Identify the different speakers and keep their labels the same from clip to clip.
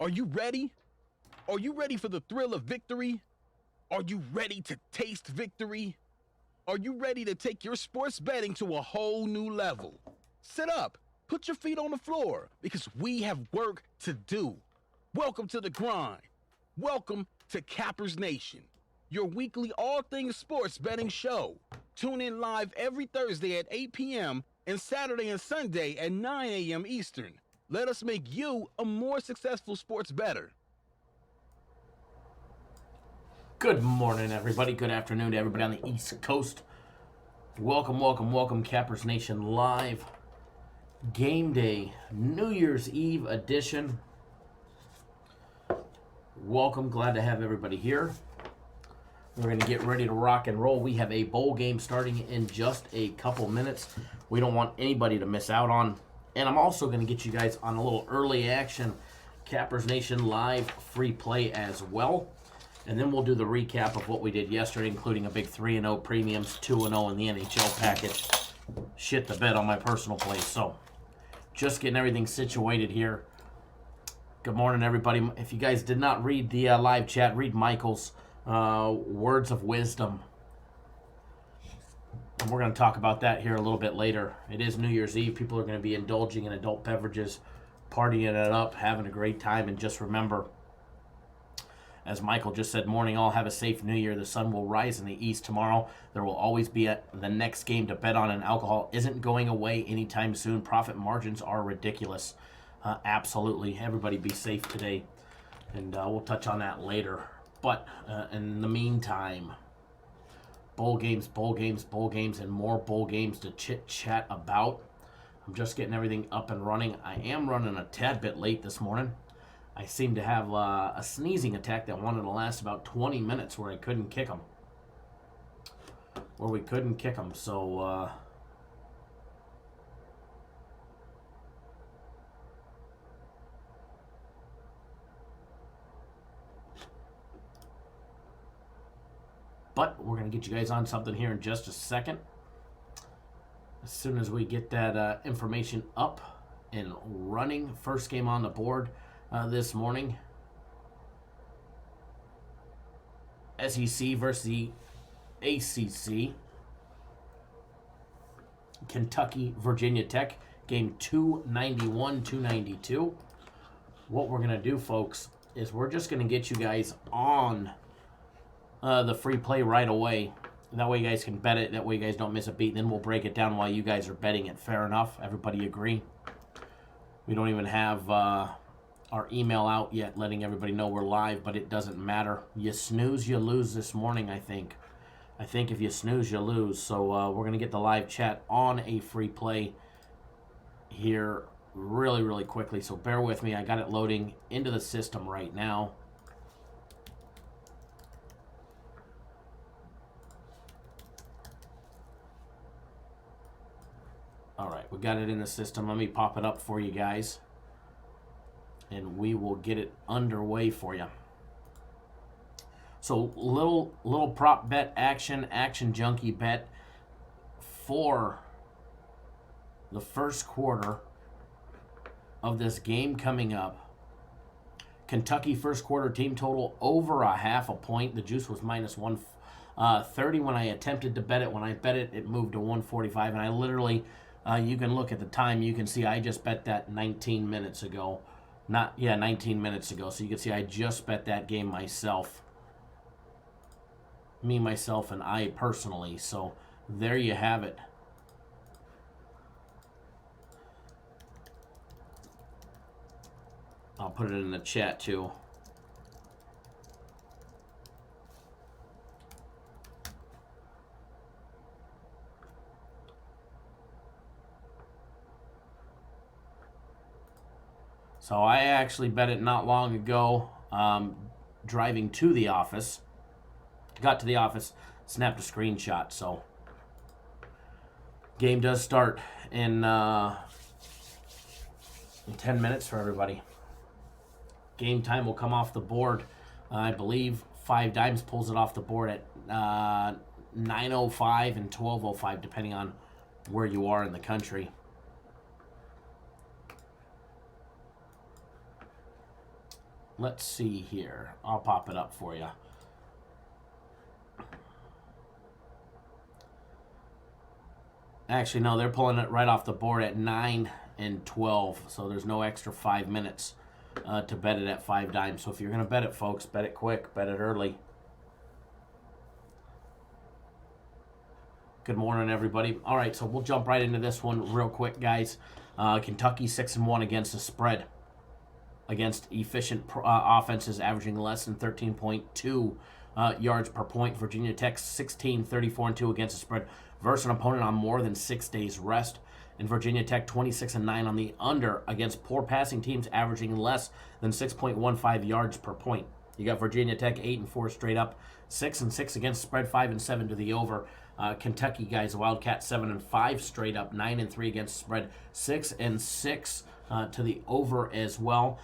Speaker 1: Are you ready? Are you ready for the thrill of victory? Are you ready to taste victory? Are you ready to take your sports betting to a whole new level? Sit up, put your feet on the floor, because we have work to do. Welcome to the grind. Welcome to Cappers Nation, your weekly all things sports betting show. Tune in live every Thursday at 8 p.m. and Saturday and Sunday at 9 a.m. Eastern. Let us make you a more successful sports bettor.
Speaker 2: Good morning, everybody. Good afternoon to everybody on the East Coast. Welcome, Cappers Nation Live. Game Day, New Year's Eve edition. Welcome, glad to have everybody here. We're going to get ready to rock and roll. We have a bowl game starting in just a couple minutes. We don't want anybody to miss out on. And I'm also going to get you guys on a little early action Cappers Nation Live free play as well. And then we'll do the recap of what we did yesterday, including a big 3-0 premiums, 2-0 in the NHL package. Shit the bed on my personal play. So, just getting everything situated here. Good morning, everybody. If you guys did not read the live chat, read Michael's words of wisdom. And we're going to talk about that here a little bit later. It is New Year's Eve. People are going to be indulging in adult beverages, partying it up, having a great time. And just remember, as Michael just said, morning all, have a safe New Year. The sun will rise in the east tomorrow. There will always be the next game to bet on, and alcohol isn't going away anytime soon. Profit margins are ridiculous. Absolutely. Everybody be safe today, and we'll touch on that later. But in the meantime, bowl games, and more bowl games to chit-chat about. I'm just getting everything up and running. I am running a tad bit late this morning. I seem to have a sneezing attack that wanted to last about 20 minutes where I couldn't kick them. So, but we're going to get you guys on something here in just a second. As soon as we get that information up and running, first game on the board this morning, SEC versus the ACC. Kentucky, Virginia Tech, game 291, 292. What we're going to do, folks, is we're just going to get you guys on the free play right away. That way you guys can bet it. That way you guys don't miss a beat. Then we'll break it down while you guys are betting it. Fair enough? Everybody agree? We don't even have our email out yet letting everybody know we're live, but it doesn't matter. You snooze, you lose this morning, I think. I think if you snooze, you lose. So we're going to get the live chat on a free play here really, really quickly. So bear with me. I got it loading into the system right now. All right, we got it in the system. Let me pop it up for you guys, and we will get it underway for you. So little prop bet action junkie bet for the first quarter of this game coming up. Kentucky first quarter team total over a half a point. The juice was minus 130 when I attempted to bet it. When I bet it, it moved to 145, and I literally, you can look at the time. You can see I just bet that 19 minutes ago. 19 minutes ago. So you can see I just bet that game myself. Me, myself, and I personally. So there you have it. I'll put it in the chat too. So I actually bet it not long ago, driving to the office. Got to the office, snapped a screenshot. So game does start in 10 minutes for everybody. Game time will come off the board. I believe 5 Dimes pulls it off the board at 9:05 and 12:05, depending on where you are in the country. Let's see here. I'll pop it up for you. Actually, no, they're pulling it right off the board at 9 and 12, so there's no extra 5 minutes to bet it at 5 dimes. So if you're going to bet it, folks, bet it quick, bet it early. Good morning, everybody. All right, so we'll jump right into this one real quick, guys. Kentucky 6-1 against the spread, against efficient offenses averaging less than 13.2 yards per point. Virginia Tech 16, 34-2 against the spread versus an opponent on more than 6 days rest. And Virginia Tech 26-9 on the under against poor passing teams averaging less than 6.15 yards per point. You got Virginia Tech 8-4 straight up, 6-6 against spread, 5-7 to the over. Kentucky guys, Wildcat 7-5 straight up, 9-3 against spread, 6-6 to the over as well.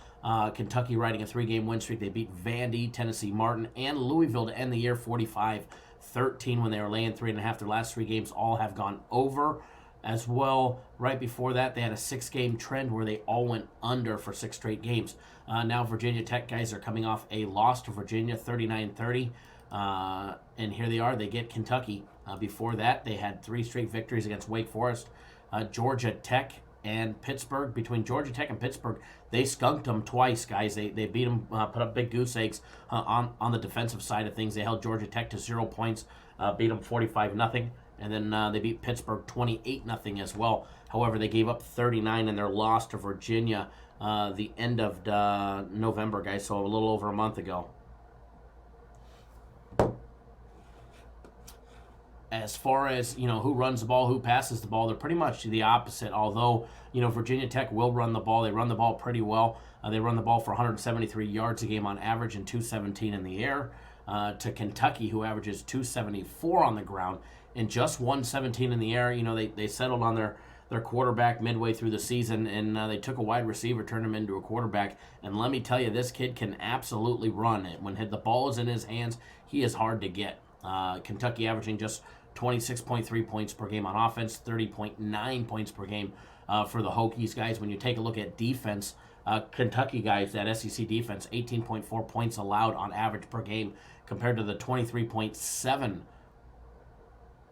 Speaker 2: Kentucky riding a 3-game win streak. They beat Vandy, Tennessee Martin, and Louisville to end the year 45-13 when they were laying 3.5. Their last 3 games all have gone over as well. Right before that, they had a 6-game trend where they all went under for 6 straight games. Now Virginia Tech guys are coming off a loss to Virginia, 39-30. And here they are. They get Kentucky. Before that, they had 3 straight victories against Wake Forest, Georgia Tech, and Pittsburgh. Between Georgia Tech and Pittsburgh, they skunked them twice, guys. They beat them, put up big goose eggs on the defensive side of things. They held Georgia Tech to 0 points, beat them 45-0, and then they beat Pittsburgh 28-0 as well. However, they gave up 39 in their loss to Virginia the end of November, guys, so a little over a month ago. As far as, who runs the ball, who passes the ball, they're pretty much the opposite. Although, Virginia Tech will run the ball. They run the ball pretty well. They run the ball for 173 yards a game on average and 217 in the air. To Kentucky, who averages 274 on the ground and just 117 in the air. They settled on their quarterback midway through the season, and they took a wide receiver, turned him into a quarterback. And let me tell you, this kid can absolutely run it. When the ball is in his hands, he is hard to get. Kentucky averaging just 26.3 points per game on offense, 30.9 points per game for the Hokies, guys. When you take a look at defense, Kentucky, guys, that SEC defense, 18.4 points allowed on average per game compared to the 23.7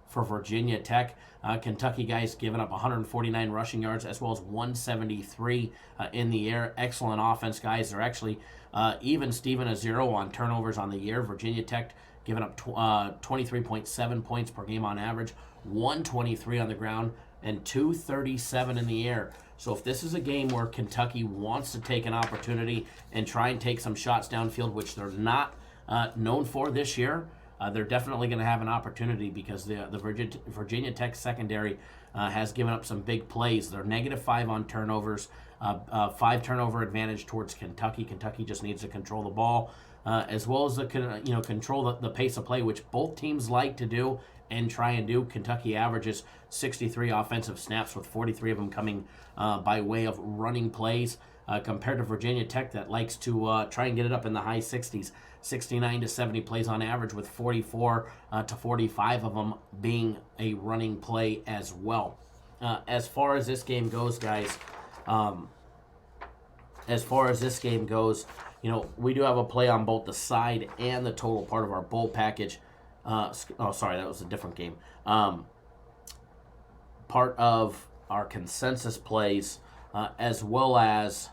Speaker 2: for Virginia Tech. Kentucky, guys, giving up 149 rushing yards as well as 173 in the air. Excellent offense, guys. They're actually even Steven a 0 on turnovers on the year. Virginia Tech giving up 23.7 points per game on average, 123 on the ground, and 237 in the air. So if this is a game where Kentucky wants to take an opportunity and try and take some shots downfield, which they're not known for this year, they're definitely going to have an opportunity because the Virginia Tech secondary has given up some big plays. They're -5 on turnovers, 5 turnover advantage towards Kentucky. Kentucky just needs to control the ball, as well as control the pace of play, which both teams like to do and try and do. Kentucky averages 63 offensive snaps, with 43 of them coming by way of running plays, compared to Virginia Tech that likes to try and get it up in the high 60s, 69 to 70 plays on average, with 44 to 45 of them being a running play as well. As far as this game goes, guys, we do have a play on both the side and the total part of our bowl package. Sorry, that was a different game. Part of our consensus plays, as well as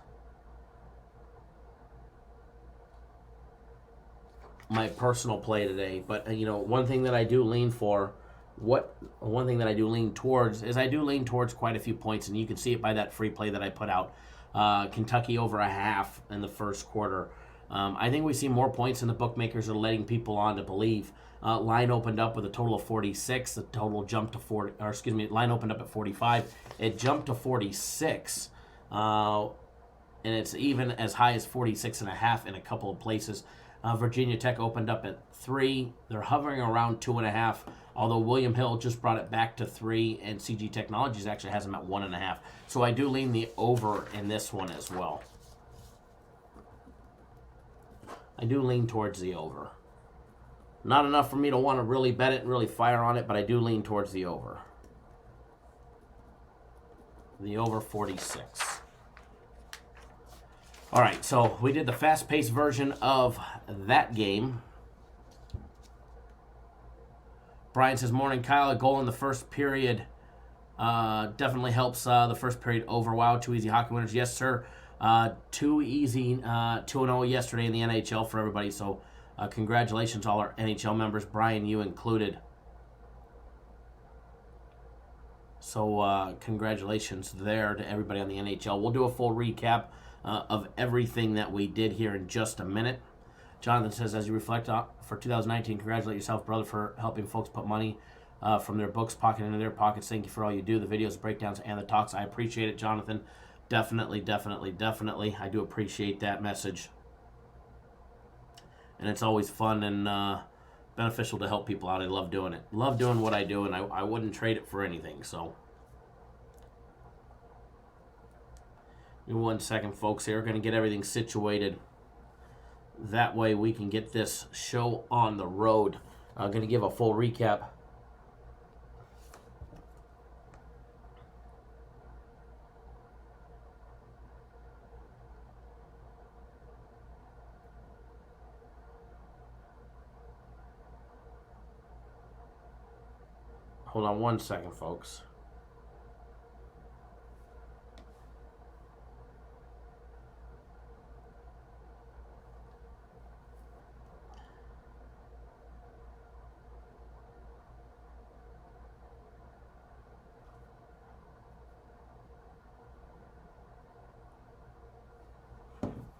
Speaker 2: my personal play today. But one thing that I do lean towards is I do lean towards quite a few points, and you can see it by that free play that I put out. Kentucky over a half in the first quarter. I think we see more points than the bookmakers are letting people on to believe. Line opened up with a total of 46. The total jumped to 40. Or excuse me, line opened up at 45. It jumped to 46, and it's even as high as 46.5 in a couple of places. Virginia Tech opened up at 3. They're hovering around 2.5. Although William Hill just brought it back to 3, and CG Technologies actually has them at 1.5. So I do lean the over in this one as well. I do lean towards the over. Not enough for me to want to really bet it and really fire on it, but I do lean towards the over. The over 46. All right, so we did the fast-paced version of that game. Brian says, morning, Kyle. A goal in the first period definitely helps the first period over. Wow, 2 easy hockey winners. Yes, sir. 2 easy 2-0 yesterday in the NHL for everybody. So congratulations to all our NHL members, Brian, you included. So congratulations there to everybody on the NHL. We'll do a full recap of everything that we did here in just a minute. Jonathan says, as you reflect on for 2019, congratulate yourself, brother, for helping folks put money from their books pocket into their pockets. Thank you for all you do, the videos, breakdowns, and the talks. I appreciate it, Jonathan. Definitely. I do appreciate that message. And it's always fun and beneficial to help people out. I love doing it. Love doing what I do, and I wouldn't trade it for anything. So, give me 1 second, folks. Here, we're going to get everything situated. That way we can get this show on the road. I'm going to give a full recap. Hold on 1 second, folks.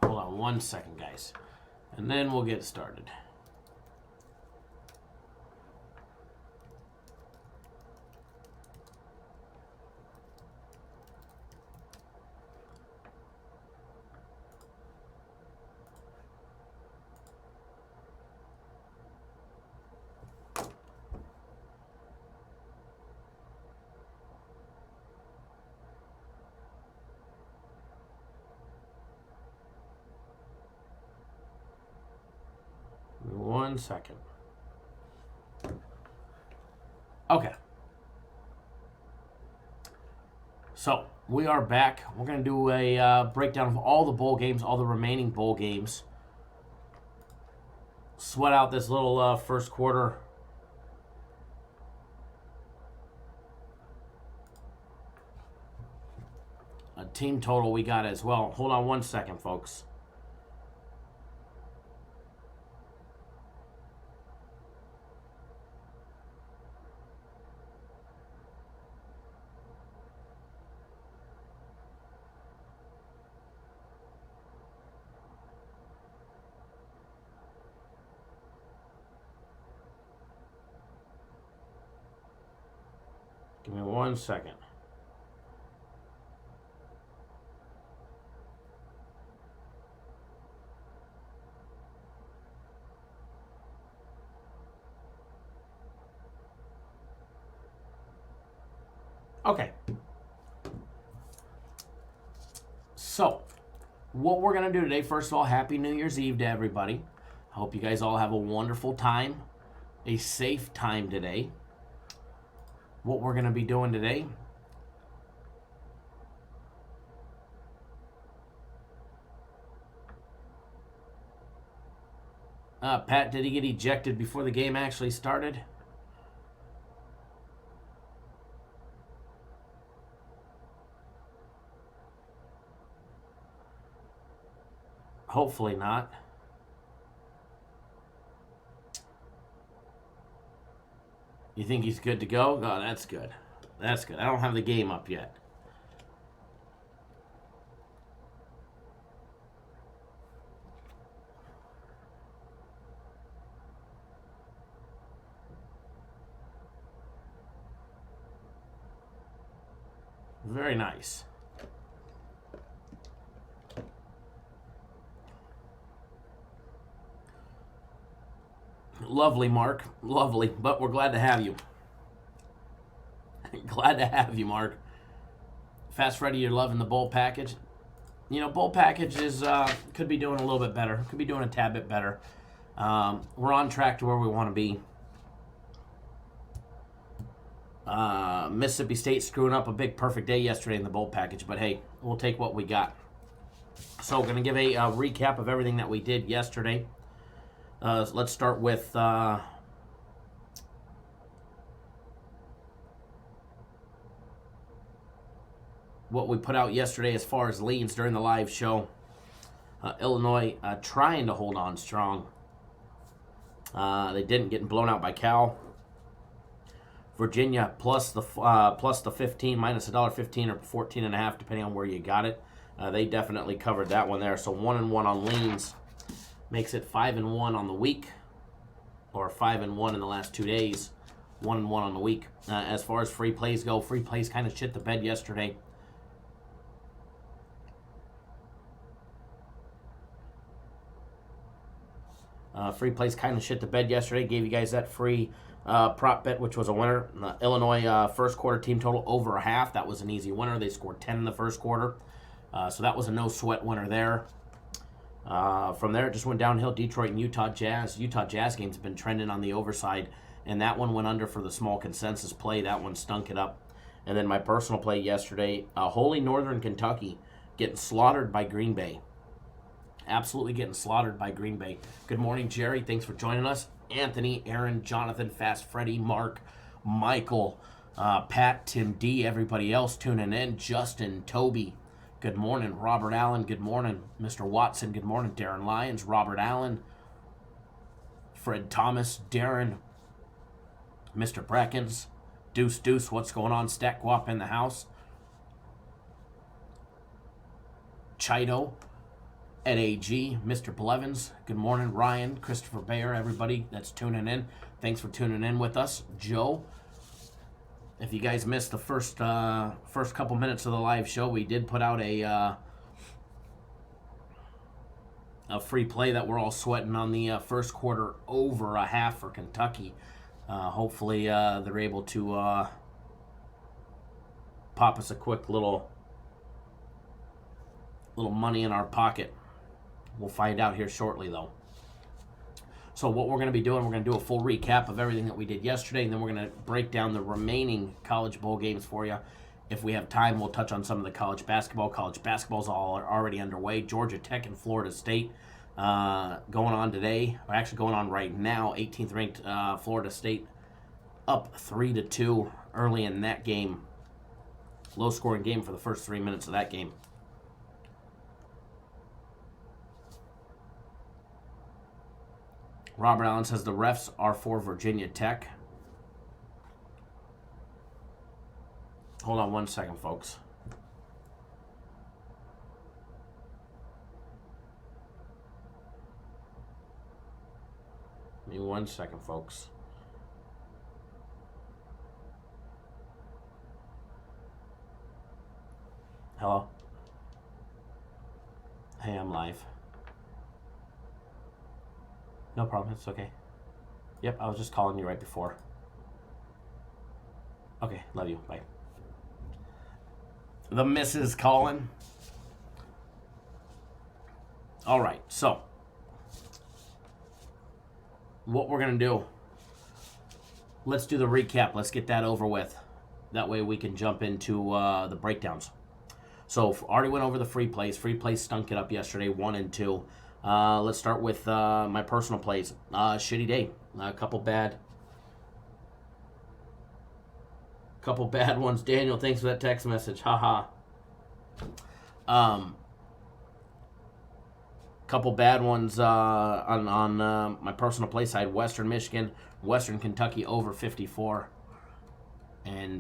Speaker 2: Hold on 1 second, guys. And then we'll get started. One second. Okay. So, we are back. We're going to do a breakdown of all the bowl games, all the remaining bowl games. Sweat out this little first quarter. A team total we got as well. Hold on 1 second, folks. Give me 1 second. Okay. So, what we're going to do today, first of all, Happy New Year's Eve to everybody. I hope you guys all have a wonderful time, a safe time today. What we're going to be doing today, Pat, did he get ejected before the game actually started? Hopefully not. You think he's good to go? Oh, that's good. That's good. I don't have the game up yet. Very nice. Lovely, Mark. Lovely. But we're glad to have you. Glad to have you, Mark. Fast Freddy, you're loving the bowl package. You know, bowl package is could be doing a little bit better. Could be doing a tad bit better. We're on track to where we want to be. Mississippi State screwing up a big perfect day yesterday in the bowl package. But hey, we'll take what we got. So we're going to give a recap of everything that we did yesterday. Let's start with what we put out yesterday as far as leads during the live show. Illinois trying to hold on strong. They didn't, getting blown out by Cal. Virginia plus the 15, minus $1.15 or 14.5, depending on where you got it. They definitely covered that one there. So 1-1 on leans makes it 5-1 on the week, or 5-1 in the last 2 days. 1-1 on the week. As far as free plays go, free plays kind of shit the bed yesterday. Free plays kind of shit the bed yesterday. Gave you guys that free prop bet, which was a winner. Illinois first quarter team total over a half. That was an easy winner. They scored 10 in the first quarter. So that was a no sweat winner there. From there, it just went downhill. Detroit and Utah Jazz. Utah Jazz game's been trending on the overside, and that one went under for the small consensus play. That one stunk it up. And then my personal play yesterday, Holy Northern Kentucky getting slaughtered by Green Bay. Absolutely getting slaughtered by Green Bay. Good morning, Jerry. Thanks for joining us. Anthony, Aaron, Jonathan, Fast Freddy, Mark, Michael, Pat, Tim D, everybody else tuning in. Justin, Toby, good morning. Robert Allen, good morning. Mr. Watson, good morning. Darren Lyons, Robert Allen, Fred Thomas, Darren, Mr. Brackens, Deuce, what's going on? Stack Guap in the house. Chido, Ed A.G., Mr. Blevins, good morning. Ryan, Christopher Bayer, everybody that's tuning in. Thanks for tuning in with us. Joe, if you guys missed the first couple minutes of the live show, we did put out a free play that we're all sweating on the first quarter over a half for Kentucky. Hopefully they're able to pop us a quick little money in our pocket. We'll find out here shortly, though. So what we're going to be doing, we're going to do a full recap of everything that we did yesterday, and then we're going to break down the remaining college bowl games for you. If we have time, we'll touch on some of the college basketball. College basketball's all already underway. Georgia Tech and Florida State going on today, or actually going on right now. 18th ranked Florida State up 3-2 early in that game. Low-scoring game for the first 3 minutes of that game. Robert Allen says the refs are for Virginia Tech. Hold on one second, folks. Give me 1 second, folks. Hello? Hey, I'm live. No problem, it's okay. Yep, I was just calling you right before. Okay, love you, bye. The missus calling. All right, so what we're going to do, let's do the recap. Let's get that over with. That way we can jump into the breakdowns. So already went over the free plays. Free plays stunk it up yesterday, 1 and 2. Let's start with my personal plays. Shitty day. A couple bad ones. Daniel, thanks for that text message. Haha. Couple bad ones on my personal play side. Western Michigan, Western Kentucky over 54. And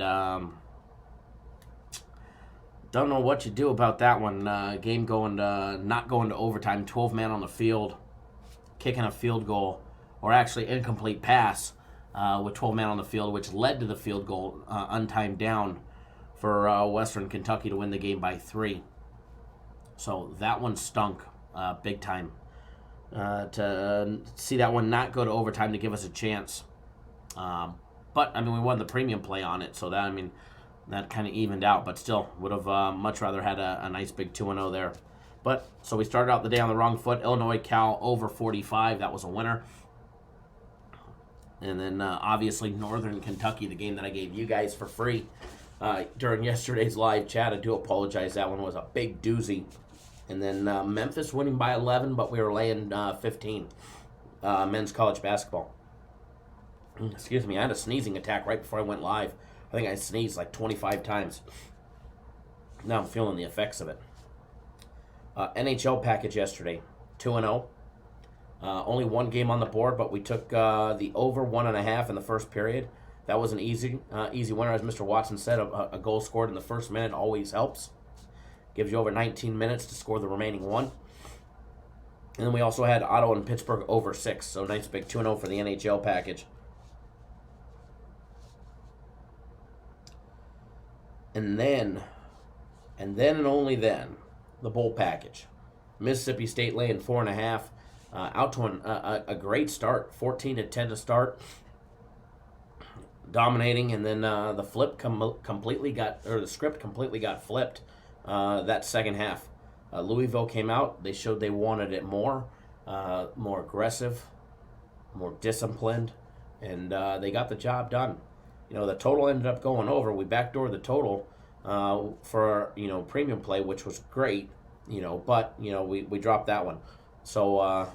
Speaker 2: don't know what you do about that one. Game going to not going to overtime. 12 man on the field, kicking a field goal, or actually incomplete pass with 12 man on the field, which led to the field goal, untimed down for Western Kentucky to win the game by 3. So that one stunk big time. To see that one not go to overtime to give us a chance. But I mean, we won the premium play on it, so that, I mean, that kind of evened out, but still would have much rather had a nice big 2-0 there. But so we started out the day on the wrong foot. Illinois Cal over 45. That was a winner. And then obviously Northern Kentucky, the game that I gave you guys for free during yesterday's live chat. I do apologize. That one was a big doozy. And then Memphis winning by 11, but we were laying 15. Men's college basketball. Excuse me, I had a sneezing attack right before I went live. I think I sneezed like 25 times. Now I'm feeling the effects of it. NHL package yesterday, 2-0. Only one game on the board, but we took the over 1.5 in the first period. That was an easy winner, as Mr. Watson said. A goal scored in the first minute always helps. Gives you over 19 minutes to score the remaining one. And then we also had Ottawa and Pittsburgh over 6. So nice big 2-0 for the NHL package. And then and only then, the bowl package. Mississippi State laying 4.5. Out to a great start, 14-10 to start, dominating, and then the script completely got flipped that second half. Louisville came out. They showed they wanted it more aggressive, more disciplined, and they got the job done. The total ended up going over. We backdoored the total for premium play, which was great. But we dropped that one. So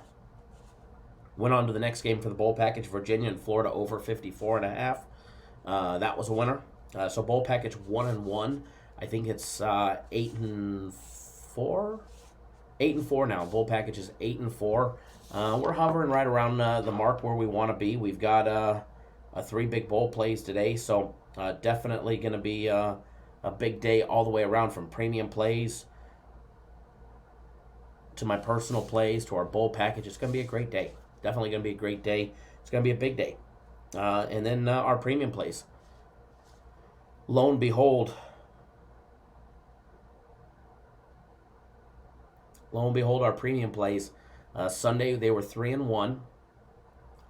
Speaker 2: went on to the next game for the bowl package. Virginia and Florida over 54.5. That was a winner. So bowl package 1-1. I think it's 8-4. 8-4 now. Bowl package is 8-4. We're hovering right around the mark where we want to be. We've got 3 big bowl plays today, so definitely going to be a big day all the way around, from premium plays to my personal plays to our bowl package. It's going to be a great day. Definitely going to be a great day. It's going to be a big day. And then our premium plays. Lo and behold, our premium plays. Sunday, they were 3-1.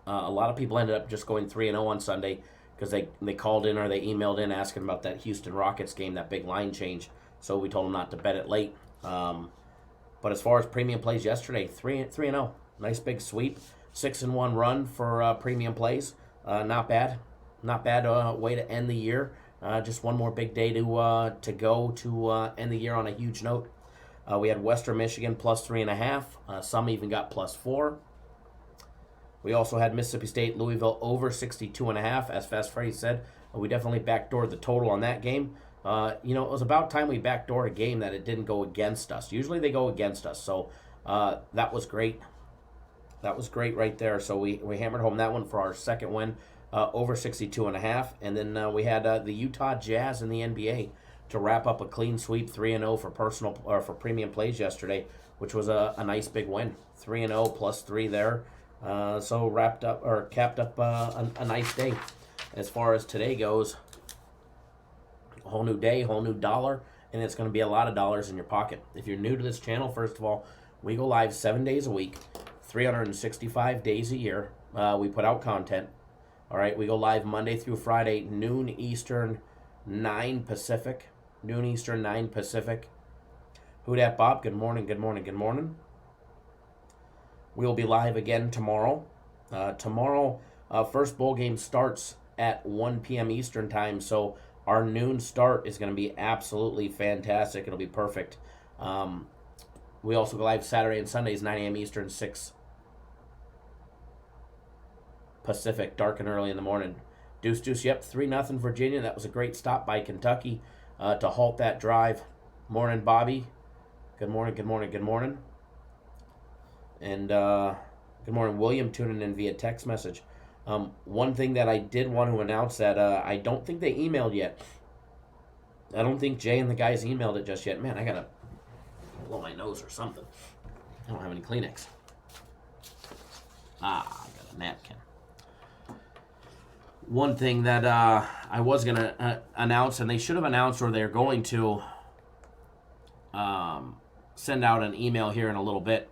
Speaker 2: A lot of people ended up just going 3-0 on Sunday because they called in or they emailed in asking about that Houston Rockets game, that big line change. So we told them not to bet it late. But as far as premium plays yesterday, 3-0. Nice big sweep. 6-1 run for premium plays. Not bad. Not bad way to end the year. Just one more big day to go to end the year on a huge note. We had Western Michigan plus 3.5. Some even got plus 4. We also had Mississippi State, Louisville over 62.5. As Fast Freddy said, we definitely backdoored the total on that game. It was about time we backdoored a game that it didn't go against us. Usually they go against us, so that was great. That was great right there. So we hammered home that one for our second win, over 62.5. And then we had the Utah Jazz in the NBA to wrap up a clean sweep, 3-0 for premium plays yesterday, which was a nice big win. 3-0 plus 3 there. So capped up a nice day. As far as today goes, a whole new day, whole new dollar, and it's going to be a lot of dollars in your pocket. If you're new to this channel, first of all, we go live 7 days a week, 365 days a year. We put out content. All right, we go live Monday through Friday, noon Eastern, 9 Pacific. Noon Eastern, 9 Pacific. Who dat, Bob? Good morning, good morning, good morning. We'll be live again tomorrow. Tomorrow, first bowl game starts at 1 p.m. Eastern time, so our noon start is going to be absolutely fantastic. It'll be perfect. We also go live Saturday and Sundays, 9 a.m. Eastern, 6 Pacific, dark and early in the morning. Deuce, yep, 3-0 Virginia. That was a great stop by Kentucky to halt that drive. Morning, Bobby. Good morning, good morning, good morning. And good morning, William, tuning in via text message. One thing that I did want to announce that I don't think they emailed yet. I don't think Jay and the guys emailed it just yet. Man, I got to blow my nose or something. I don't have any Kleenex. I got a napkin. One thing that I was going to announce, and they should have announced, or they're going to send out an email here in a little bit.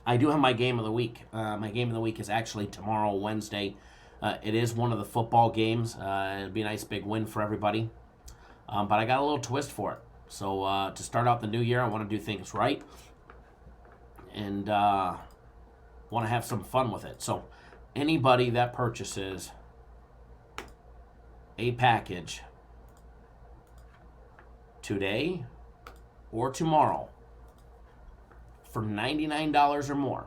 Speaker 2: I do have my game of the week. My game of the week is actually tomorrow, Wednesday. It is one of the football games. It'll be a nice big win for everybody. But I got a little twist for it. So to start out the new year, I want to do things right. And want to have some fun with it. So anybody that purchases a package today or tomorrow for $99 or more.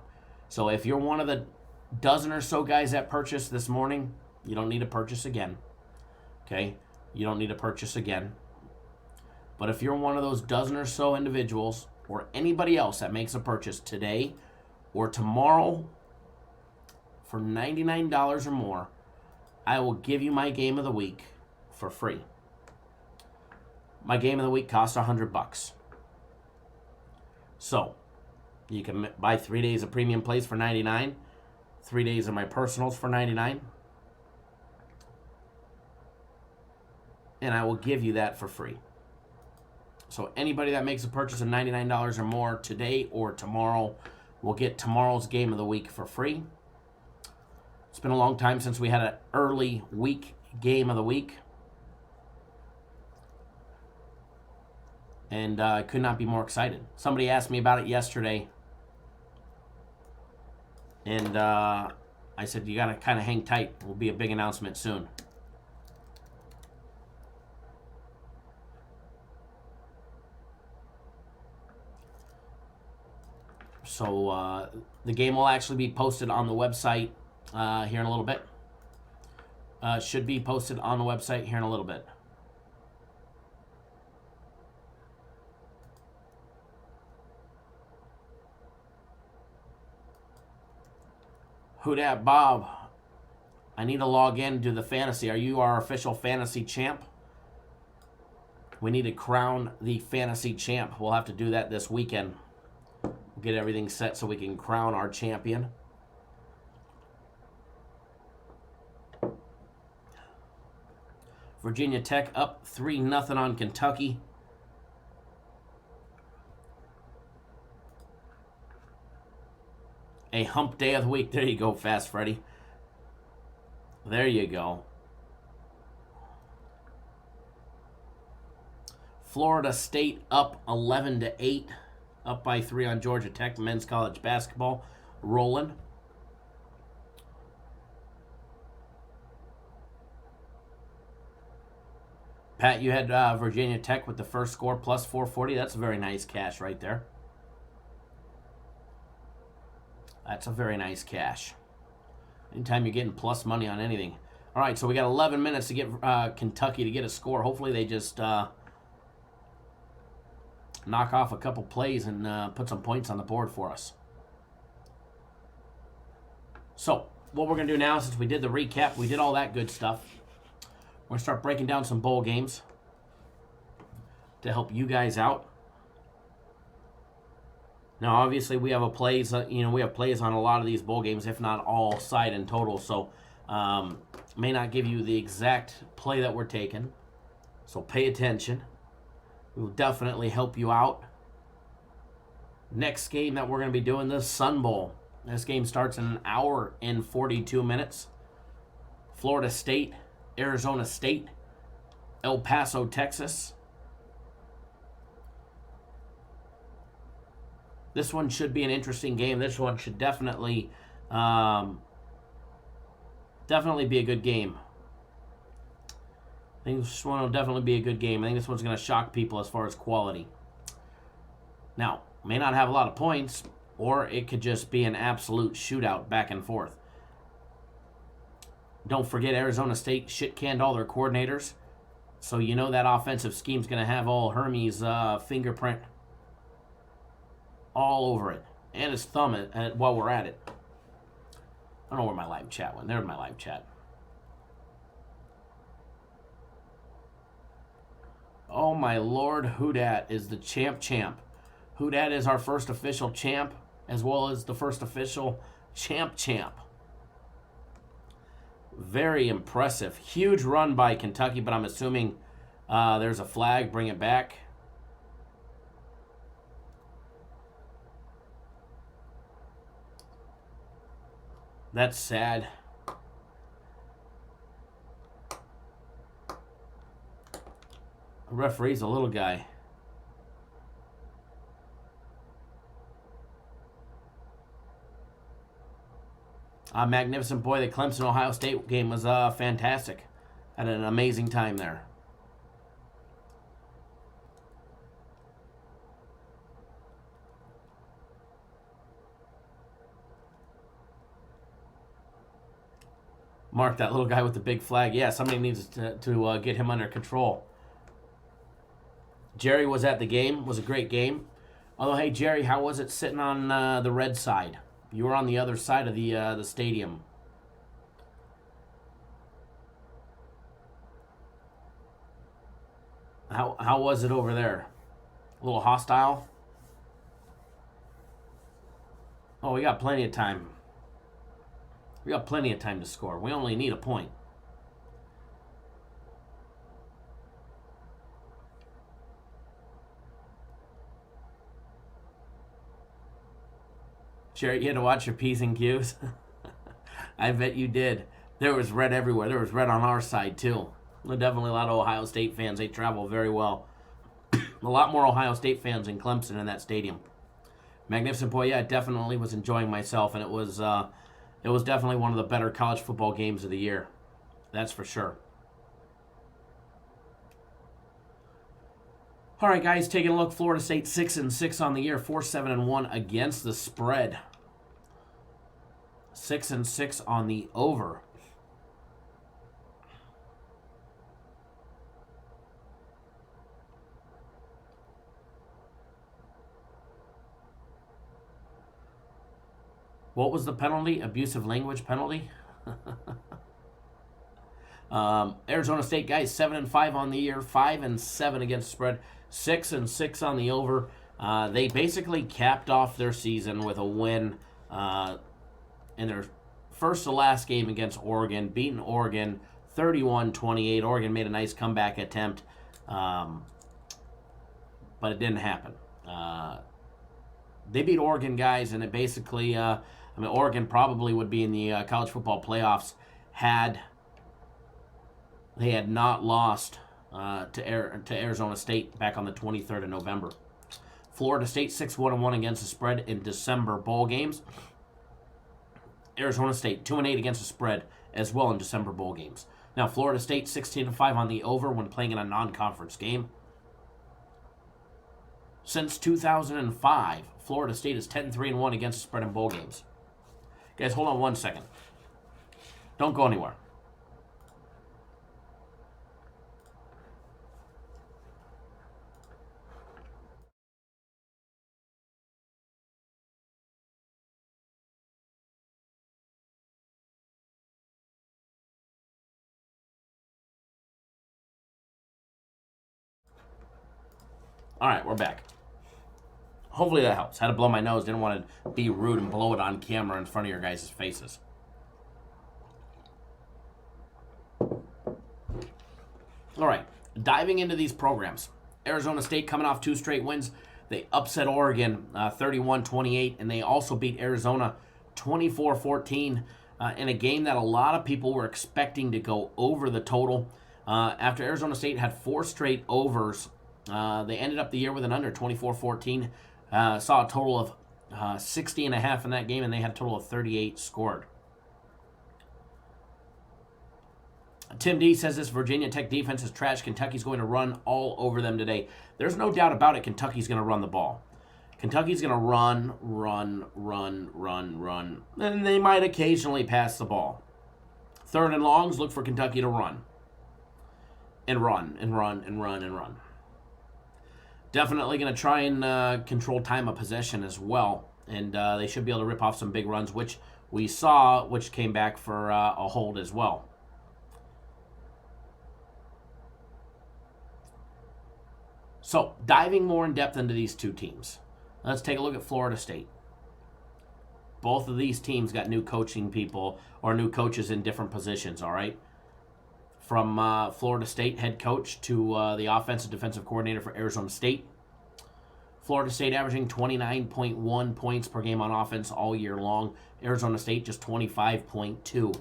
Speaker 2: So if you're one of the dozen or so guys that purchased this morning, you don't need to purchase again. Okay? You don't need to purchase again. But if you're one of those dozen or so individuals or anybody else that makes a purchase today or tomorrow for $99 or more, I will give you my game of the week for free. My game of the week costs $100. So, you can buy 3 days of premium plays for $99, 3 days of my personals for $99, and I will give you that for free. So anybody that makes a purchase of $99 or more today or tomorrow will get tomorrow's game of the week for free. It's been a long time since we had an early week game of the week. And I could not be more excited. Somebody asked me about it yesterday. And I said, you got to kind of hang tight. It will be a big announcement soon. So the game will actually be posted on the website here in a little bit. Should be posted on the website here in a little bit. Who dat, Bob? I need to log in to the fantasy. Are you our official fantasy champ? We need to crown the fantasy champ. We'll have to do that this weekend. We'll get everything set so we can crown our champion. Virginia Tech up 3-0 on Kentucky. A hump day of the week. There you go, Fast Freddy. There you go. Florida State up 11-8. Up by 3 on Georgia Tech. Men's college basketball rolling. Pat, you had Virginia Tech with the first score plus 440. That's a very nice cash right there. That's a very nice cash. Anytime you're getting plus money on anything. All right, so we got 11 minutes to get Kentucky to get a score. Hopefully they just knock off a couple plays and put some points on the board for us. So what we're going to do now, since we did the recap, we did all that good stuff, we're going to start breaking down some bowl games to help you guys out. Now, obviously, we have we have plays on a lot of these bowl games, if not all side and total. So, may not give you the exact play that we're taking. So, pay attention. We will definitely help you out. Next game that we're going to be doing, the Sun Bowl. This game starts in an hour and 42 minutes. Florida State, Arizona State, El Paso, Texas. This one should be an interesting game. This one should definitely be a good game. I think this one will definitely be a good game. I think this one's going to shock people as far as quality. Now, may not have a lot of points, or it could just be an absolute shootout back and forth. Don't forget, Arizona State shit-canned all their coordinators, so you know that offensive scheme's going to have all Hermes' fingerprint all over it, and his thumb while we're at it. I don't know where my live chat went. There's my live chat. Oh my Lord, who dat is the champ. Who dat is our first official champ, as well as the first official champ. Very impressive. Huge run by Kentucky, but I'm assuming there's a flag. Bring it back. That's sad. The referee's a little guy. Magnificent boy. The Clemson-Ohio State game was fantastic. Had an amazing time there. Mark, that little guy with the big flag. Yeah, somebody needs to get him under control. Jerry was at the game. It was a great game. Although, hey, Jerry, how was it sitting on the red side? You were on the other side of the stadium. How was it over there? A little hostile? Oh, we got plenty of time. We got plenty of time to score. We only need a point. Jerry, you had to watch your P's and Q's? I bet you did. There was red everywhere. There was red on our side, too. Definitely a lot of Ohio State fans. They travel very well. A lot more Ohio State fans in Clemson in that stadium. Magnificent boy, yeah, I definitely was enjoying myself, and it was definitely one of the better college football games of the year. That's for sure. All right, guys, taking a look. Florida State 6-6 on the year, 4-7-1 against the spread. 6-6 on the over. What was the penalty? Abusive language penalty? Arizona State, guys, 7-5 on the year, 5-7 against the spread, 6-6 on the over. They basically capped off their season with a win in their first to last game against Oregon, beating Oregon 31-28. Oregon made a nice comeback attempt, but it didn't happen. They beat Oregon, guys, and it basically, Oregon probably would be in the college football playoffs had they had not lost to Arizona State back on the 23rd of November. Florida State 6-1-1 against the spread in December bowl games. Arizona State 2-8 against the spread as well in December bowl games. Now Florida State 16-5 on the over when playing in a non-conference game. Since 2005, Florida State is 10-3-1 against the spread in bowl games. Guys, hold on one second. Don't go anywhere. All right, we're back. Hopefully that helps. Had to blow my nose. Didn't want to be rude and blow it on camera in front of your guys' faces. All right, diving into these programs. Arizona State coming off 2 straight wins. They upset Oregon 31-28, and they also beat Arizona 24-14 in a game that a lot of people were expecting to go over the total. After Arizona State had 4 straight overs, they ended up the year with an under 24-14. Saw a total of 60.5 in that game, and they had a total of 38 scored. Tim D says this Virginia Tech defense is trash. Kentucky's going to run all over them today. There's no doubt about it. Kentucky's going to run the ball. Kentucky's going to run. And they might occasionally pass the ball. 3rd and longs, look for Kentucky to run. And run. Definitely going to try and control time of possession as well. And they should be able to rip off some big runs, which we saw, which came back for a hold as well. So, diving more in depth into these two teams. Let's take a look at Florida State. Both of these teams got new coaching people or new coaches in different positions, all right? From Florida State head coach to the offensive defensive coordinator for Arizona State. Florida State averaging 29.1 points per game on offense all year long. Arizona State just 25.2.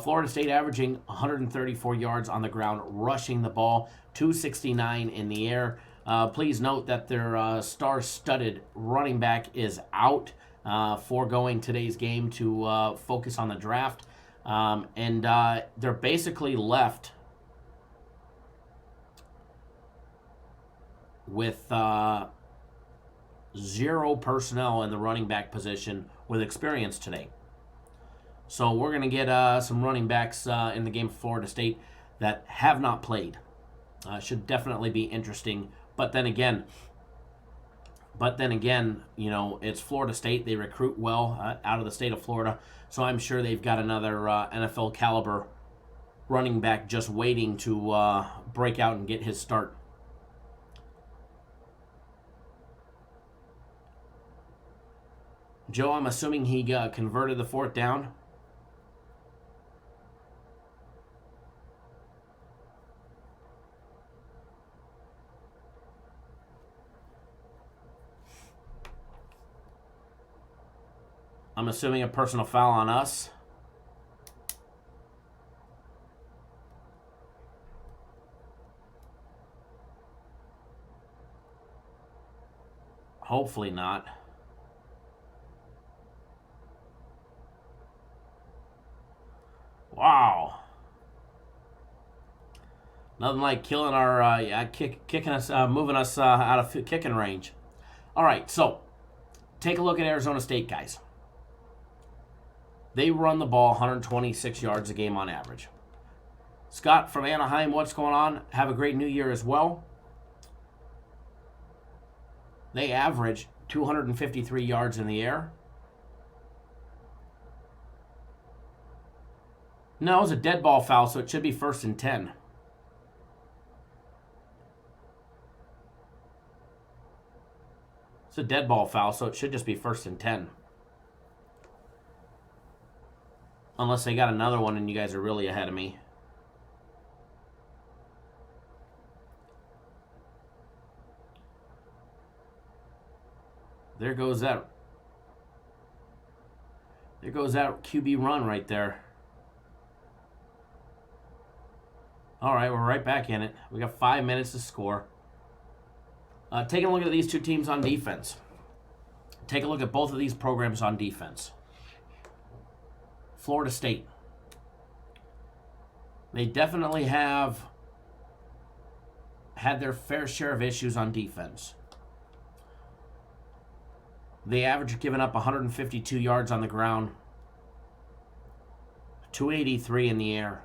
Speaker 2: Florida State averaging 134 yards on the ground, rushing the ball, 269 in the air. Please note that their star-studded running back is out, foregoing today's game to focus on the draft. And they're basically left with 0 personnel in the running back position with experience today. So we're going to get some running backs in the game for Florida State that have not played. Should definitely be interesting. But then again, you know, it's Florida State. They recruit well out of the state of Florida. So I'm sure they've got another NFL caliber running back just waiting to break out and get his start. Joe, I'm assuming he converted the fourth down. I'm assuming a personal foul on us. Hopefully not. Wow. Nothing like killing our kicking us, moving us out of kicking range. All right, so take a look at Arizona State, guys. They run the ball 126 yards a game on average. Scott from Anaheim, what's going on? Have a great new year as well. They average 253 yards in the air. No, it was a dead ball foul, so it should be 1st and 10. It's a dead ball foul, so it should just be 1st and 10. Unless they got another one and you guys are really ahead of me. There goes that QB run right there. All right, we're right back in it. We got 5 minutes to score. Taking a look at these two teams on defense. Take a look at both of these programs on defense. Florida State. They definitely have had their fair share of issues on defense. They average giving up 152 yards on the ground, 283 in the air.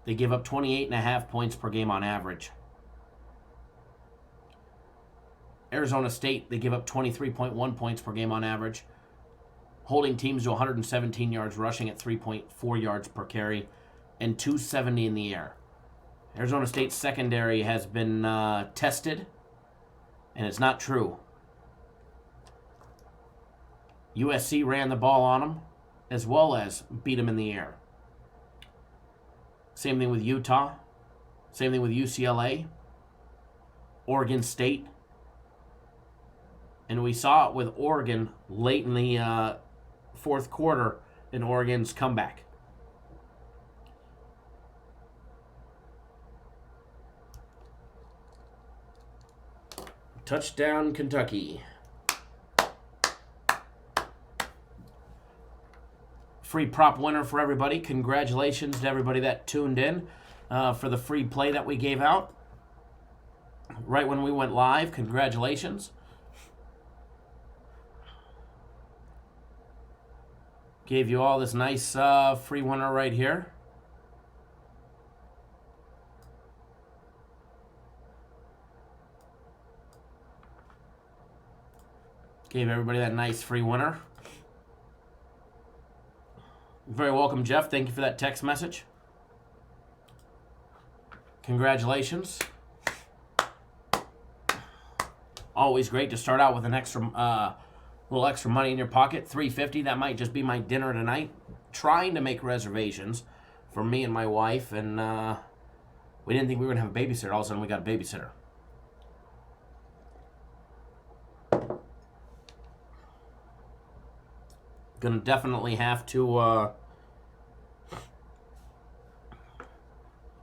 Speaker 2: They give up 28.5 points per game on average. Arizona State, they give up 23.1 points per game on average, holding teams to 117 yards rushing at 3.4 yards per carry, and 270 in the air. Arizona State's secondary has been tested, and it's not true. USC ran the ball on them, as well as beat them in the air. Same thing with Utah. Same thing with UCLA. Oregon State. And we saw it with Oregon late in the fourth quarter in Oregon's comeback. Touchdown, Kentucky. Free prop winner for everybody. Congratulations to everybody that tuned in for the free play that we gave out right when we went live. Congratulations. Gave you all this nice free winner right here. Gave everybody that nice free winner. Very welcome, Jeff. Thank you for that text message. Congratulations. Always great to start out with an extra, little extra money in your pocket. $3.50. That might just be my dinner tonight. Trying to make reservations for me and my wife, and we didn't think we were gonna have a babysitter. All of a sudden, we got a babysitter. Gonna definitely have to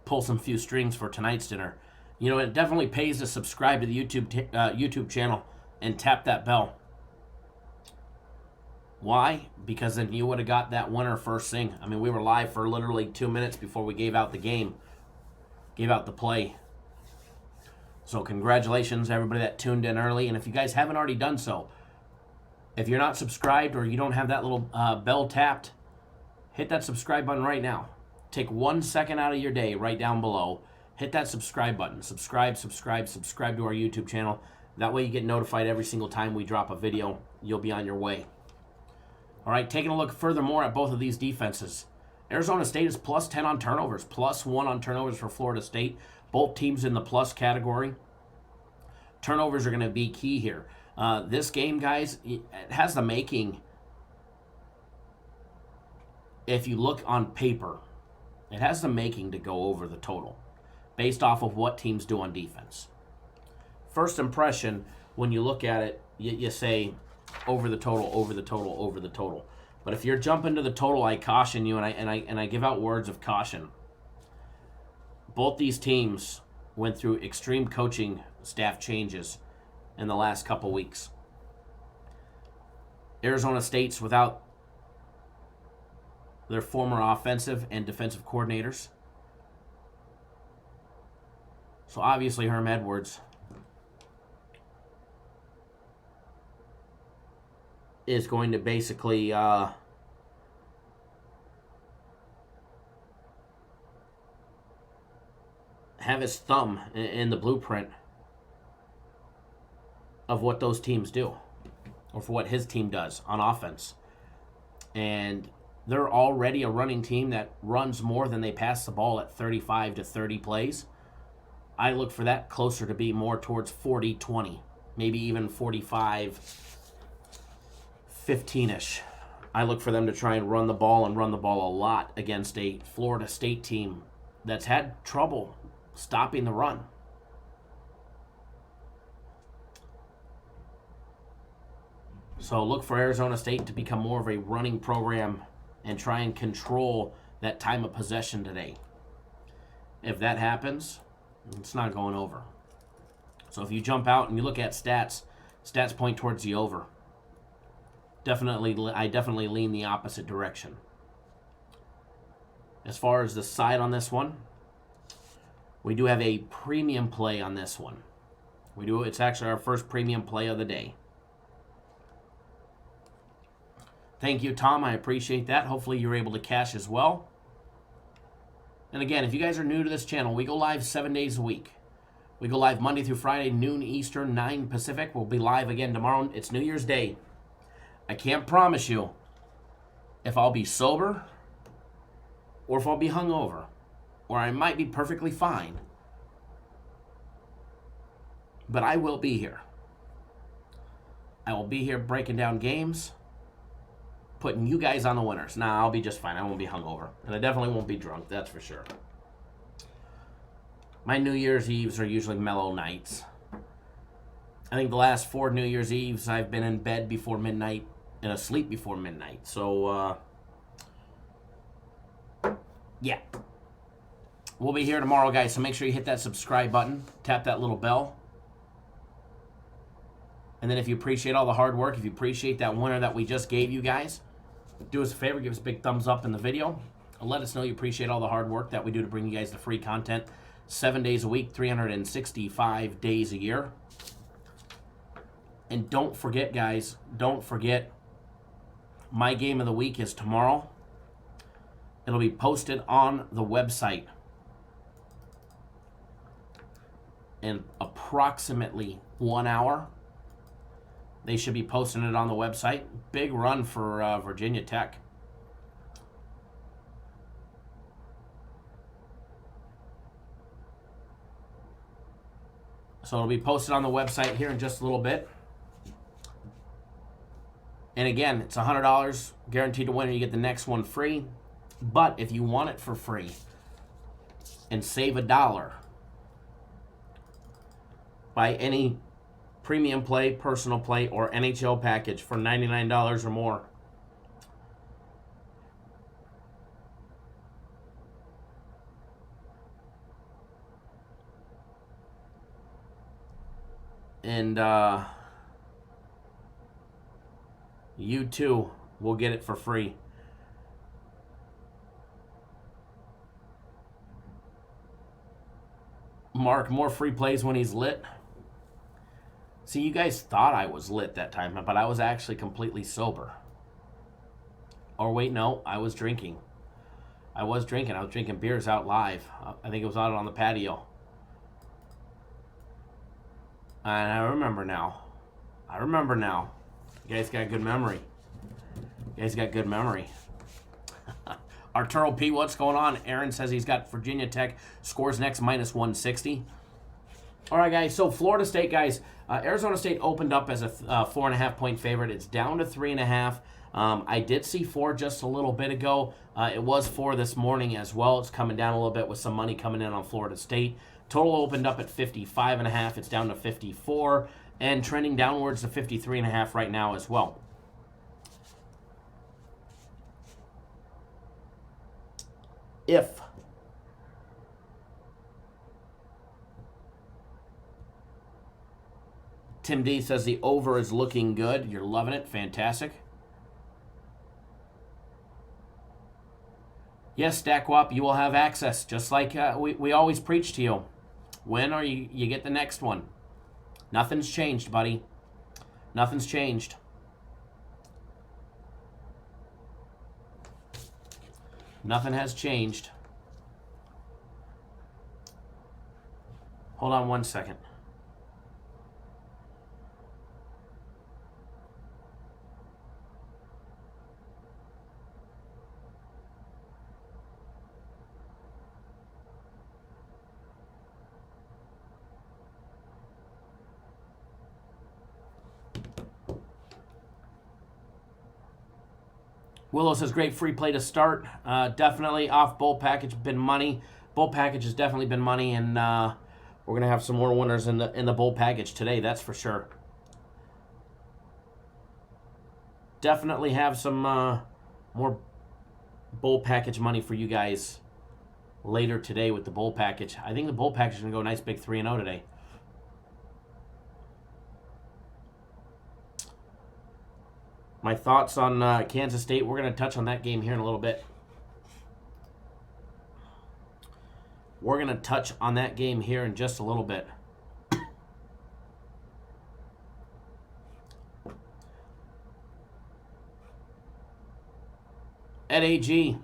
Speaker 2: pull some few strings for tonight's dinner. You know, it definitely pays to subscribe to the YouTube channel and tap that bell. Why? Because then you would have got that winner first thing. I mean, we were live for literally 2 minutes before we gave out the game, gave out the play. So congratulations, everybody that tuned in early. And if you guys haven't already done so, if you're not subscribed or you don't have that little bell tapped, hit that subscribe button right now. Take 1 second out of your day right down below. Hit that subscribe button. Subscribe to our YouTube channel. That way you get notified every single time we drop a video. You'll be on your way. All right, taking a look furthermore at both of these defenses. Arizona State is plus 10 on turnovers, plus 1 on turnovers for Florida State. Both teams in the plus category. Turnovers are going to be key here. This game, guys, it has the making, if you look on paper, it has the making to go over the total based off of what teams do on defense. First impression, when you look at it, you say over the total, over the total, over the total. But if you're jumping to the total, I caution you, and I give out words of caution. Both these teams went through extreme coaching staff changes in the last couple weeks. Arizona State's without their former offensive and defensive coordinators. So obviously Herm Edwards is going to basically have his thumb in the blueprint of what those teams do, or for what his team does on offense. And they're already a running team that runs more than they pass the ball at 35 to 30 plays. I look for that closer to be more towards 40-20, maybe even 45-15-ish. I look for them to try and run the ball a lot against a Florida State team that's had trouble stopping the run. So look for Arizona State to become more of a running program and try and control that time of possession today. If that happens, it's not going over. So if you jump out and you look at stats point towards the over. I definitely lean the opposite direction. As far as the side on this one, we do have a premium play on this one. It's actually our first premium play of the day. Thank you, Tom. I appreciate that. Hopefully you're able to cash as well. And again, if you guys are new to this channel, we go live 7 days a week. We go live Monday through Friday, noon Eastern, 9 Pacific. We'll be live again tomorrow. It's New Year's Day. I can't promise you if I'll be sober or if I'll be hungover, or I might be perfectly fine. But I will be here. I will be here breaking down games, putting you guys on the winners. Nah, I'll be just fine. I won't be hungover. And I definitely won't be drunk, that's for sure. My New Year's Eves are usually mellow nights. I think the last 4 New Year's Eves, I've been in bed before midnight and asleep before midnight. So, yeah. We'll be here tomorrow, guys, so make sure you hit that subscribe button. Tap that little bell. And then if you appreciate all the hard work, if you appreciate that winner that we just gave you guys, do us a favor, give us a big thumbs up in the video. And let us know you appreciate all the hard work that we do to bring you guys the free content 7 days a week, 365 days a year. And don't forget, guys, my game of the week is tomorrow. It'll be posted on the website in approximately 1 hour. They should be posting it on the website. Big run for Virginia Tech. So it'll be posted on the website here in just a little bit. And again, it's $100 guaranteed to win, and you get the next one free. But if you want it for free and save $1, buy any premium play, personal play, or NHL package for $99 or more. And you too will get it for free. Mark, more free plays when he's lit. See, you guys thought I was lit that time, but I was actually completely sober. Or wait, no, I was drinking. I was drinking beers out live. I think it was out on the patio. And I remember now. You guys got good memory. Arturo P, what's going on? Aaron says he's got Virginia Tech. Scores next, minus 160. All right, guys. So Florida State, guys. Arizona State opened up as a 4.5-point favorite. It's down to 3.5. I did see 4 just a little bit ago. It was 4 this morning as well. It's coming down a little bit with some money coming in on Florida State. Total opened up at 55.5. It's down to 54 and trending downwards to 53.5 right now as well. If Tim D says the over is looking good. You're loving it. Fantastic. Yes, Stackwop, you will have access, just like we always preach to you. Win or you get the next one. Nothing's changed, buddy. Nothing's changed. Nothing has changed. Hold on one second. Willow says, great free play to start. Definitely off bowl package, been money. Bowl package has definitely been money, and we're going to have some more winners in the bowl package today, that's for sure. Definitely have some more bowl package money for you guys later today with the bowl package. I think the bowl package is going to go a nice big 3-0 today. My thoughts on Kansas State, we're going to touch on that game here in a little bit. We're going to touch on that game here in just a little bit. Ed AG,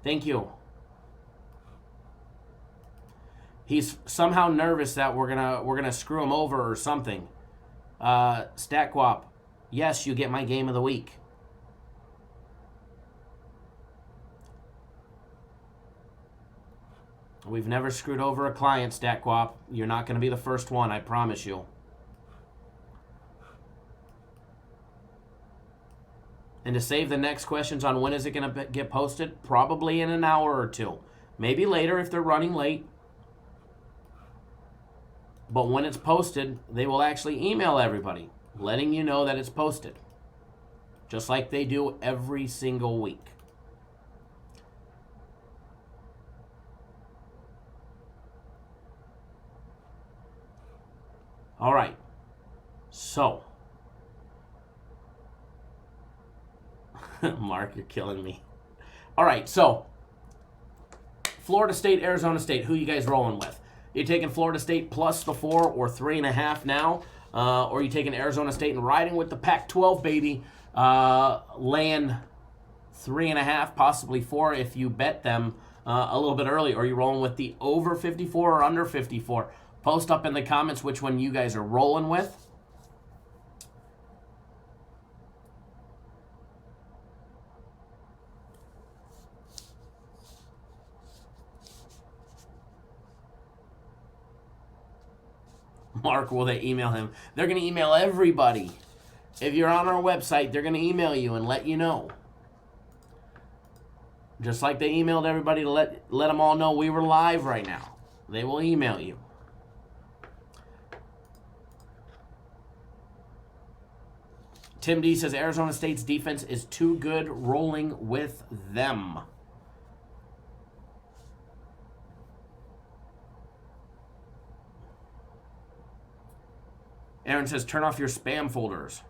Speaker 2: thank you. He's somehow nervous that we're gonna screw him over or something. Statquap, yes, you get my game of the week. We've never screwed over a client, Statquap. You're not going to be the first one, I promise you. And to save the next questions on when is it going to get posted, probably in an hour or two. Maybe later if they're running late. But when it's posted, they will actually email everybody, letting you know that it's posted. Just like they do every single week. All right. So. Mark, you're killing me. All right, so. Florida State, Arizona State. Who you guys rolling with? You taking Florida State plus the 4 or 3.5 now? Or you taking Arizona State and riding with the Pac-12, baby? Laying 3.5, possibly 4 if you bet them a little bit early. Or are you rolling with the over 54 or under 54? Post up in the comments which one you guys are rolling with. Mark, will they email him? They're going to email everybody. If you're on our website, they're going to email you and let you know. Just like they emailed everybody to let them all know we were live right now. They will email you. Tim D says Arizona State's defense is too good, rolling with them. Aaron says turn off your spam folders.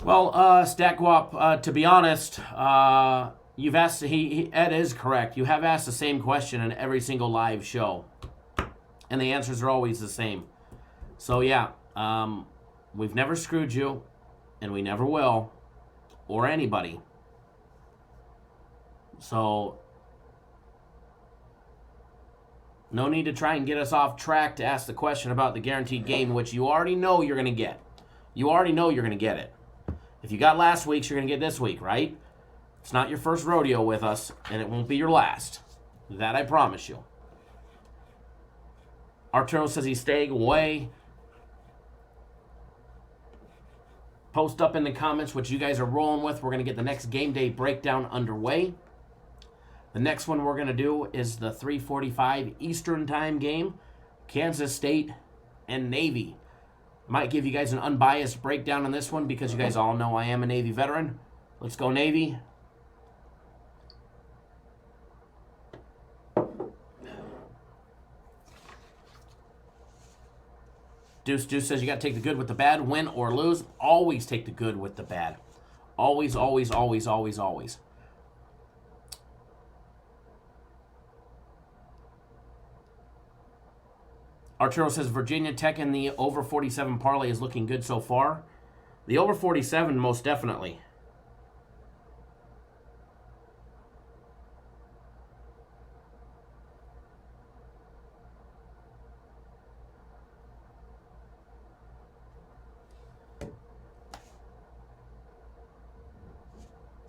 Speaker 2: Well, Statguap, to be honest, you've asked, Ed is correct. You have asked the same question in every single live show. And the answers are always the same. So, yeah, we've never screwed you, and we never will, or anybody. So, no need to try and get us off track to ask the question about the guaranteed game, which you already know you're going to get. You already know you're going to get it. If you got last week's, you're going to get this week, right? It's not your first rodeo with us, and it won't be your last. That I promise you. Arturo says he's staying away. Post up in the comments what you guys are rolling with. We're going to get the next game day breakdown underway. The next one we're going to do is the 3:45 Eastern time game. Kansas State and Navy. Might give you guys an unbiased breakdown on this one because you guys all know I am a Navy veteran. Let's go Navy. Deuce says you got to take the good with the bad, win or lose. Always take the good with the bad. Always, always, always, always, always. Arturo says Virginia Tech in the over 47 parlay is looking good so far. The over 47, most definitely.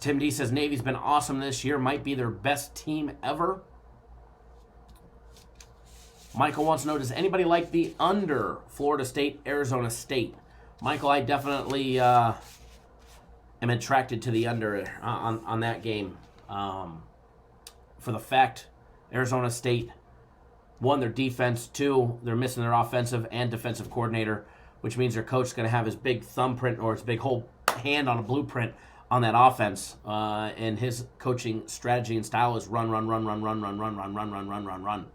Speaker 2: Tim D says Navy's been awesome this year. Might be their best team ever. Michael wants to know, does anybody like the under Florida State, Arizona State? Michael, I definitely am attracted to the under on that game. For the fact, Arizona State, one, their defense, two, they're missing their offensive and defensive coordinator, which means their coach is going to have his big thumbprint or his big whole hand on a blueprint on that offense. And his coaching strategy and style is run, run, run, run, run, run, run, run, run, run, run, run, run.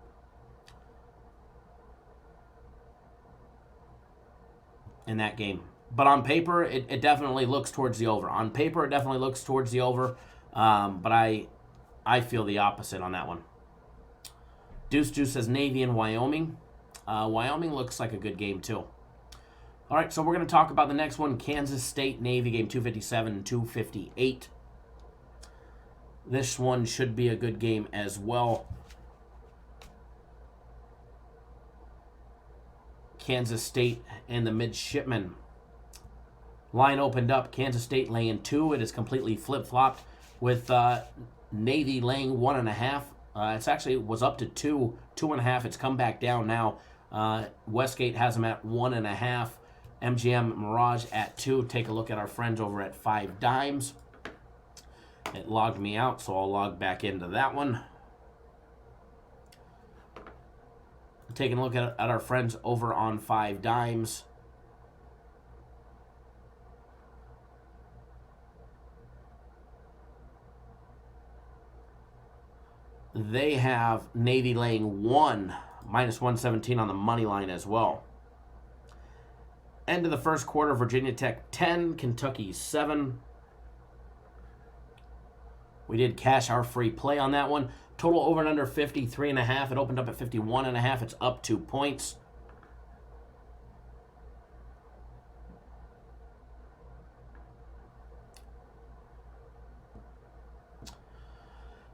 Speaker 2: In that game. But on paper, it definitely looks towards the over. On paper, it definitely looks towards the over. But I feel the opposite on that one. Deuce says Navy and Wyoming. Wyoming looks like a good game, too. All right, so we're going to talk about the next one. Kansas State, Navy, game 257 and 258. This one should be a good game as well. Kansas State and the midshipmen. Line opened up. Kansas State laying 2. It is completely flip-flopped with Navy laying 1.5. It's actually was up to 2.5. It's come back down now. Westgate has them at 1.5. MGM Mirage at 2. Take a look at our friends over at 5 Dimes. It logged me out, so I'll log back into that one. Taking a look at our friends over on 5 Dimes. They have Navy laying 1, minus 117 on the money line as well. End of the first quarter, Virginia Tech 10, Kentucky 7. We did cash our free play on that one. Total over and under 53.5. It opened up at 51.5. It's up 2 points.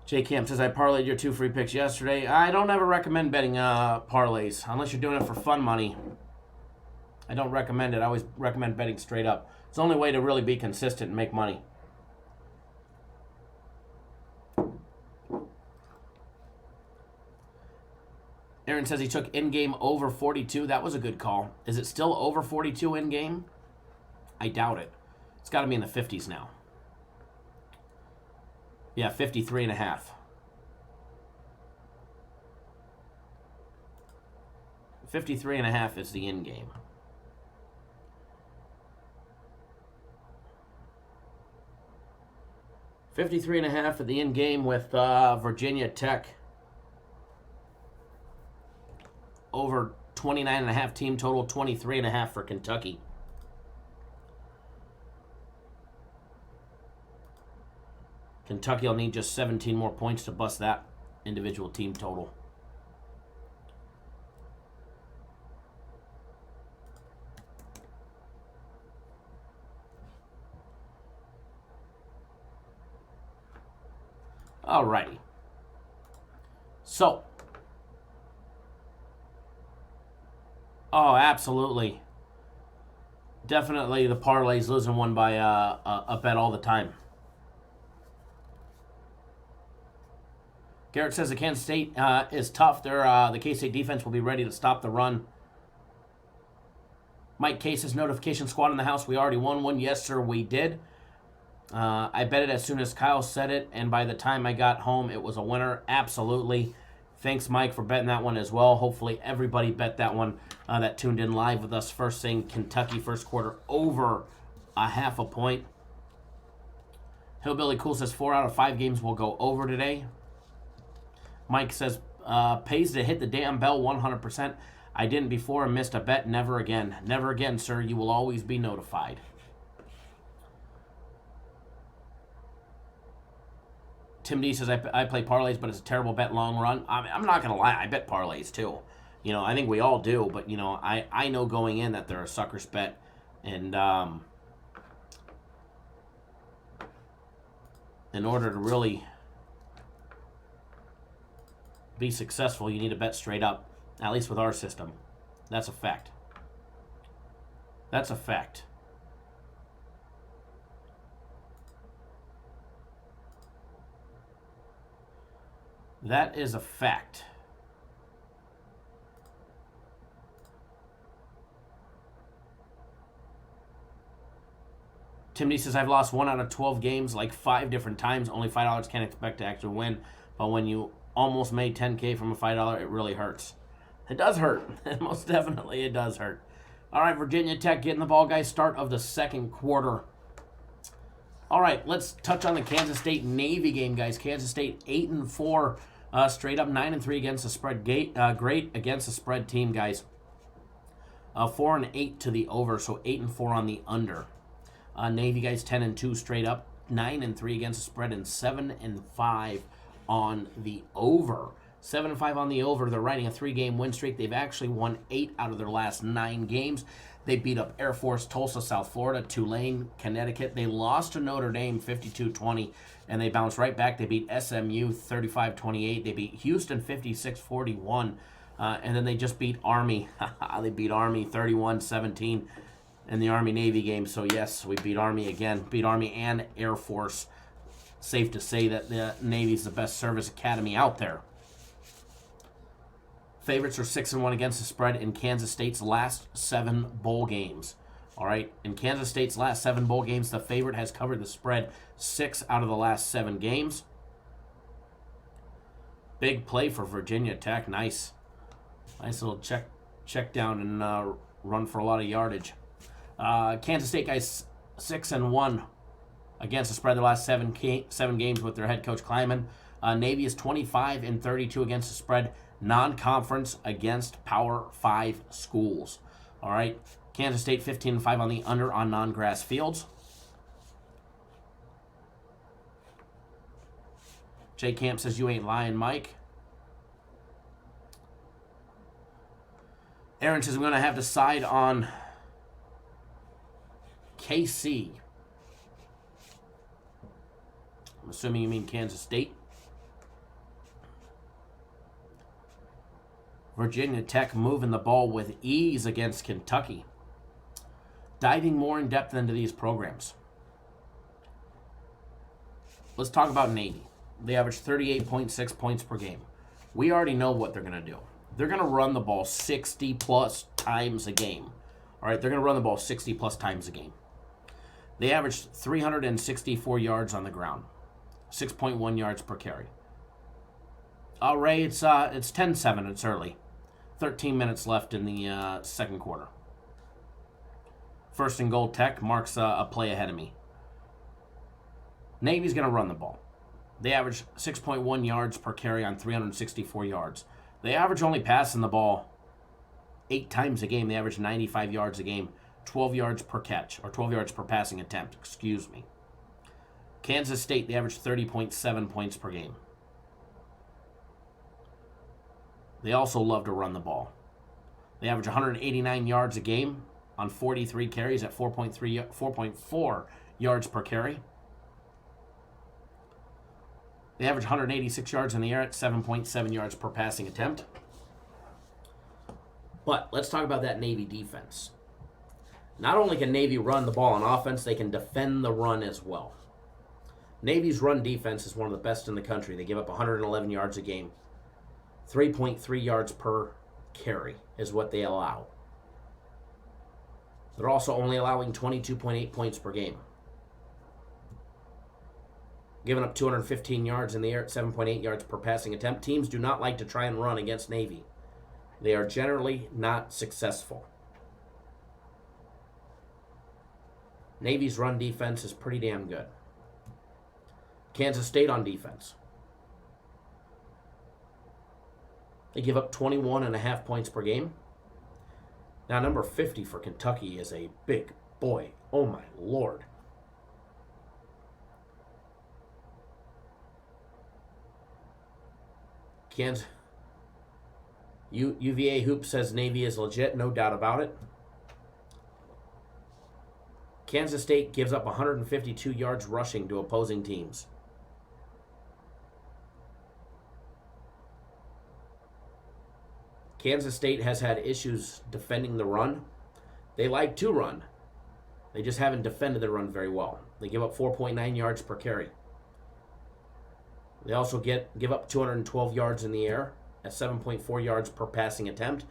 Speaker 2: J Camp says, I parlayed your 2 free picks yesterday. I don't ever recommend betting parlays unless you're doing it for fun money. I don't recommend it. I always recommend betting straight up. It's the only way to really be consistent and make money. Aaron says he took in-game over 42. That was a good call. Is it still over 42 in-game? I doubt it. It's got to be in the 50s now. Yeah, 53.5. 53.5 is the in-game. $53.5 for the in-game with Virginia Tech. Over 29.5 team total, 23.5 for Kentucky. Kentucky will need just 17 more points to bust that individual team total. Alrighty. So. Oh, absolutely. Definitely the parlays losing one by a bet all the time. Garrett says the Kansas State is tough. The K-State defense will be ready to stop the run. Mike K says notification squad in the house. We already won one. Yes, sir, we did. I bet it as soon as Kyle said it, and by the time I got home, it was a winner. Absolutely. Thanks, Mike, for betting that one as well. Hopefully everybody bet that one that tuned in live with us first, saying Kentucky first quarter over a half a point. Hillbilly Cool says 4 out of 5 games will go over today. Mike says, pays to hit the damn bell 100%. I didn't before and missed a bet. Never again. Never again, sir. You will always be notified. Tim D says, I play parlays, but it's a terrible bet long run. I'm not going to lie. I bet parlays, too. You know, I think we all do. But, you know, I know going in that they're a sucker's bet. And in order to really be successful, you need to bet straight up. At least with our system. That's a fact. That's a fact. That is a fact. Tim D says, I've lost 1 out of 12 games like 5 different times. Only $5 can't expect to actually win. But when you almost made $10K from a $5, it really hurts. It does hurt. Most definitely it does hurt. All right, Virginia Tech getting the ball, guys. Start of the second quarter. All right, let's touch on the Kansas State Navy game, guys. Kansas State 8-4, straight up 9-3 against the spread. Great against the spread team, guys. 4-8 to the over, so 8-4 on the under. Navy, guys, 10-2 straight up, 9-3 against the spread, and 7-5 on the over. 7-5 on the over. They're riding a 3-game win streak. They've actually won 8 out of their last 9 games. They beat up Air Force, Tulsa, South Florida, Tulane, Connecticut. They lost to Notre Dame 52-20, and they bounced right back. They beat SMU 35-28. They beat Houston 56-41, and then they just beat Army. They beat Army 31-17 in the Army-Navy game. So, yes, we beat Army again. Beat Army and Air Force. Safe to say that the Navy's the best service academy out there. Favorites are 6-1 against the spread in Kansas State's last 7 bowl games. All right, in Kansas State's last 7 bowl games, the favorite has covered the spread 6 out of the last 7 games. Big play for Virginia Tech. Nice little check down and run for a lot of yardage. Kansas State guys 6-1 against the spread the last 7 games with their head coach Kleiman. Navy is 25-32 against the spread. Non-conference against Power 5 schools. All right. Kansas State 15-5 on the under on non-grass fields. Jay Camp says, you ain't lying, Mike. Aaron says, we're going to have to side on KC. I'm assuming you mean Kansas State. Virginia Tech moving the ball with ease against Kentucky. Diving more in depth into these programs. Let's talk about Navy. They average 38.6 points per game. We already know what they're going to do. They're going to run the ball 60-plus times a game. All right, they're going to run the ball 60-plus times a game. They averaged 364 yards on the ground. 6.1 yards per carry. Ray, it's 10-7. It's early. 13 minutes left in the second quarter. First and goal, Tech marks a play ahead of me. Navy's going to run the ball. They average 6.1 yards per carry on 364 yards. They average only passing the ball 8 times a game. They average 95 yards a game, 12 yards per catch, or 12 yards per passing attempt, excuse me. Kansas State, they average 30.7 points per game. They also love to run the ball. They average 189 yards a game on 43 carries at 4.4 yards per carry. They average 186 yards in the air at 7.7 yards per passing attempt. But let's talk about that Navy defense. Not only can Navy run the ball on offense, they can defend the run as well. Navy's run defense is one of the best in the country. They give up 111 yards a game. 3.3 yards per carry is what they allow. They're also only allowing 22.8 points per game. Giving up 215 yards in the air at 7.8 yards per passing attempt. Teams do not like to try and run against Navy. They are generally not successful. Navy's run defense is pretty damn good. Kansas State on defense. They give up 21.5 points per game. Now, number 50 for Kentucky is a big boy. Oh, my Lord. UVA Hoop says Navy is legit, no doubt about it. Kansas State gives up 152 yards rushing to opposing teams. Kansas State has had issues defending the run. They like to run. They just haven't defended the run very well. They give up 4.9 yards per carry. They also give up 212 yards in the air at 7.4 yards per passing attempt.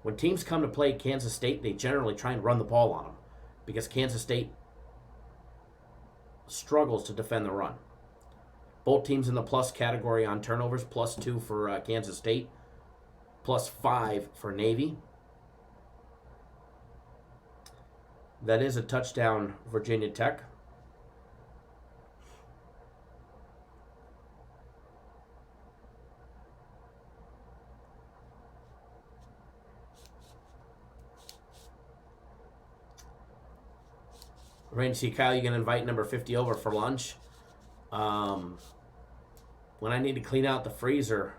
Speaker 2: When teams come to play Kansas State, they generally try and run the ball on them because Kansas State struggles to defend the run. Both teams in the plus category on turnovers, +2 for Kansas State, +5 for Navy. That is a touchdown, Virginia Tech. Rain, see Kyle, you can invite number 50 over for lunch. When I need to clean out the freezer,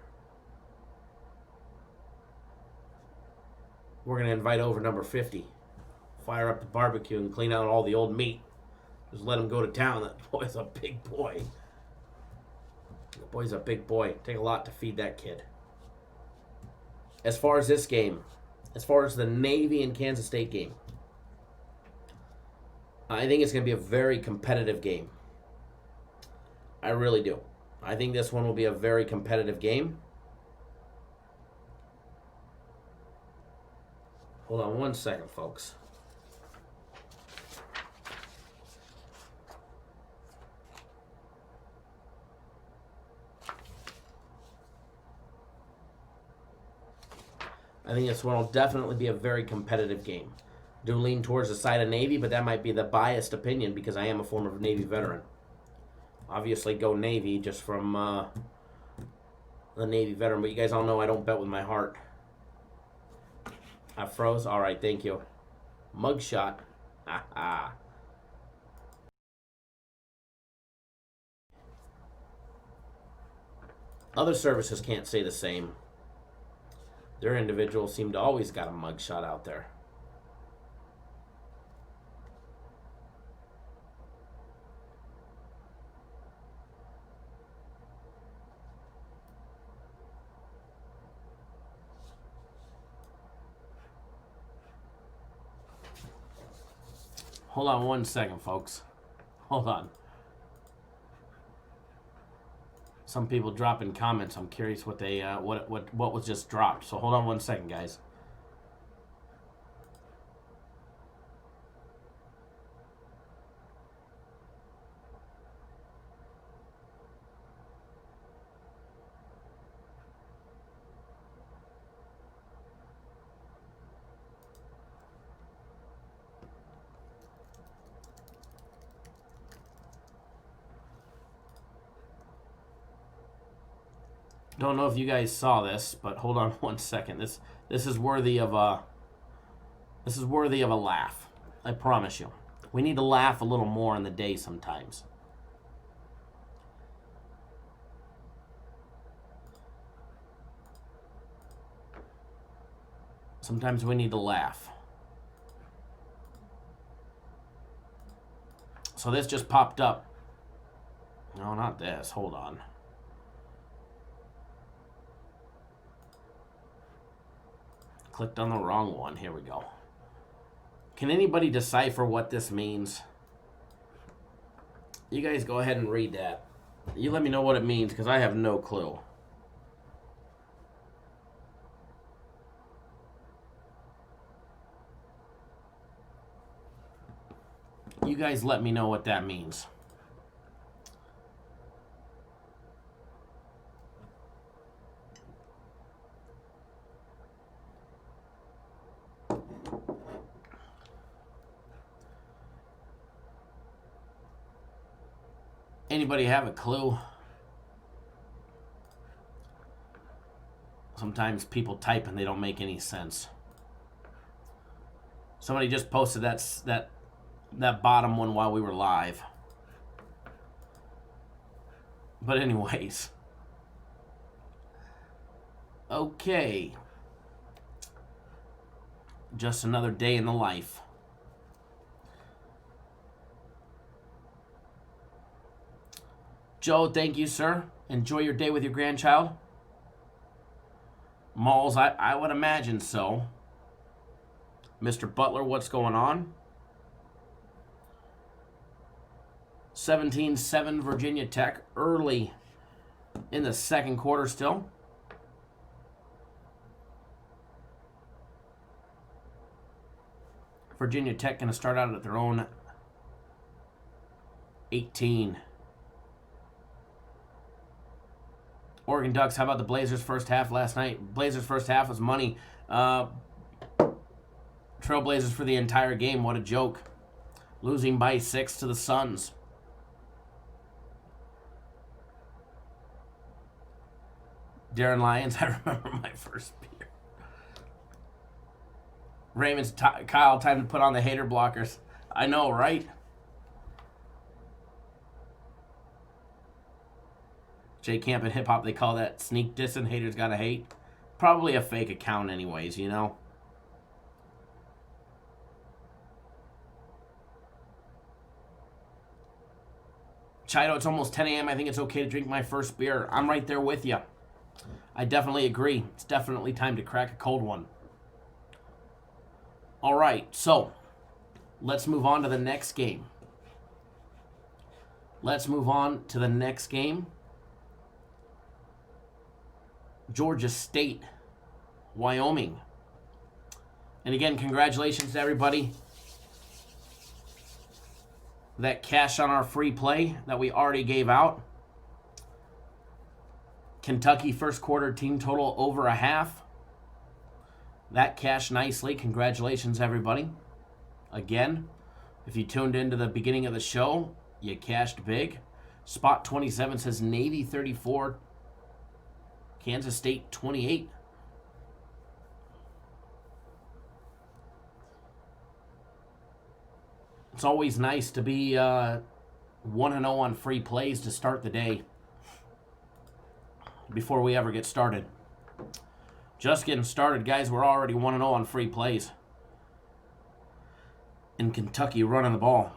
Speaker 2: we're going to invite over number 50. Fire up the barbecue and clean out all the old meat. Just let him go to town. That boy's a big boy. That boy's a big boy. Take a lot to feed that kid. As far as this game, as far as the Navy and Kansas State game, I think it's going to be a very competitive game. I really do. I think this one will be a very competitive game. Hold on one second, folks. I think this one will definitely be a very competitive game. Do lean towards the side of Navy, but that might be the biased opinion because I am a former Navy veteran. Obviously, go Navy just from the Navy veteran, but you guys all know I don't bet with my heart. I froze? All right, thank you. Mugshot. Ha. Other services can't say the same. Their individuals seem to always got a mugshot out there. Hold on one second, folks. Hold on. Some people dropping comments. I'm curious what they what was just dropped. So hold on one second, guys. Don't know if you guys saw this, but hold on one second. This is worthy of a laugh. I promise you. We need to laugh a little more in the day sometimes. Sometimes we need to laugh. So this just popped up. No, not this. Hold on. Clicked on the wrong one. Here we go. Can anybody decipher what this means? You guys go ahead and read that. You let me know what it means, because I have no clue. You guys let me know what that means. Anybody have a clue? Sometimes people type and they don't make any sense. Somebody just posted that bottom one while we were live. But anyways. Okay. Just another day in the life. Joe, thank you, sir. Enjoy your day with your grandchild. Malls, I would imagine so. Mr. Butler, what's going on? 17-7 Virginia Tech, early in the second quarter still. Virginia Tech going to start out at their own 18. Oregon Ducks, how about the Blazers' first half last night? Blazers' first half was money. Trailblazers for the entire game. What a joke. Losing by 6 to the Suns. Darren Lyons, I remember my first beer. Raymond's Kyle, time to put on the hater blockers. I know, right? J Camp and Hip Hop, they call that sneak dissing. Haters gotta hate. Probably a fake account anyways, you know? Chido, it's almost 10 a.m. I think it's okay to drink my first beer. I'm right there with you. I definitely agree. It's definitely time to crack a cold one. All right, so let's move on to the next game. Georgia State, Wyoming. And again, congratulations to everybody that cashed on our free play that we already gave out. Kentucky first quarter team total over a half. That cashed nicely. Congratulations, everybody. Again, if you tuned into the beginning of the show, you cashed big. Spot 27 says Navy 34, Kansas State 28. It's always nice to be 1-0 on free plays to start the day before we ever get started. Just getting started, guys. We're already 1-0 on free plays. In Kentucky running the ball.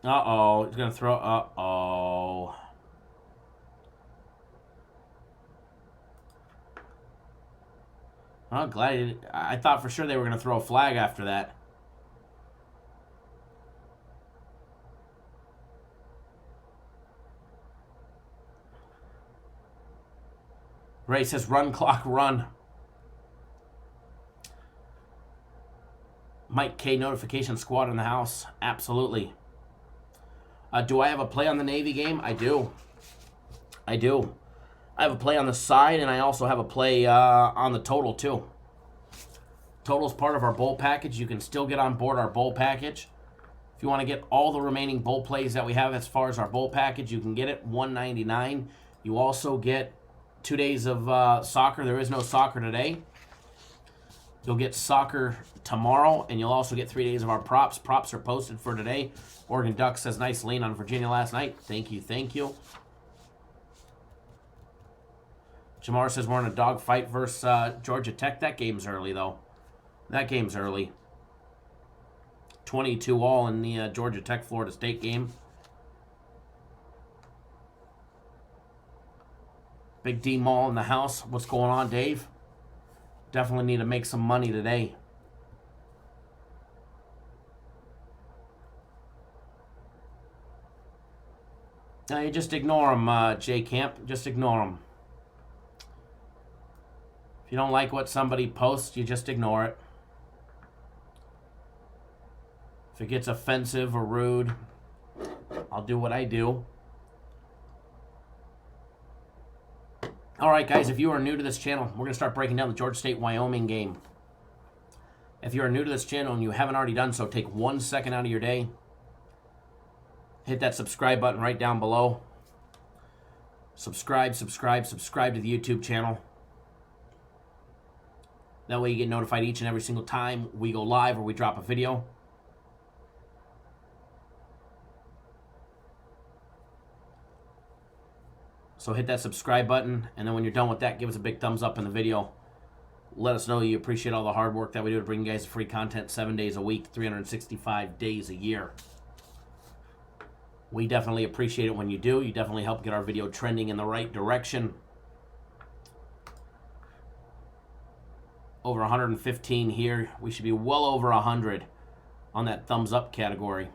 Speaker 2: Uh-oh. He's going to throw. Uh-oh. Well, glad I thought for sure they were going to throw a flag after that. Ray says, run, clock, run. Mike K, notification squad in the house. Absolutely. Do I have a play on the Navy game? I do. I have a play on the side, and I also have a play on the total, too. Total's part of our bowl package. You can still get on board our bowl package. If you want to get all the remaining bowl plays that we have as far as our bowl package, you can get it $199. You also get 2 days of soccer. There is no soccer today. You'll get soccer tomorrow, and you'll also get 3 days of our props. Props are posted for today. Oregon Ducks says nice lean on Virginia last night. Thank you. Jamar says we're in a dogfight versus Georgia Tech. That game's early, though. That game's early. 22-all in the Georgia Tech-Florida State game. Big D Mall in the house. What's going on, Dave? Definitely need to make some money today. Now you just ignore them, J Camp. Just ignore them. If you don't like what somebody posts, you just ignore it. If it gets offensive or rude, I'll do what I do. All right, guys, if you are new to this channel, we're going to start breaking down the Georgia State-Wyoming game. If you are new to this channel and you haven't already done so, take 1 second out of your day. Hit that subscribe button right down below. Subscribe to the YouTube channel. That way you get notified each and every single time we go live or we drop a video. So hit that subscribe button, and then when you're done with that, give us a big thumbs up in the video. Let us know you appreciate all the hard work that we do to bring you guys free content 7 days a week, 365 days a year. We definitely appreciate it when you do. You definitely help get our video trending in the right direction. Over 115 here. We should be well over 100 on that thumbs up category.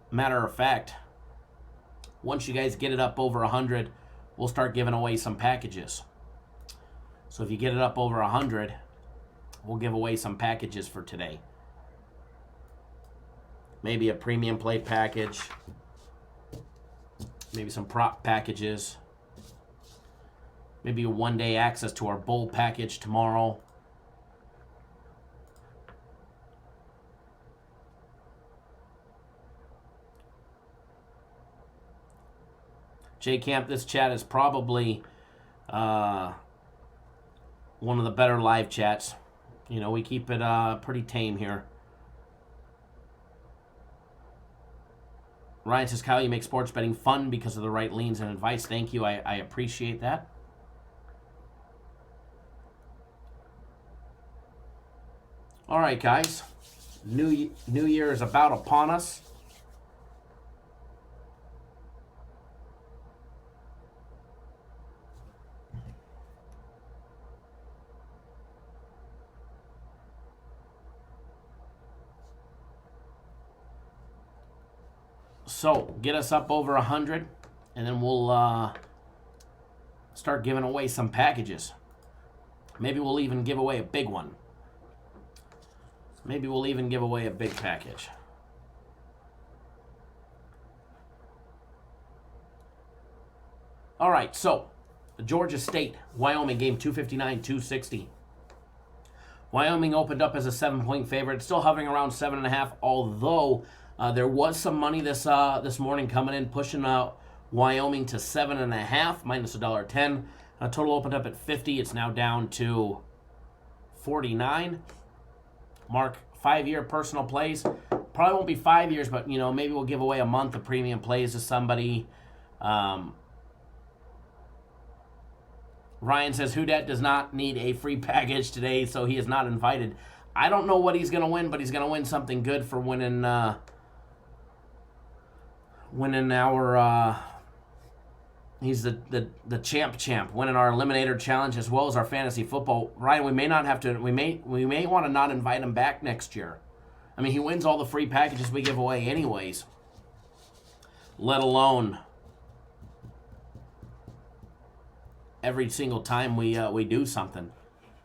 Speaker 2: Matter of fact, once you guys get it up over 100, we'll start giving away some packages. So if you get it up over 100, we'll give away some packages for today. Maybe a premium play package. Maybe some prop packages. Maybe a one-day access to our bowl package tomorrow. J-Camp, this chat is probably one of the better live chats. You know, we keep it pretty tame here. Ryan says, Kyle, you make sports betting fun because of the right leans and advice. Thank you. I appreciate that. All right, guys. New Year is about upon us. So, get us up over 100, and then we'll start giving away some packages. Maybe we'll even give away a big one. Maybe we'll even give away a big package. All right, so the Georgia State-Wyoming game, 259-260. Wyoming opened up as a 7-point favorite. It's still hovering around 7.5, although there was some money this morning coming in, pushing Wyoming to 7.5, minus $1.10. Total opened up at 50. It's now down to 49. Mark, 5-year personal plays. Probably won't be 5 years, but you know, maybe we'll give away a month of premium plays to somebody. Ryan says Houdet does not need a free package today, so he is not invited. I don't know what he's going to win, but he's going to win something good for winning our he's the champ winning our eliminator challenge as well as our fantasy football. Ryan, we may not have to we may want to not invite him back next year. I mean, he wins all the free packages we give away anyways, let alone every single time we do something.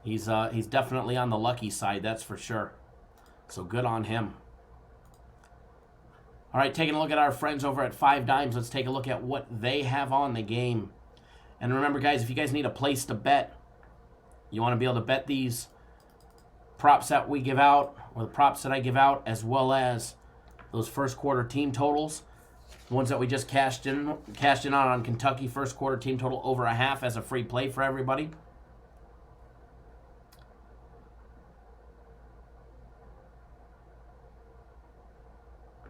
Speaker 2: He's definitely on the lucky side, that's for sure. So good on him. All right, taking a look at our friends over at 5 Dimes. Let's take a look at what they have on the game. And remember, guys, if you guys need a place to bet, you want to be able to bet these props that we give out, or the props that I give out, as well as those first quarter team totals. The ones that we just cashed in on Kentucky first quarter team total over a half as a free play for everybody.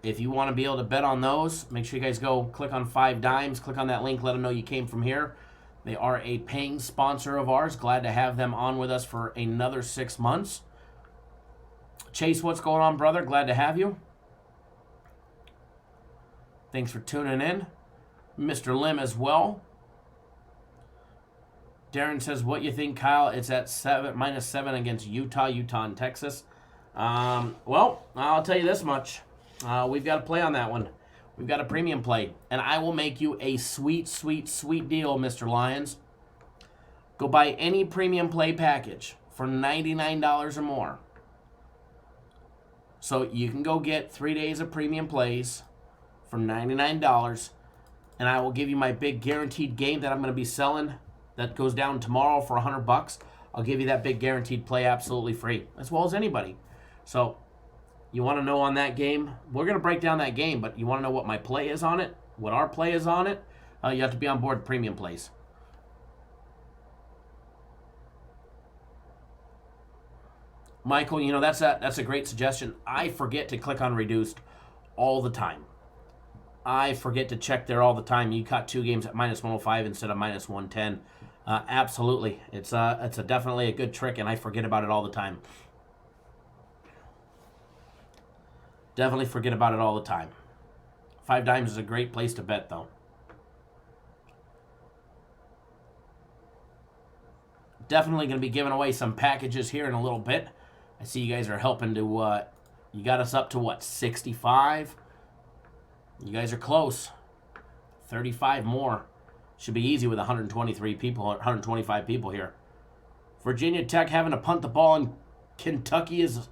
Speaker 2: If you want to be able to bet on those, make sure you guys go click on 5 Dimes. Click on that link. Let them know you came from here. They are a paying sponsor of ours. Glad to have them on with us for another 6 months. Chase, what's going on, brother? Glad to have you. Thanks for tuning in. Mr. Lim as well. Darren says, what you think, Kyle? It's at -7 against Utah and Texas. Well, I'll tell you this much. We've got to play on that one. We've got a premium play. And I will make you a sweet, sweet, sweet deal, Mr. Lyons. Go buy any premium play package for $99 or more. So you can go get 3 days of premium plays for $99. And I will give you my big guaranteed game that I'm going to be selling that goes down tomorrow for $100. I'll give you that big guaranteed play absolutely free, as well as anybody. So you want to know on that game? We're going to break down that game, but you want to know what my play is on it? What our play is on it? You have to be on board premium plays. Michael, you know, that's a great suggestion. I forget to click on reduced all the time. I forget to check there all the time. You caught 2 games at -105 instead of -110. Absolutely. It's definitely a good trick, and I forget about it all the time. Definitely forget about it all the time. 5 Dimes is a great place to bet, though. Definitely going to be giving away some packages here in a little bit. I see you guys are helping to, you got us up to what, 65? You guys are close. 35 more. Should be easy with 123 people, 125 people here. Virginia Tech having to punt the ball, and Kentucky is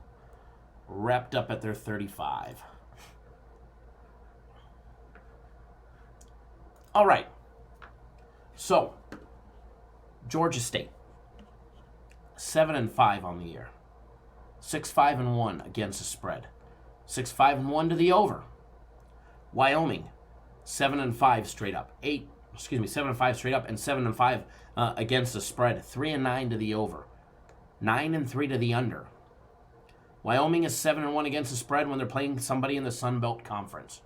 Speaker 2: wrapped up at their 35. All right. So, Georgia State. 7-5 on the year. 6-5-1 against the spread. 6-5-1 to the over. Wyoming, 7-5 straight up. 7-5 straight up, and 7-5 against the spread. 3-9 to the over. 9-3 to the under. Wyoming is 7-1 against the spread when they're playing somebody in the Sun Belt Conference.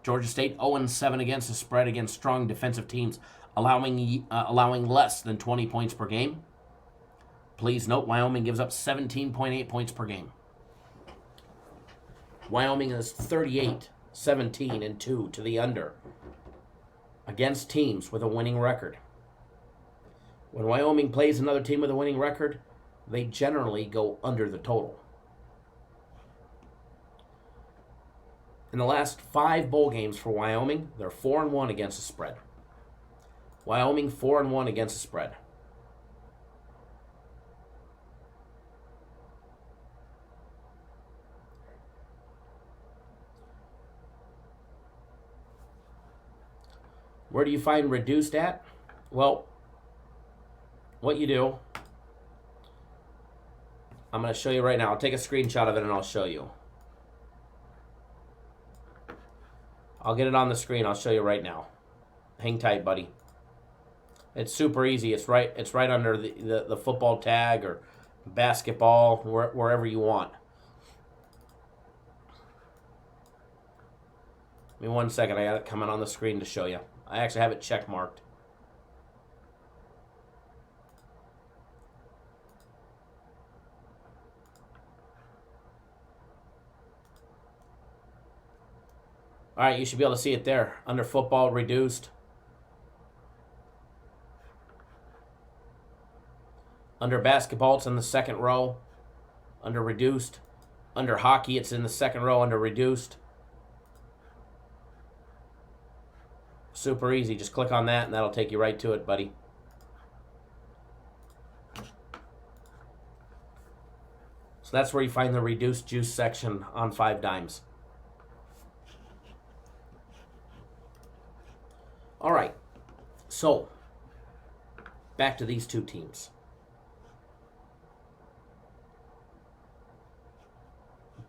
Speaker 2: Georgia State 0-7 against the spread against strong defensive teams, allowing less than 20 points per game. Please note, Wyoming gives up 17.8 points per game. Wyoming is 38-17-2 to the under against teams with a winning record. When Wyoming plays another team with a winning record, they generally go under the total. In the last 5 bowl games for Wyoming, they're 4-1 against the spread. Wyoming 4-1 against the spread. Where do you find reduced at? Well, what you do, I'm going to show you right now. I'll take a screenshot of it and I'll show you. I'll get it on the screen. I'll show you right now. Hang tight, buddy. It's super easy. It's right under the football tag or basketball, wherever you want. Give me 1 second. I got it coming on the screen to show you. I actually have it check marked. All right, you should be able to see it there. Under football, reduced. Under basketball, it's in the second row. Under reduced. Under hockey, it's in the second row under reduced. Super easy. Just click on that and that'll take you right to it, buddy. So that's where you find the reduced juice section on 5 Dimes. All right. So, back to these 2 teams.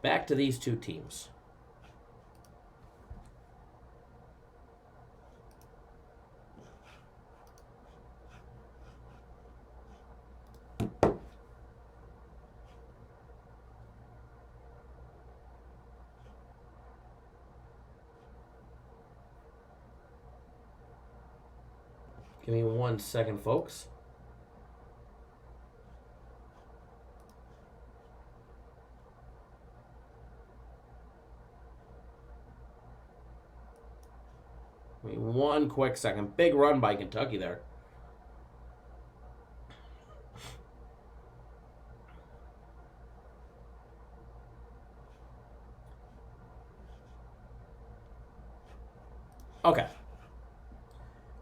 Speaker 2: Back to these 2 teams. Give me 1 second, folks. Give me 1 quick second. Big run by Kentucky there. Okay.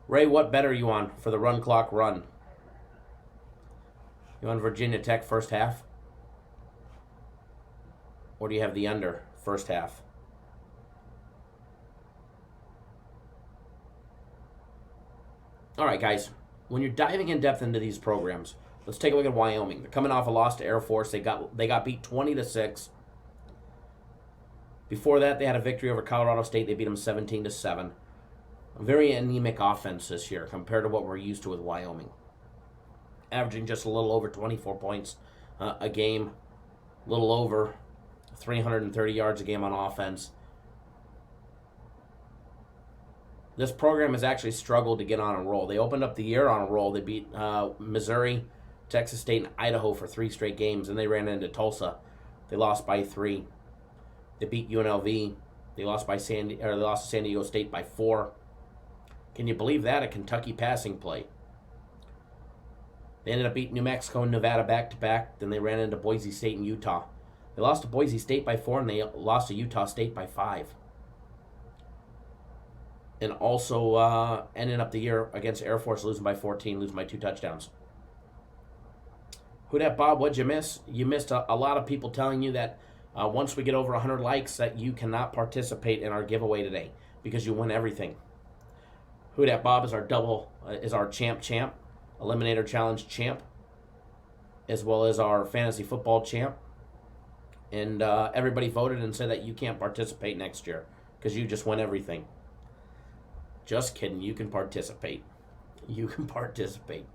Speaker 2: Ray, what bet are you on for the run clock run? You on Virginia Tech first half? Or do you have the under first half? All right, guys. When you're diving in depth into these programs, let's take a look at Wyoming. They're coming off a loss to Air Force. They got beat 20-6. Before that, they had a victory over Colorado State. They beat them 17-7. A very anemic offense this year compared to what we're used to with Wyoming. Averaging just a little over 24 points a game, a little over 330 yards a game on offense. This program has actually struggled to get on a roll. They opened up the year on a roll. They beat Missouri, Texas State, and Idaho for 3 straight games, and they ran into Tulsa. They lost by 3. They beat UNLV. They lost to San Diego State by 4. Can you believe that? A Kentucky passing play. They ended up beating New Mexico and Nevada back-to-back. Then they ran into Boise State and Utah. They lost to Boise State by 4, and they lost to Utah State by 5. And also ending up the year against Air Force, losing by 14, losing by 2 touchdowns. Who dat, Bob? What'd you miss? You missed a lot of people telling you that once we get over 100 likes that you cannot participate in our giveaway today because you win everything. Who dat, Bob is our champ, Eliminator Challenge champ, as well as our fantasy football champ. And everybody voted and said that you can't participate next year because you just win everything. Just kidding. You can participate. You can participate.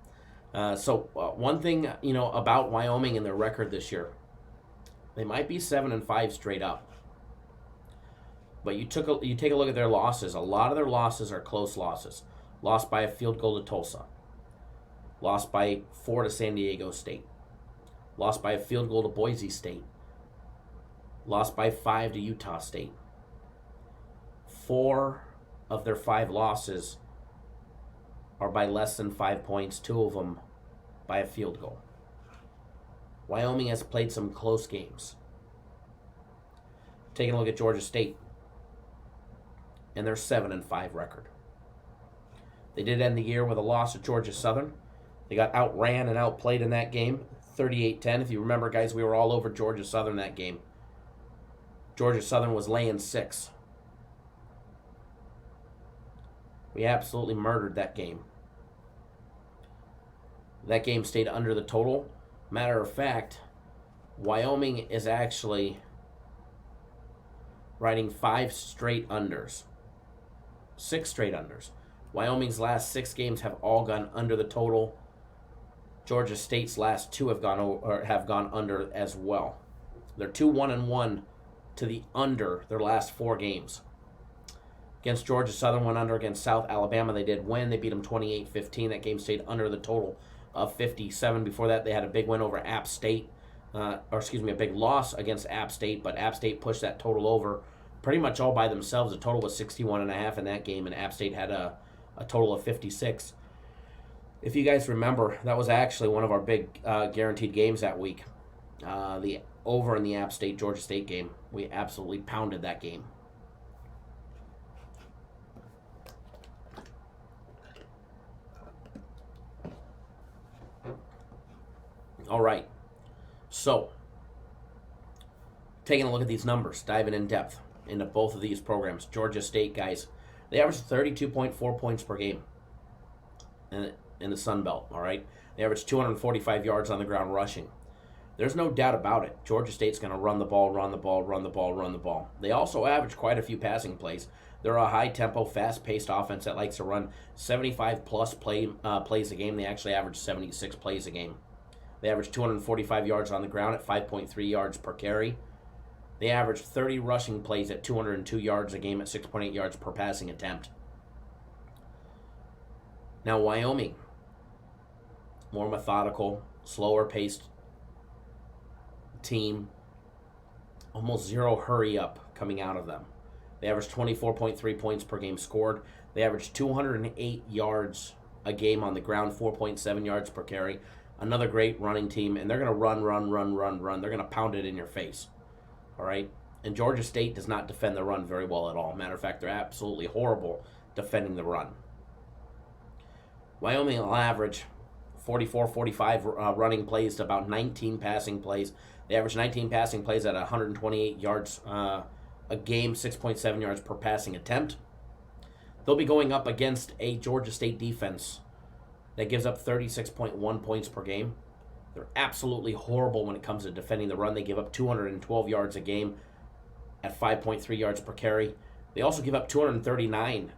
Speaker 2: So one thing about Wyoming and their record this year, they might be 7-5 straight up. But you take a look at their losses. A lot of their losses are close losses. Lost by a field goal to Tulsa. Lost by 4 to San Diego State. Lost by a field goal to Boise State. Lost by 5 to Utah State. 4 of their 5 losses are by less than 5 points. 2 of them by a field goal. Wyoming has played some close games. Taking a look at Georgia State and their 7-5 record. They did end the year with a loss to Georgia Southern. They got outran and outplayed in that game, 38-10. If you remember, guys, we were all over Georgia Southern that game. Georgia Southern was laying 6. We absolutely murdered that game. That game stayed under the total. Matter of fact, Wyoming is actually riding 5 straight unders. 6 straight unders. Wyoming's last 6 games have all gone under the total. Georgia State's last 2 have gone under as well. They're 2-1-1 to the under their last 4 games. Against Georgia Southern, went under. Against South Alabama, they did win. They beat them 28-15. That game stayed under the total of 57. Before that, they had a big win over App State. A big loss against App State, but App State pushed that total over pretty much all by themselves. The total was 61.5 in that game, and App State had a total of 56. If you guys remember, that was actually one of our big guaranteed games that week. The over in the App State-Georgia State game. We absolutely pounded that game. All right. So, taking a look at these numbers, diving in depth into both of these programs. Georgia State, guys, they average 32.4 points per game in the Sun Belt, all right? They average 245 yards on the ground rushing. There's no doubt about it. Georgia State's going to run the ball. They also average quite a few passing plays. They're a high-tempo, fast-paced offense that likes to run 75-plus plays a game. They actually average 76 plays a game. They average 245 yards on the ground at 5.3 yards per carry. They average 30 rushing plays at 202 yards a game at 6.8 yards per passing attempt. Now, Wyoming, more methodical, slower paced team, almost zero hurry up coming out of them. They averaged 24.3 points per game scored. They averaged 208 yards a game on the ground, 4.7 yards per carry. Another great running team, and they're going to run. They're going to pound it in your face. All right? And Georgia State does not defend the run very well at all. Matter of fact, they're absolutely horrible defending the run. Wyoming will average 45 running plays to about 19 passing plays. They average 19 passing plays at 128 yards a game, 6.7 yards per passing attempt. They'll be going up against a Georgia State defense that gives up 36.1 points per game. They're absolutely horrible when it comes to defending the run. They give up 212 yards a game at 5.3 yards per carry. They also give up 239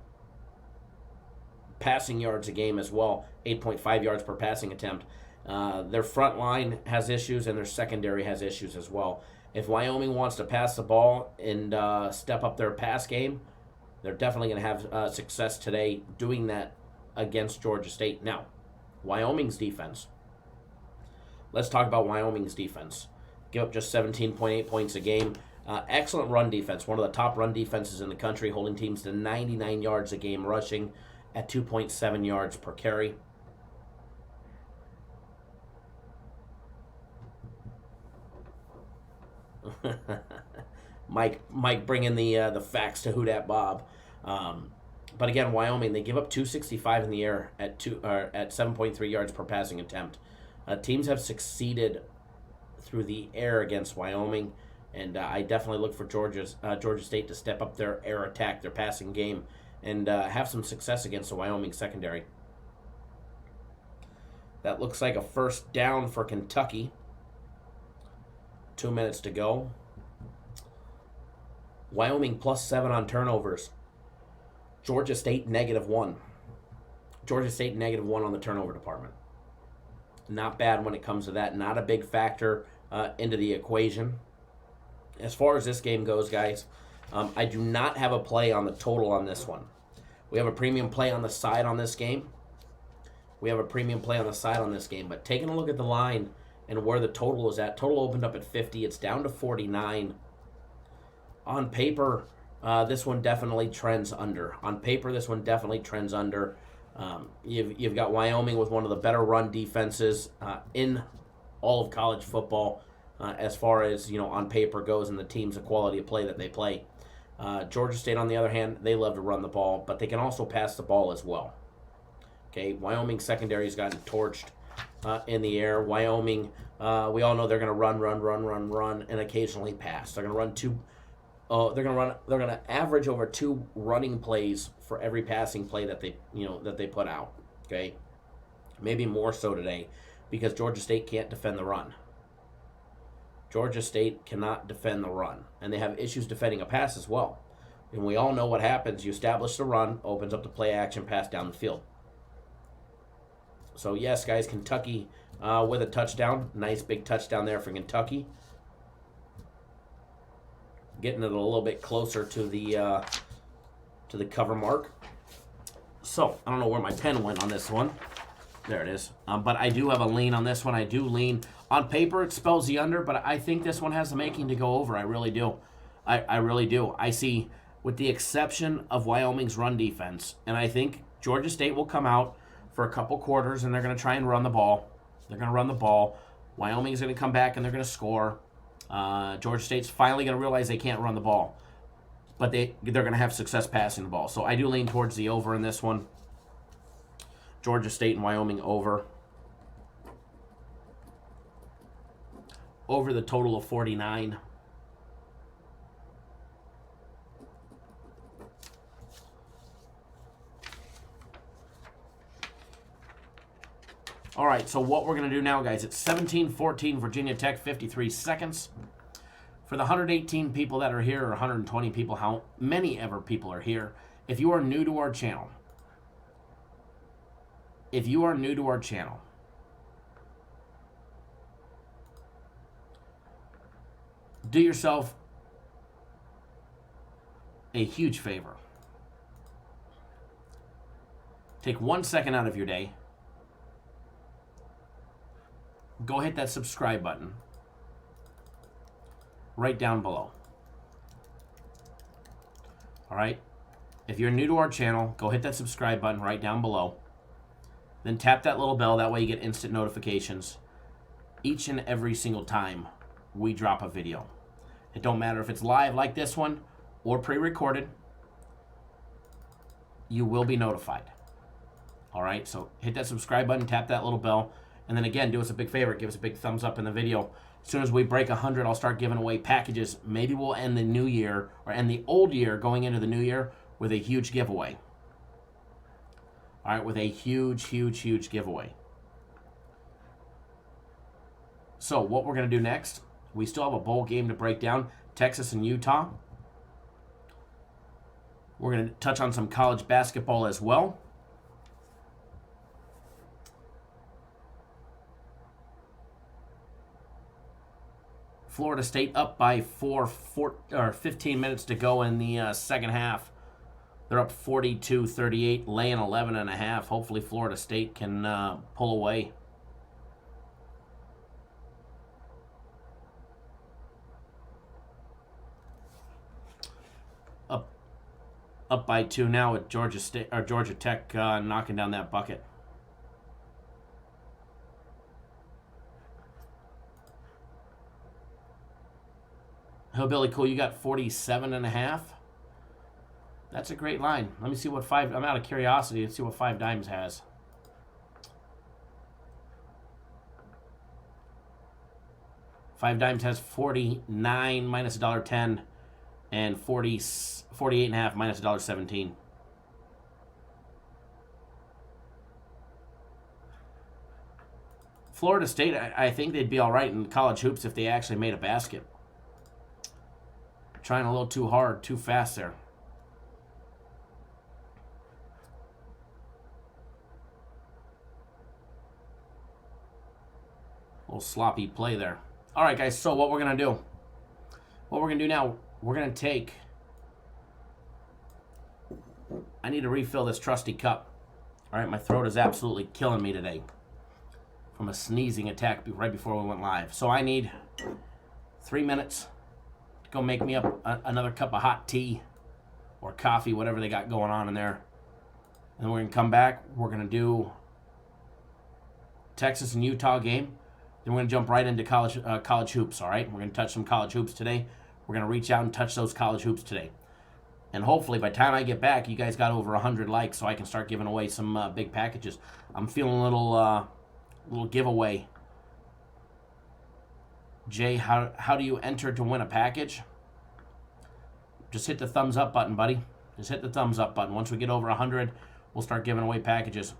Speaker 2: passing yards a game as well, 8.5 yards per passing attempt. Their front line has issues, and their secondary has issues as well. If Wyoming wants to pass the ball and step up their pass game, they're definitely going to have success today doing that against Georgia State. Now, Wyoming's defense. Let's talk about Wyoming's defense. Give up just 17.8 points a game. Excellent run defense. One of the top run defenses in the country, holding teams to 99 yards a game rushing at 2.7 yards per carry. Mike bringing the facts to Who Dat Bob. But again, Wyoming, they give up 265 in the air at 7.3 yards per passing attempt. Teams have succeeded through the air against Wyoming, and I definitely look for Georgia State to step up their air attack, their passing game, and have some success against the Wyoming secondary. That looks like a first down for Kentucky. 2 minutes to go. Wyoming +7 on turnovers. Georgia State -1. Georgia State -1 on the turnover department. Not bad when it comes to that. Not a big factor into the equation. As far as this game goes, guys, I do not have a play on the total on this one. We have a premium play on the side on this game. But taking a look at the line and where the total is at, total opened up at 50. It's down to 49. On paper, this one definitely trends under. You've got Wyoming with one of the better run defenses in all of college football as far as on paper goes, and the team's the quality of play that they play. Georgia State, on the other hand, they love to run the ball, but they can also pass the ball as well. Okay, Wyoming secondary's gotten torched in the air. Wyoming, we all know they're going to run, and occasionally pass. They're going to run two. They're going to average over 2 running plays for every passing play that they put out. Okay, maybe more so today because Georgia State can't defend the run. Georgia State cannot defend the run, and they have issues defending a pass as well. And we all know what happens. You establish the run, opens up the play action pass down the field. So yes, guys, Kentucky with a touchdown. Nice big touchdown there for Kentucky. Getting it a little bit closer to the cover mark. So I don't know where my pen went on this one. There it is. But I do have a lean on this one. I do lean. On paper, it spells the under, but I think this one has the making to go over. I really do. I really do. I see, with the exception of Wyoming's run defense, and I think Georgia State will come out for a couple quarters, and they're going to try and run the ball. Wyoming's going to come back, and they're going to score. Georgia State's finally going to realize they can't run the ball, but they're going to have success passing the ball. So I do lean towards the over in this one. Georgia State and Wyoming over. Over the total of 49. All right, so what we're going to do now, guys, it's 17-14 Virginia Tech, 53 seconds. For the 118 people that are here, or 120 people, how many ever people are here, if you are new to our channel, do yourself a huge favor. take 1 second out of your day. Go hit that subscribe button right down below. All right? If you're new to our channel, go hit that subscribe button right down below. Then tap that little bell. That way you get instant notifications each and every single time we drop a video. It don't matter if it's live like this one or pre-recorded. You will be notified. All right? So hit that subscribe button, tap that little bell, and then again, do us a big favor. Give us a big thumbs up in the video. As soon as we break 100, I'll start giving away packages. Maybe we'll end the new year or end the old year going into the new year with a huge giveaway. All right, with a huge, huge, huge giveaway. So what we're going to do next, we still have a bowl game to break down, Texas and Utah. We're going to touch on some college basketball as well. Florida State up by 15 minutes to go in the second half. They're up 42-38, laying 11.5. Hopefully Florida State can pull away. Up by 2 now with Georgia Tech knocking down that bucket. Hillbilly Cool, you got 47.5. That's a great line. Let me see what I'm out of curiosity. Let's see what 5 Dimes has. Five Dimes has 49 minus $1.10 and 48.5 minus $1.17. Florida State, I think they'd be all right in college hoops if they actually made a basket. Trying a little too hard, too fast there. A little sloppy play there. All right, guys, so what we're going to do. What we're going to do now, we're going to take... I need to refill this trusty cup. All right, my throat is absolutely killing me today from a sneezing attack right before we went live. So I need 3 minutes to go make me up another cup of hot tea or coffee, whatever they got going on in there. And then we're going to come back. We're going to do Texas and Utah game. Then we're going to jump right into college hoops, all right? We're going to touch some college hoops today. We're going to reach out and touch those college hoops today. And hopefully by the time I get back, you guys got over 100 likes so I can start giving away some big packages. I'm feeling a little giveaway. Jay, how do you enter to win a package? Just hit the thumbs up button, buddy. Just hit the thumbs up button. Once we get over 100, we'll start giving away packages.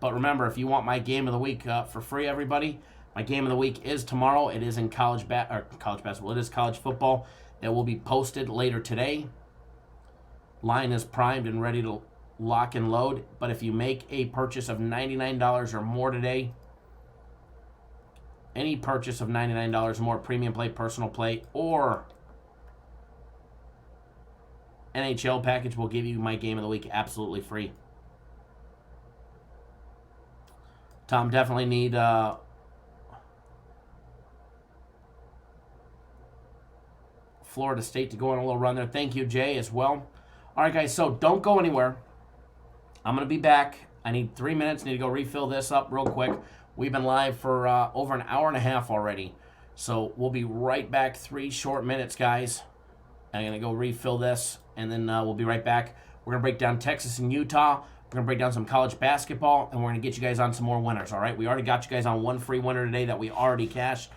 Speaker 2: But remember, if you want my game of the week for free, everybody, my game of the week is tomorrow. It is in college basketball. It is college football. It will be posted later today. Line is primed and ready to lock and load. But if you make a purchase of $99 or more today, any purchase of $99 or more, premium play, personal play, or NHL package will give you my game of the week absolutely free. Tom, definitely need Florida State to go on a little run there. Thank you, Jay, as well. All right, guys, so don't go anywhere. I'm going to be back. I need 3 minutes. Need to go refill this up real quick. We've been live for over an hour and a half already. So we'll be right back. 3 short minutes, guys. I'm going to go refill this, and then we'll be right back. We're going to break down Texas and Utah. We're going to break down some college basketball, and we're going to get you guys on some more winners, all right? We already got you guys on one free winner today that we already cashed.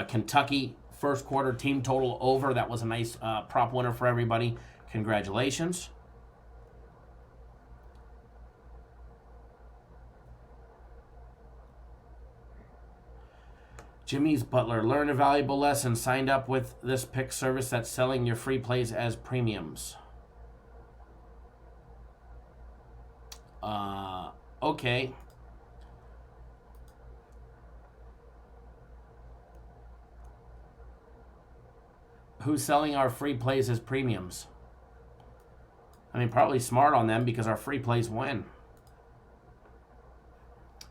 Speaker 2: Kentucky, first quarter team total over. That was a nice prop winner for everybody. Congratulations. Jimmy's Butler. Learn a valuable lesson. Signed up with this pick service that's selling your free plays as premiums. Okay. Who's selling our free plays as premiums? I mean, probably smart on them because our free plays win.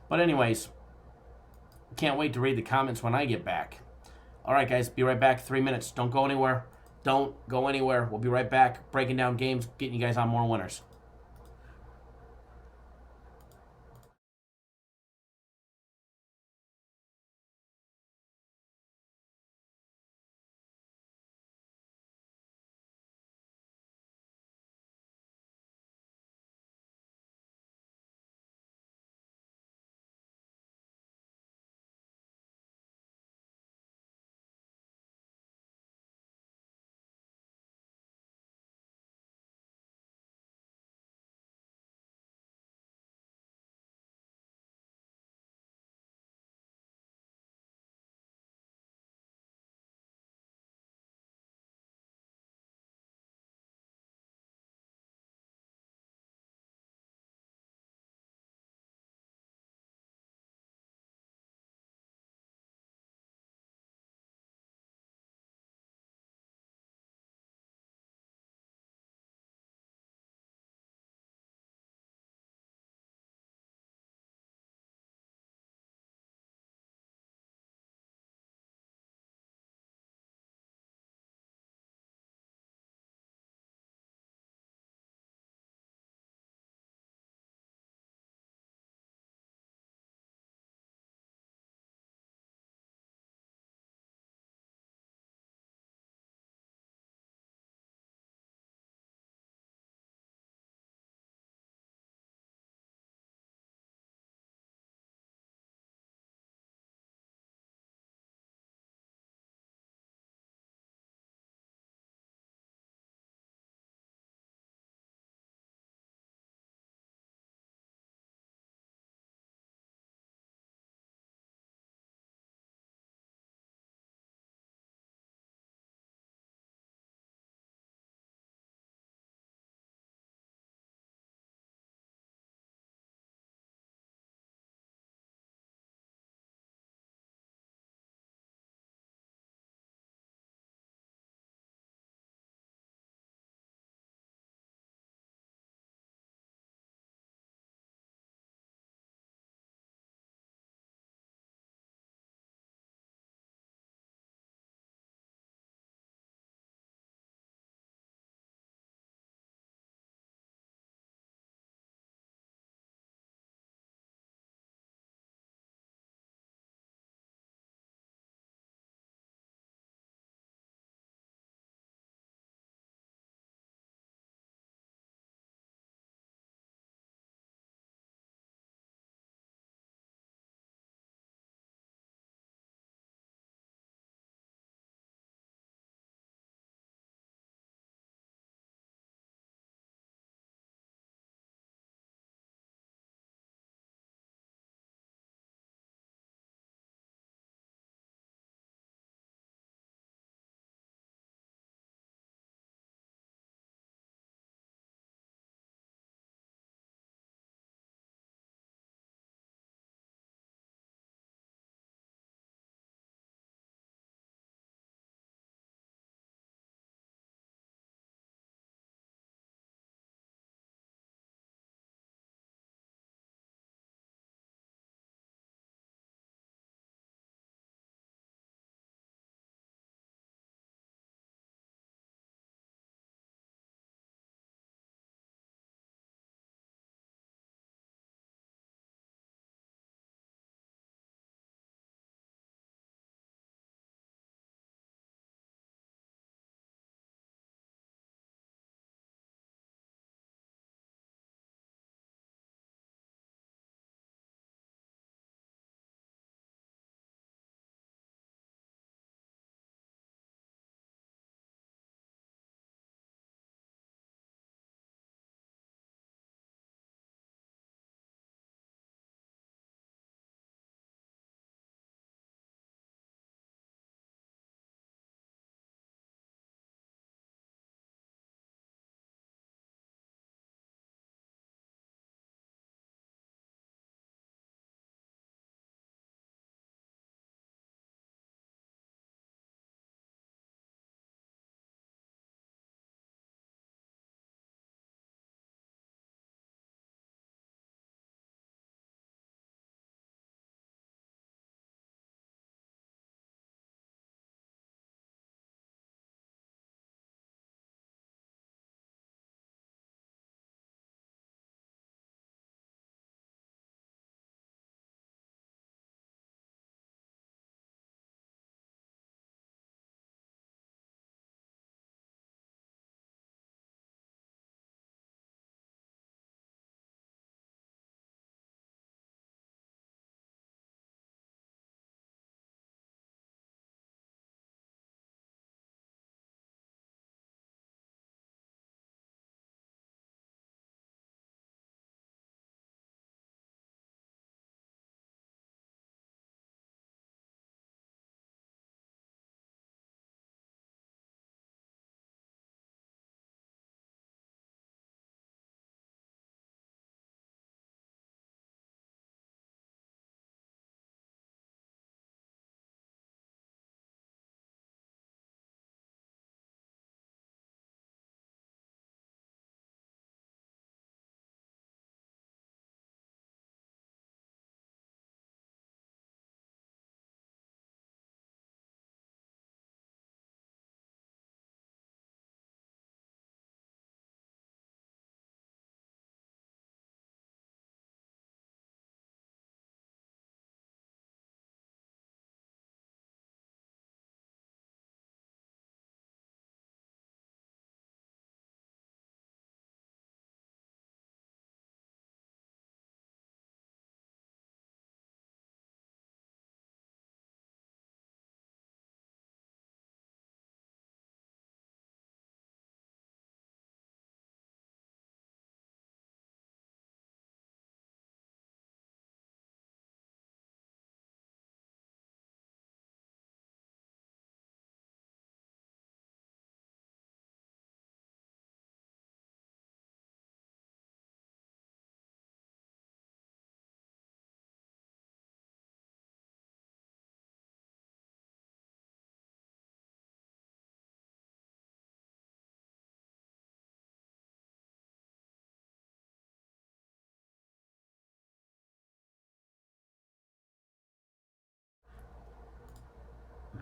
Speaker 2: But anyways, can't wait to read the comments when I get back. All right, guys, be right back. 3 minutes. Don't go anywhere. Don't go anywhere. We'll be right back, breaking down games, getting you guys on more winners.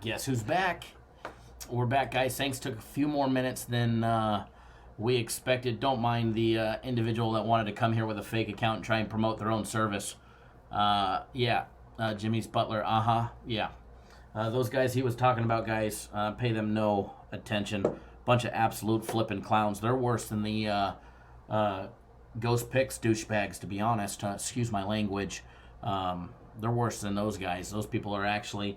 Speaker 2: Guess who's back? We're back, guys. Thanks. Took a few more minutes than we expected. Don't mind the individual that wanted to come here with a fake account and try and promote their own service. Jimmy's Butler. Yeah. Those guys he was talking about, guys, pay them no attention. Bunch of absolute flipping clowns. They're worse than the Ghost Picks douchebags, to be honest. Excuse my language. They're worse than those guys. Those people are actually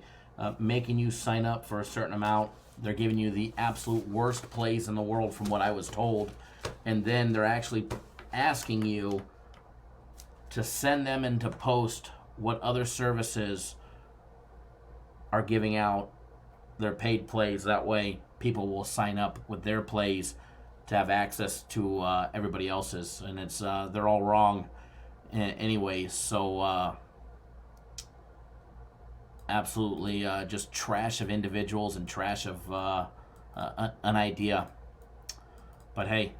Speaker 2: making you sign up for a certain amount. They're giving you the absolute worst plays in the world from what I was told. And then they're actually asking you to send them into post what other services are giving out their paid plays. That way people will sign up with their plays to have access to everybody else's. And it's they're all wrong anyways. So absolutely just trash of individuals and trash of an idea. But hey,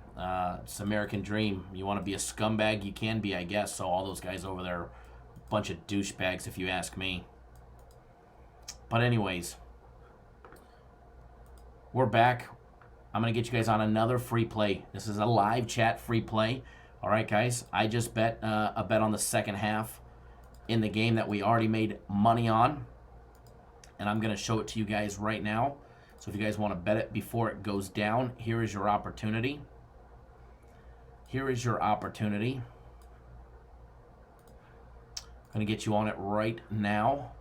Speaker 2: it's American dream. You want to be a scumbag, you can be, I guess. So all those guys over there are a bunch of douchebags, if you ask me. But anyways, we're back. I'm going to get you guys on another free play. This is a live chat free play. All right, guys. I just bet a bet on the second half in the game that we already made money on. And I'm going to show it to you guys right now. So if you guys want to bet it before it goes down, here is your opportunity. Here is your opportunity. I'm going to get you on it right now.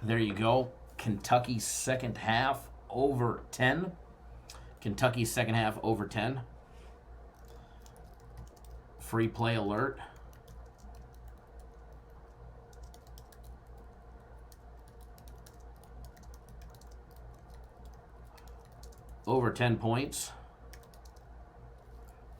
Speaker 2: There you go. Kentucky second half over 10. Kentucky second half over 10. Free play alert. Over 10 points.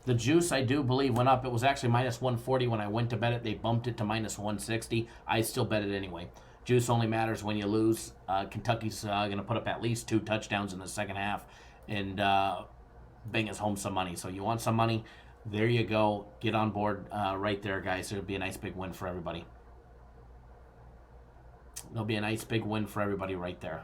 Speaker 2: The juice, I do believe, went up. It was actually minus 140 when I went to bet it. They bumped it to minus 160. I still bet it anyway. Juice only matters when you lose. Kentucky's going to put up at least 2 touchdowns in the second half and bring us home some money. So you want some money? There you go. Get on board right there, guys. It'll be a nice big win for everybody. There'll be a nice big win for everybody right there.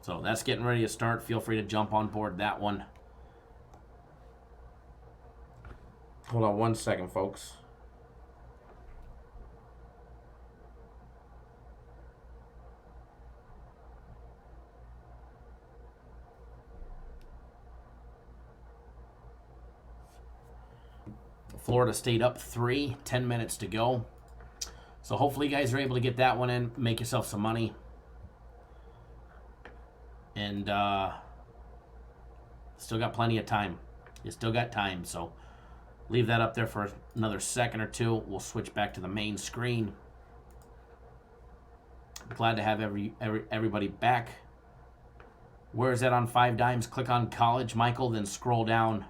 Speaker 2: So that's getting ready to start. Feel free to jump on board that one. Hold on one second, folks. Florida State up 3, 10 minutes to go. So hopefully you guys are able to get that one in, make yourself some money. And still got plenty of time. You still got time, so leave that up there for another second or two. We'll switch back to the main screen. Glad to have everybody back. Where is that on 5 dimes? Click on college, Michael, then scroll down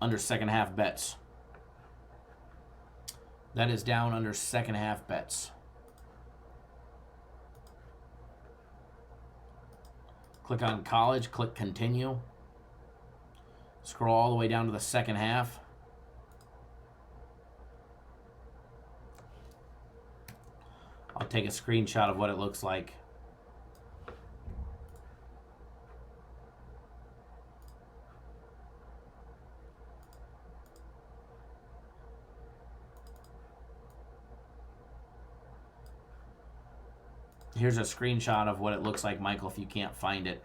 Speaker 2: under second half bets. That is down under second half bets. Click on college, click continue. Scroll all the way down to the second half. I'll take a screenshot of what it looks like. Here's a screenshot of what it looks like, Michael, if you can't find it.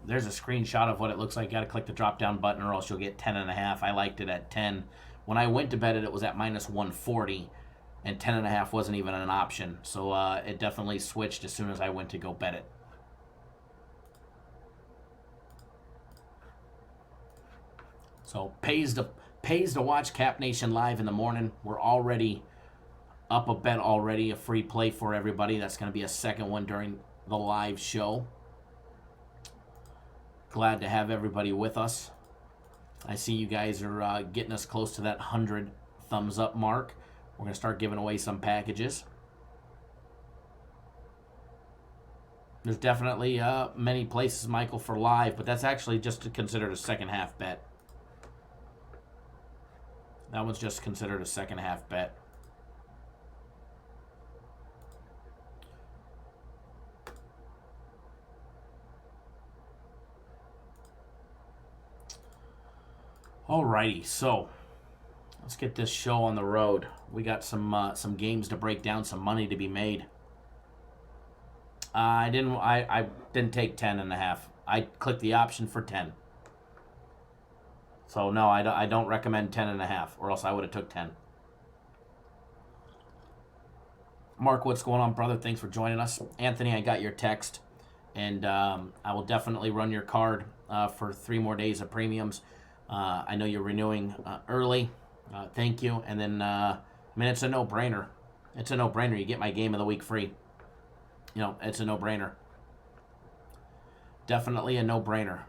Speaker 2: There's a screenshot of what it looks like. You got to click the drop-down button or else you'll get 10.5. I liked it at 10. When I went to bet it, it was at minus 140, and 10.5 wasn't even an option. So it definitely switched as soon as I went to go bet it. So pays to watch Cap Nation live in the morning. We're already up a bet already, a free play for everybody. That's going to be a second one during the live show. Glad to have everybody with us. I see you guys are getting us close to that 100 thumbs up mark. We're going to start giving away some packages. There's definitely many places, Michael, for live, but that's actually just considered a second half bet. That one's just considered a second half bet. Alrighty, so let's get this show on the road. We got some games to break down, some money to be made. I didn't take 10.5. I clicked the option for 10. So no, I don't recommend 10.5, or else I would have took 10. Mark, what's going on, brother? Thanks for joining us. Anthony, I got your text, and I will definitely run your card for 3 more days of premiums. I know you're renewing early. Thank you. And then, it's a no-brainer. It's a no-brainer. You get my game of the week free. It's a no-brainer. Definitely a no-brainer.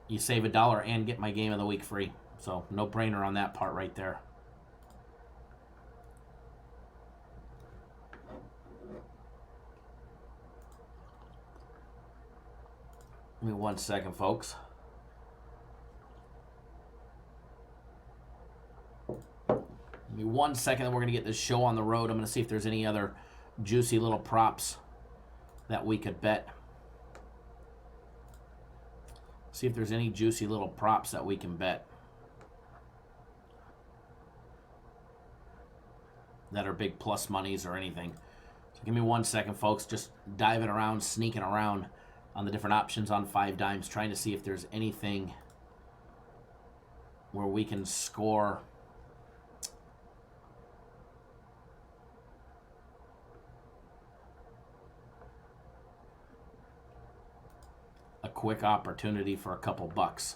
Speaker 2: You save $1 and get my game of the week free. So, no-brainer on that part right there. Give me 1 second, folks. Give me 1 second, then we're going to get this show on the road. I'm going to see if there's any other juicy little props that we could bet. See if there's any juicy little props that we can bet that are big plus monies or anything. So give me 1 second, folks. Just diving around, sneaking around on the different options on 5 dimes, trying to see if there's anything where we can score a quick opportunity for a couple bucks.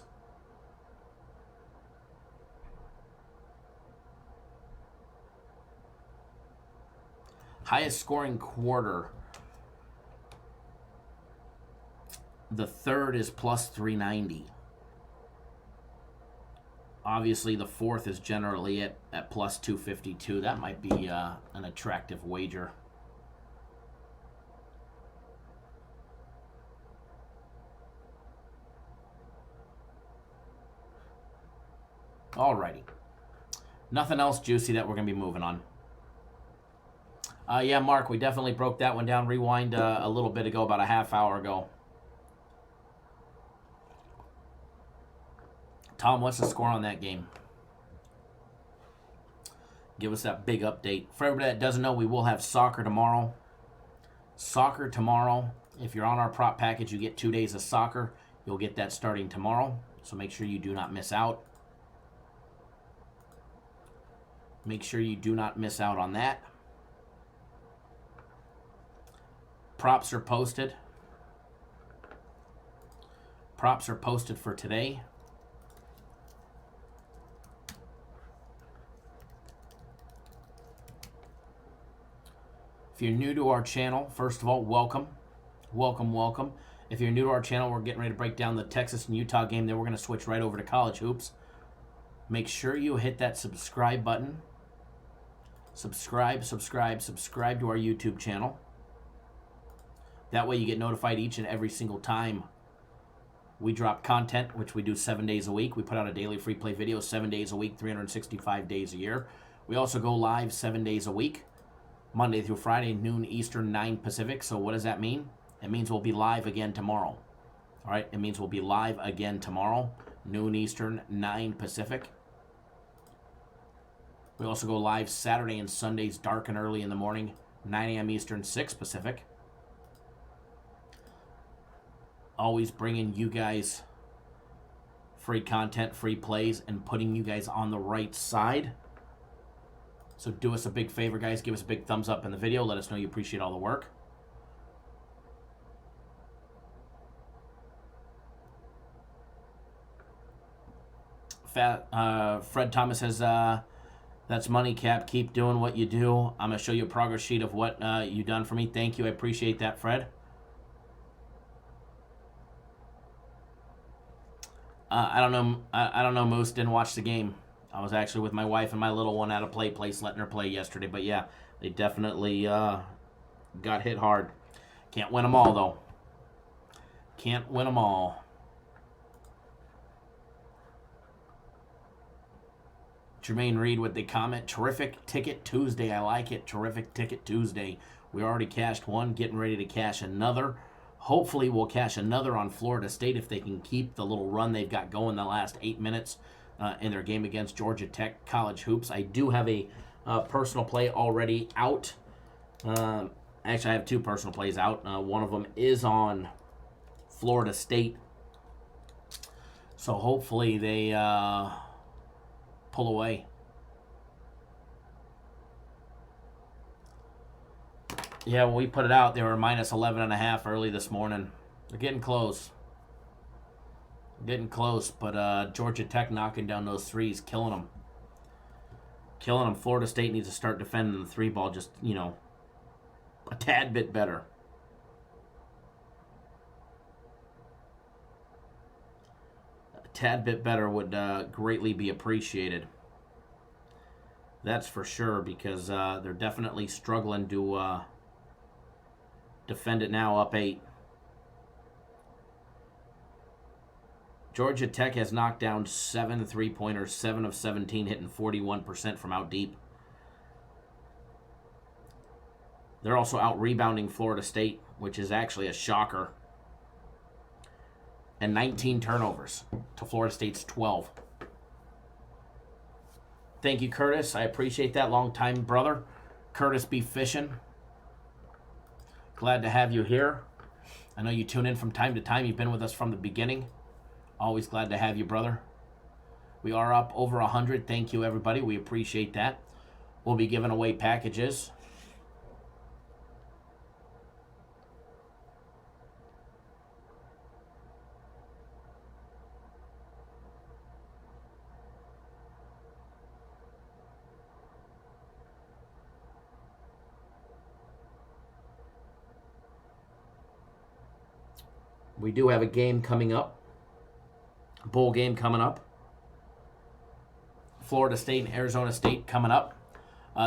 Speaker 2: Highest scoring quarter. The third is plus 390. Obviously, the fourth is generally at plus 252. That might be an attractive wager. Alrighty. Nothing else juicy that we're going to be moving on. Yeah, Mark, we definitely broke that one down. Rewind a little bit ago, about a half hour ago. Tom, what's the score on that game? Give us that big update. For everybody that doesn't know, we will have soccer tomorrow. Soccer tomorrow. If you're on our prop package, you get 2 days of soccer. You'll get that starting tomorrow. So make sure you do not miss out. Make sure you do not miss out on that. Props are posted. Props are posted for today. If you're new to our channel, first of all, welcome. Welcome, welcome. If you're new to our channel, we're getting ready to break down the Texas and Utah game. Then we're going to switch right over to college hoops. Make sure you hit that subscribe button. Subscribe to our YouTube channel. That way you get notified each and every single time we drop content, which we do 7 days a week. We put out a daily free play video 7 days a week, 365 days a year. We also go live 7 days a week, Monday through Friday, noon Eastern, 9 Pacific. So what does that mean? It means we'll be live again tomorrow. All right, it means we'll be live again tomorrow, noon Eastern, 9 Pacific. We also go live Saturday and Sundays, dark and early in the morning, 9 a.m. Eastern, 6 Pacific. Always bringing you guys free content, free plays, and putting you guys on the right side. So do us a big favor, guys. Give us a big thumbs up in the video. Let us know you appreciate all the work. Fred Thomas says, that's money, Cap. Keep doing what you do. I'm going to show you a progress sheet of what you've done for me. Thank you. I appreciate that, Fred. I don't know, Moose. Didn't watch the game. I was actually with my wife and my little one at a place letting her play yesterday. But yeah, they definitely Got hit hard. Can't win them all, though. Can't win them all. Jermaine Reed with the comment, terrific ticket Tuesday. I like it. Terrific ticket Tuesday. We already cashed one, getting ready to cash another. Hopefully we'll cash another on Florida State if they can keep the little run they've got going the last 8 minutes in their game against Georgia Tech College Hoops. I do have a personal play already out. Actually, I have 2 personal plays out. One of them is on Florida State. So hopefully they pull away. Yeah, when we put it out, they were minus 11.5 early this morning. They're getting close. Getting close, but Georgia Tech knocking down those threes, killing them. Killing them. Florida State needs to start defending the 3 ball just, a tad bit better. A tad bit better would greatly be appreciated. That's for sure, because they're definitely struggling to defend it now, up 8. Georgia Tech has knocked down 7 3-pointers, 7 of 17, hitting 41% from out deep. They're also out-rebounding Florida State, which is actually a shocker. And 19 turnovers to Florida State's 12. Thank you, Curtis. I appreciate that. Long time brother. Curtis be fishing. Glad to have you here. I know you tune in from time to time. You've been with us from the beginning. Always glad to have you, brother. We are up over 100. Thank you, everybody. We appreciate that. We'll be giving away packages. We do have a game coming up. Bowl game coming up. Florida State and Arizona State coming up.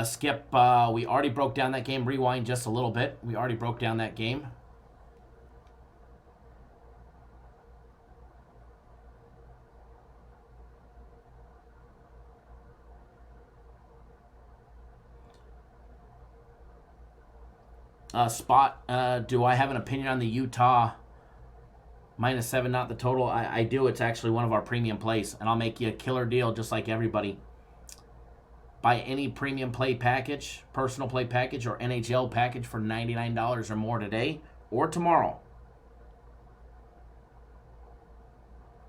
Speaker 2: Skip, we already broke down that game. Rewind just a little bit. We already broke down that game. Spot, do I have an opinion on the Utah -7, not the total? I do. It's actually one of our premium plays, and I'll make you a killer deal just like everybody. Buy any premium play package, personal play package, or NHL package for $99 or more today or tomorrow.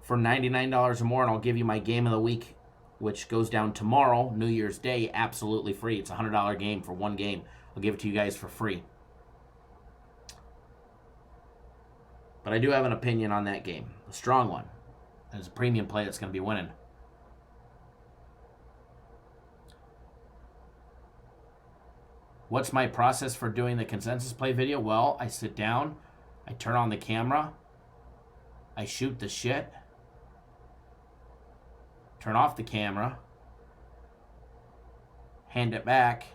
Speaker 2: For $99 or more, and I'll give you my game of the week, which goes down tomorrow, New Year's Day, absolutely free. It's a $100 game for one game. I'll give it to you guys for free. But I do have an opinion on that game. A strong one. It's a premium play that's going to be winning. What's my process for doing the consensus play video? Well, I sit down, I turn on the camera, I shoot the shit, turn off the camera, hand it back,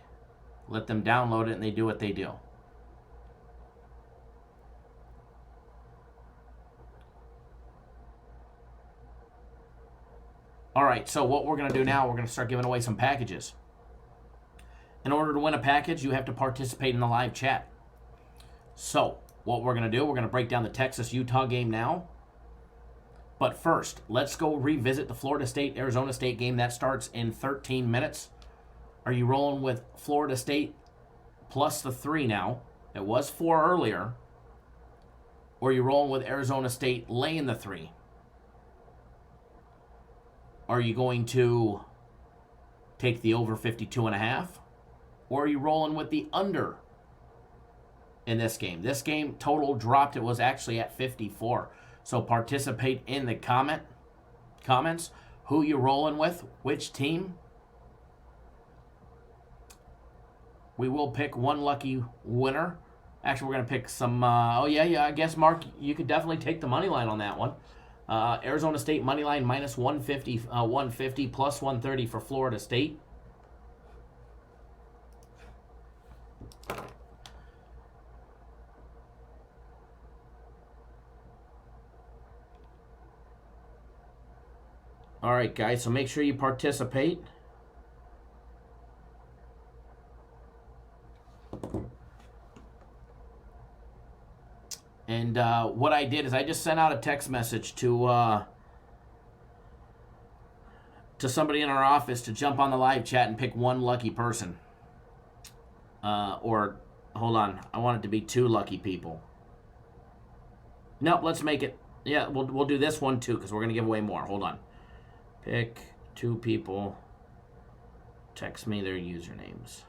Speaker 2: let them download it, and they do what they do. All right, so what we're going to do now, we're going to start giving away some packages. In order to win a package, you have to participate in the live chat. So what we're going to do, we're going to break down the Texas-Utah game now. But first, let's go revisit the Florida State-Arizona State game. That starts in 13 minutes. Are you rolling with Florida State plus the 3 now? It was 4 earlier. Or are you rolling with Arizona State laying the 3? Are you going to take the over 52.5? Or are you rolling with the under in this game? This game total dropped. It was actually at 54. So participate in the comments. Who you rolling with? Which team? We will pick one lucky winner. Actually, we're going to pick some... I guess, Mark, you could definitely take the money line on that one. Arizona State money line minus 150 plus 130 for Florida State. All right, guys, so make sure you participate. And what I did is I just sent out a text message to somebody in our office to jump on the live chat and pick one lucky person. Or, hold on, I want it to be 2 lucky people. Nope, let's make it. Yeah, we'll do this one too because we're going to give away more. Hold on. Pick 2 people. Text me their usernames.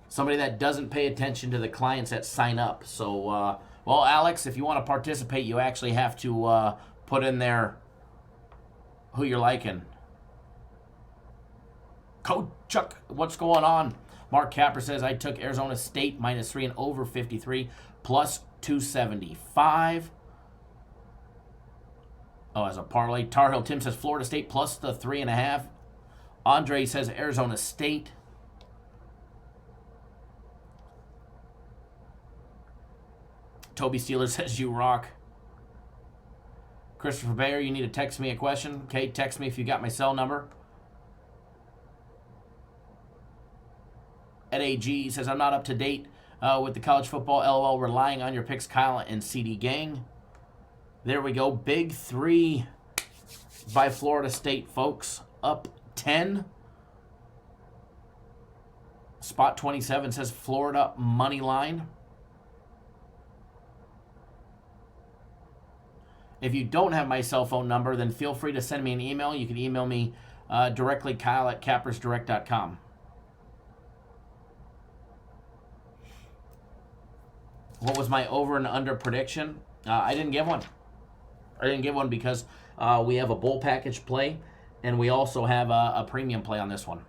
Speaker 2: Somebody that doesn't pay attention to the clients that sign up. So, well, Alex, if you want to participate, you actually have to put in there who you're liking. Code Chuck, what's going on? Mark Capper says, I took Arizona State -3 and over 53 plus 275. Oh, as a parlay. Tar Heel Tim says Florida State plus the 3.5. Andre says Arizona State. Toby Steeler says you rock. Christopher Bayer, you need to text me a question. Okay, text me if you got my cell number. Ed AG says, I'm not up to date with the college football. LOL, relying on your picks, Kyle and CD Gang. There we go. Big 3 by Florida State, folks. Up 10. Spot 27 says Florida money line. If you don't have my cell phone number, then feel free to send me an email. You can email me directly, Kyle@cappersdirect.com. What was my over and under prediction? I didn't give one. I didn't give one because we have a bowl package play, and we also have a premium play on this one.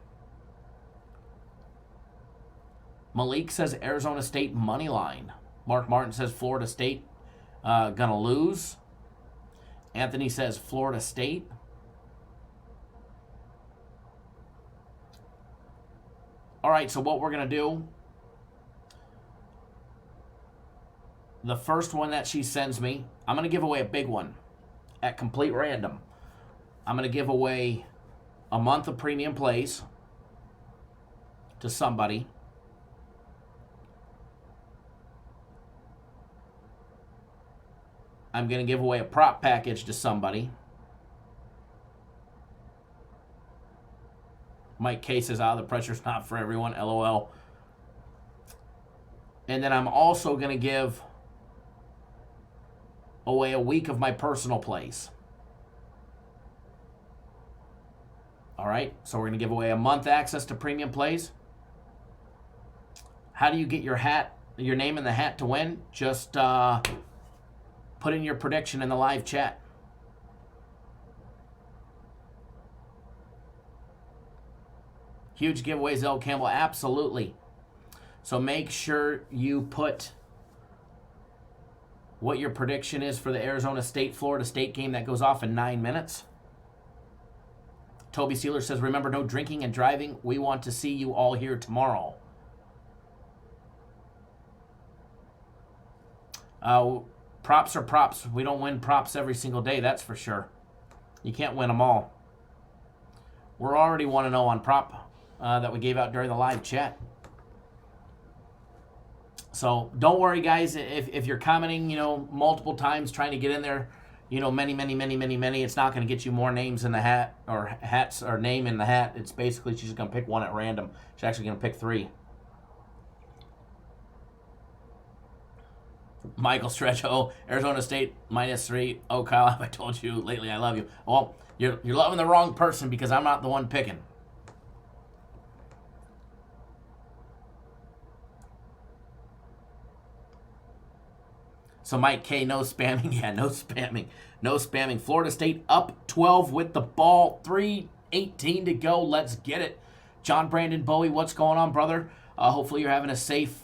Speaker 2: Malik says Arizona State money line. Mark Martin says Florida State gonna lose. Anthony says Florida State. All right, so what we're gonna do, the first one that she sends me, I'm going to give away a big one at complete random. I'm going to give away a month of premium plays to somebody. I'm going to give away a prop package to somebody. Mike K says, the pressure's not for everyone, LOL. And then I'm also going to give away a week of my personal plays. All right, so we're going to give away a month access to premium plays. How do you get your name in the hat to win? Just put in your prediction in the live chat. Huge giveaways, El Campbell, absolutely. So make sure you put what your prediction is for the Arizona State-Florida State game that goes off in 9 minutes. Toby Sealer says, remember, no drinking and driving. We want to see you all here tomorrow. Props are props. We don't win props every single day, that's for sure. You can't win them all. We're already 1-0 on prop that we gave out during the live chat. So don't worry, guys. If you're commenting, multiple times trying to get in there, many, it's not going to get you more names in the hat or hats or name in the hat. It's basically she's going to pick one at random. She's actually going to pick 3. Michael Stretch, Arizona State -3. Oh, Kyle, have I told you lately I love you? Well, you're loving the wrong person because I'm not the one picking. So Mike K, no spamming. Yeah, no spamming. No spamming. Florida State up 12 with the ball. 3:18 to go. Let's get it. John Brandon Bowie, what's going on, brother? Hopefully you're having a safe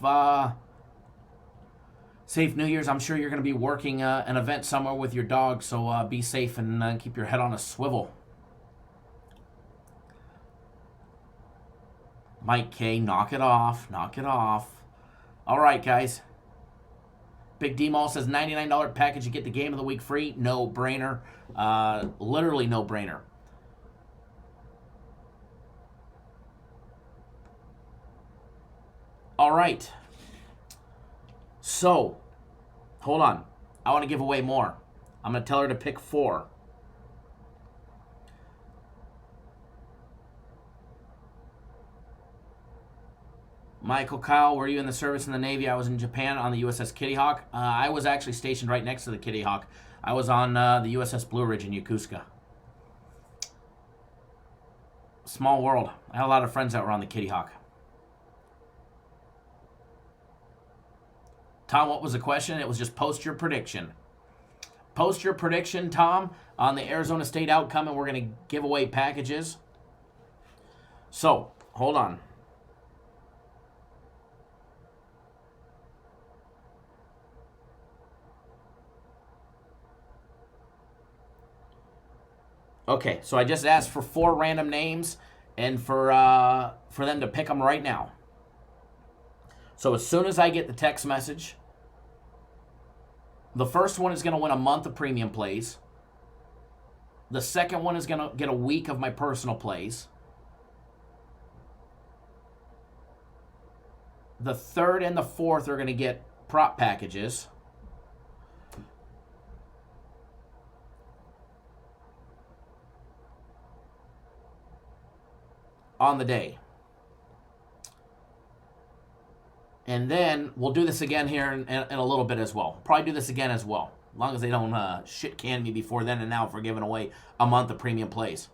Speaker 2: New Year's. I'm sure you're going to be working an event somewhere with your dog, so be safe and keep your head on a swivel. Mike K, knock it off. Knock it off. All right, guys. Big D Mall says $99 package, you get the game of the week free. No brainer. Literally no brainer. All right. So, hold on. I want to give away more. I'm going to tell her to pick 4. Michael Kyle, were you in the service in the Navy? I was in Japan on the USS Kitty Hawk. I was actually stationed right next to the Kitty Hawk. I was on the USS Blue Ridge in Yokosuka. Small world. I had a lot of friends that were on the Kitty Hawk. Tom, what was the question? It was just post your prediction. Post your prediction, Tom, on the Arizona State outcome, and we're going to give away packages. So, hold on. Okay, so I just asked for 4 random names and for them to pick them right now. So as soon as I get the text message, the first one is going to win a month of premium plays. The second one is going to get a week of my personal plays. The third and the fourth are going to get prop packages. On the day. And then we'll do this again here in a little bit as well. Probably do this again as well. As long as they don't shit can me before then and now for giving away a month of premium plays.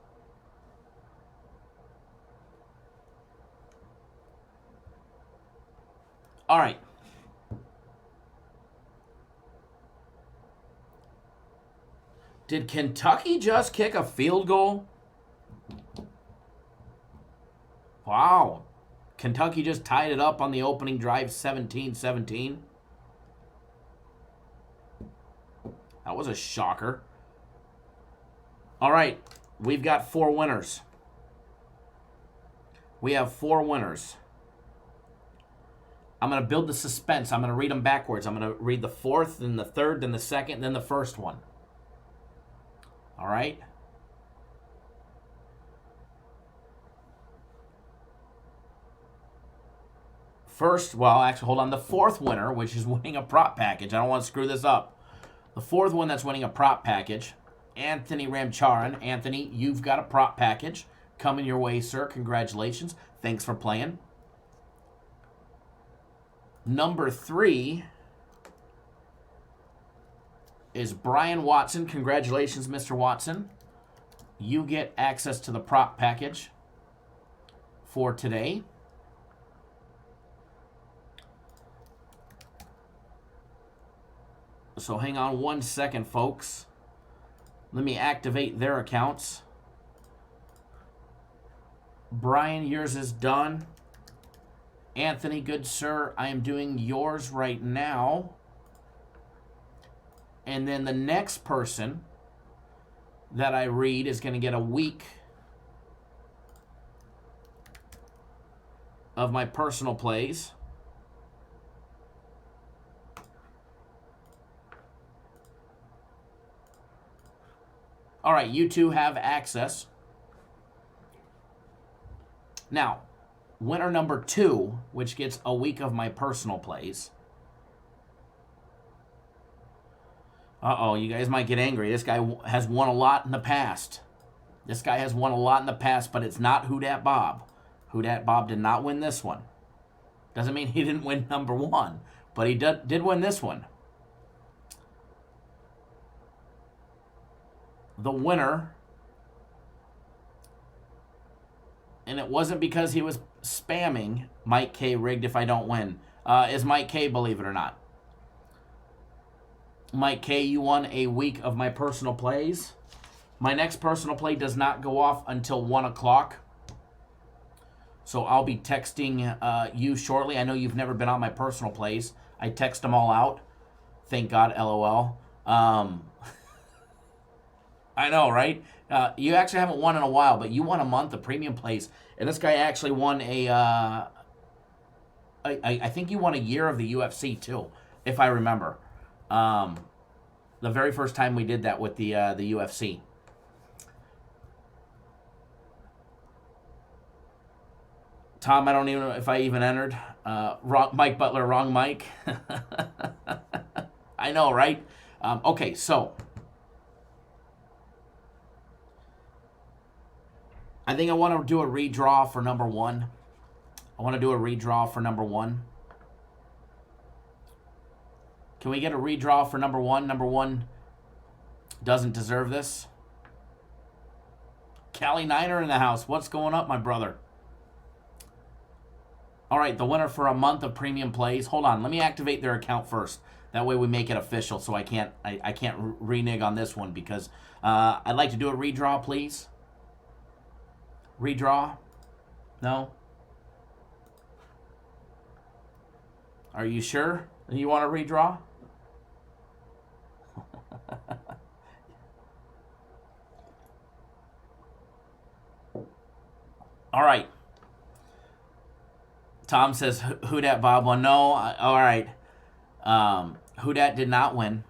Speaker 2: All right. Did Kentucky just kick a field goal? Wow. Kentucky just tied it up on the opening drive, 17-17. That was a shocker. All right, we've got 4 winners. We have 4 winners. I'm going to build the suspense. I'm going to read them backwards. I'm going to read the 4th, then the 3rd, then the 2nd, then the 1st one. All right? First, well, actually, hold on. The 4th winner, which is winning a prop package. I don't want to screw this up. The 4th one that's winning a prop package, Anthony Ramcharan. Anthony, you've got a prop package coming your way, sir. Congratulations. Thanks for playing. Number 3 is Brian Watson. Congratulations, Mr. Watson. You get access to the prop package for today. So hang on 1 second, folks. Let me activate their accounts. Brian, yours is done. Anthony, good sir, I am doing yours right now. And then the next person that I read is going to get a week of my personal plays. All right, you two have access. Now, winner number 2, which gets a week of my personal plays. Uh-oh, you guys might get angry. This guy has won a lot in the past. This guy has won a lot in the past, but it's not Who Dat Bob. Who Dat Bob did not win this one. Doesn't mean he didn't win number 1, but he did win this one. The winner, and it wasn't because he was spamming Mike K rigged if I don't win, is Mike K, believe it or not. Mike K, you won a week of my personal plays. My next personal play does not go off until 1 o'clock. So I'll be texting you shortly. I know you've never been on my personal plays. I text them all out. Thank God, LOL. I know, right? You actually haven't won in a while, but you won a month of premium plays. And this guy actually won I think you won a year of the UFC too, if I remember. The very first time we did that with the UFC. Tom, I don't even know if I even entered. Wrong, Mike Butler, wrong Mike. I know, right? Okay, so I think I want to do a redraw for number one. Can we get a redraw for number one? Number one doesn't deserve this. Cali Niner in the house. What's going up, my brother? All right, the winner for a month of premium plays. Hold on, let me activate their account first. That way we make it official, so I can't renege on this one because I'd like to do a redraw, please. Redraw? No? Are you sure you want to redraw? All right. Tom says, who dat Bob won? No, all right. Who dat did not win.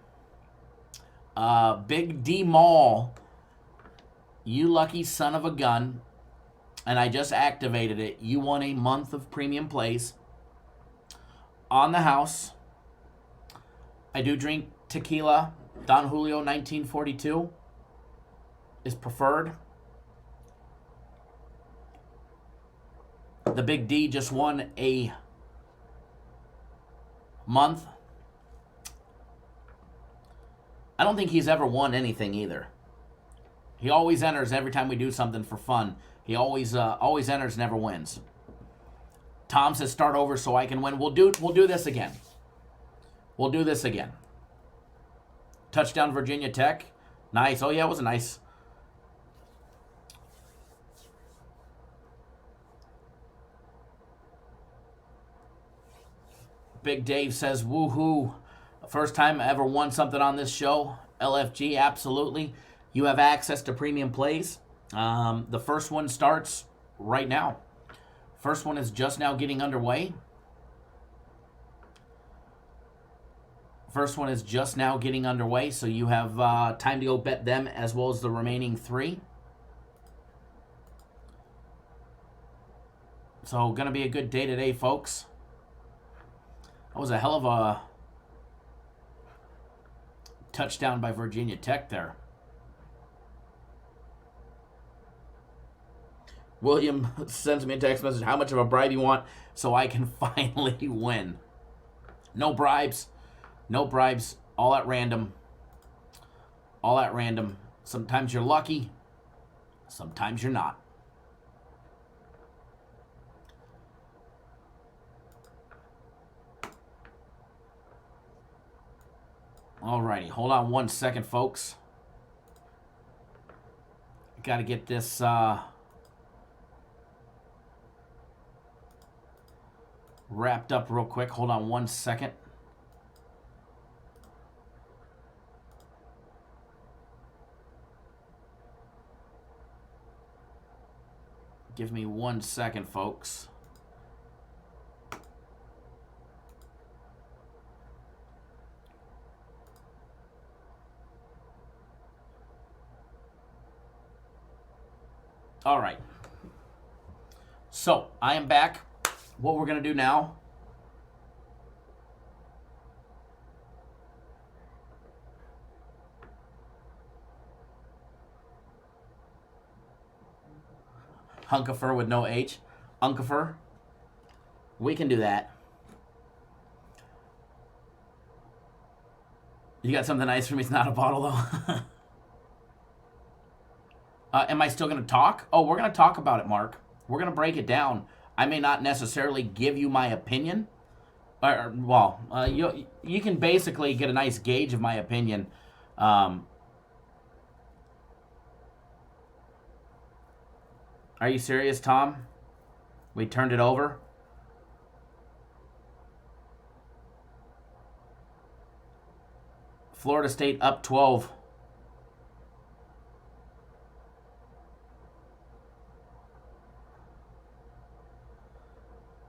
Speaker 2: Big D Mall, you lucky son of a gun, and I just activated it. You won a month of premium plays on the house. I do drink tequila. Don Julio 1942 is preferred. The Big D just won a month. I don't think he's ever won anything either. He always enters every time we do something for fun. He always enters, never wins. Tom says start over so I can win. We'll do this again. We'll do this again. Touchdown Virginia Tech. Nice. Oh yeah, it was nice. Big Dave says, woohoo. First time I ever won something on this show. LFG, absolutely. You have access to premium plays. The first one starts right now. First one is just now getting underway. So you have time to go bet them as well as the remaining three. So going to be a good day today, folks. That was a hell of a touchdown by Virginia Tech there. William sends me a text message, how much of a bribe you want so I can finally win. No bribes. No bribes. All at random. Sometimes you're lucky. Sometimes you're not. Alrighty, hold on one second, folks. Got to get this wrapped up real quick. Hold on one second. Give me 1 second, folks. All right. So, I am back. What we're going to do now, Hunkifer with no H. Hunkifer. We can do that. You got something nice for me? It's not a bottle, though. Am I still going to talk? Oh, we're going to talk about it, Mark. We're going to break it down. I may not necessarily give you my opinion. You can basically get a nice gauge of my opinion. Are you serious, Tom? We turned it over? Florida State up 12.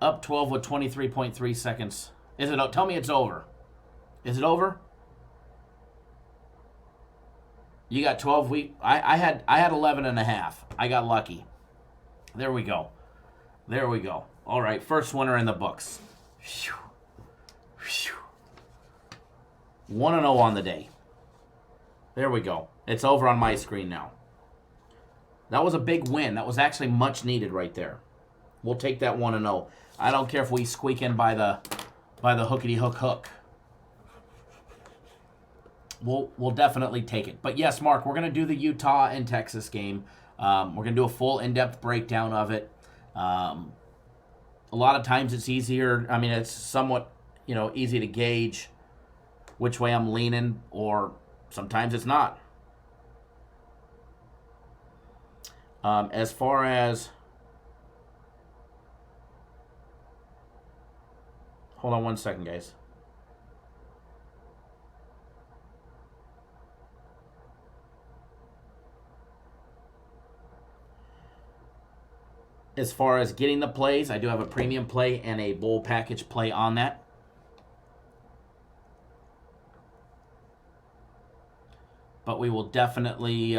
Speaker 2: Up 12 with 23.3 seconds. Is it? Tell me it's over. Is it over? You got 12 week. I had 11 and a half. I got lucky. There we go. There we go. All right, first winner in the books. 1-0 on the day. There we go. It's over on my screen now. That was a big win. That was actually much needed right there. We'll take that 1-0. I don't care if we squeak in by the hookity hook. We'll definitely take it. But yes, Mark, we're going to do the Utah and Texas game. We're going to do a full in-depth breakdown of it. A lot of times it's easier. I mean, it's somewhat, easy to gauge which way I'm leaning, or sometimes it's not. As far as... Hold on one second, guys. As far as getting the plays, I do have a premium play and a bowl package play on that. But we will definitely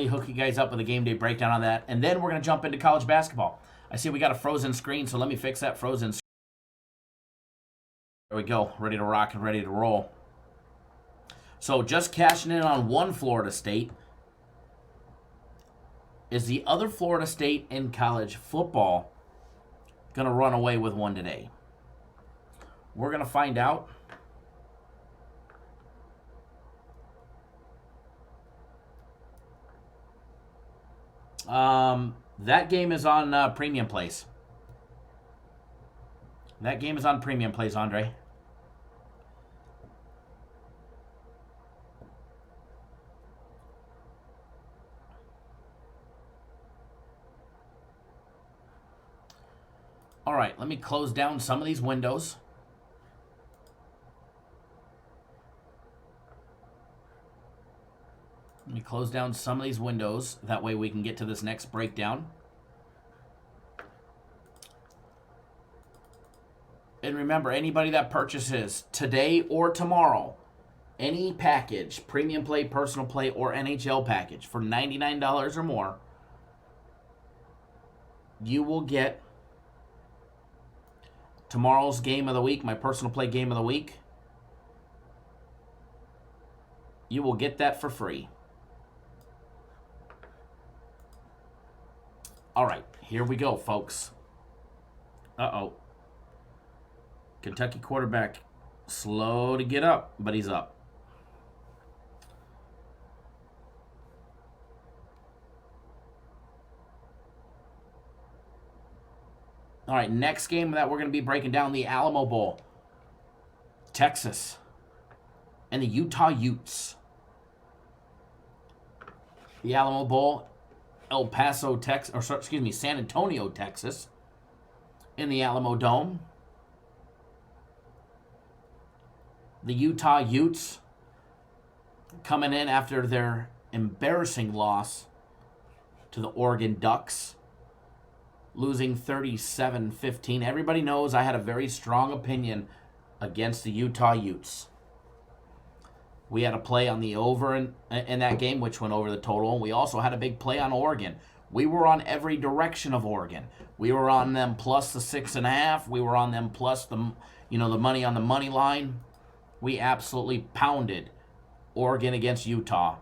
Speaker 2: hook you guys up with a game day breakdown on that. And then we're going to jump into college basketball. I see we got a frozen screen, so let me fix that frozen screen. There we go. Ready to rock and ready to roll. So just cashing in on one Florida State. Is the other Florida State in college football going to run away with one today? We're going to find out. That game is on premium plays. That game is on premium plays, Andre. All right, let me close down some of these windows. Let me close down some of these windows. That way we can get to this next breakdown. And remember, anybody that purchases today or tomorrow, any package, premium play, personal play, or NHL package for $99 or more, you will get tomorrow's game of the week, my personal play game of the week. You will get that for free. All right, here we go, folks. Uh-oh. Kentucky quarterback, slow to get up, but he's up. All right, next game that we're going to be breaking down, the Alamo Bowl. Texas and the Utah Utes. The Alamo Bowl, San Antonio, Texas, in the Alamo Dome. The Utah Utes coming in after their embarrassing loss to the Oregon Ducks, losing 37-15. Everybody knows I had a very strong opinion against the Utah Utes. We had a play on the over in that game, which went over the total. And we also had a big play on Oregon. We were on every direction of Oregon. We were on them plus the 6.5. We were on them plus the money on the money line. We absolutely pounded Oregon against Utah.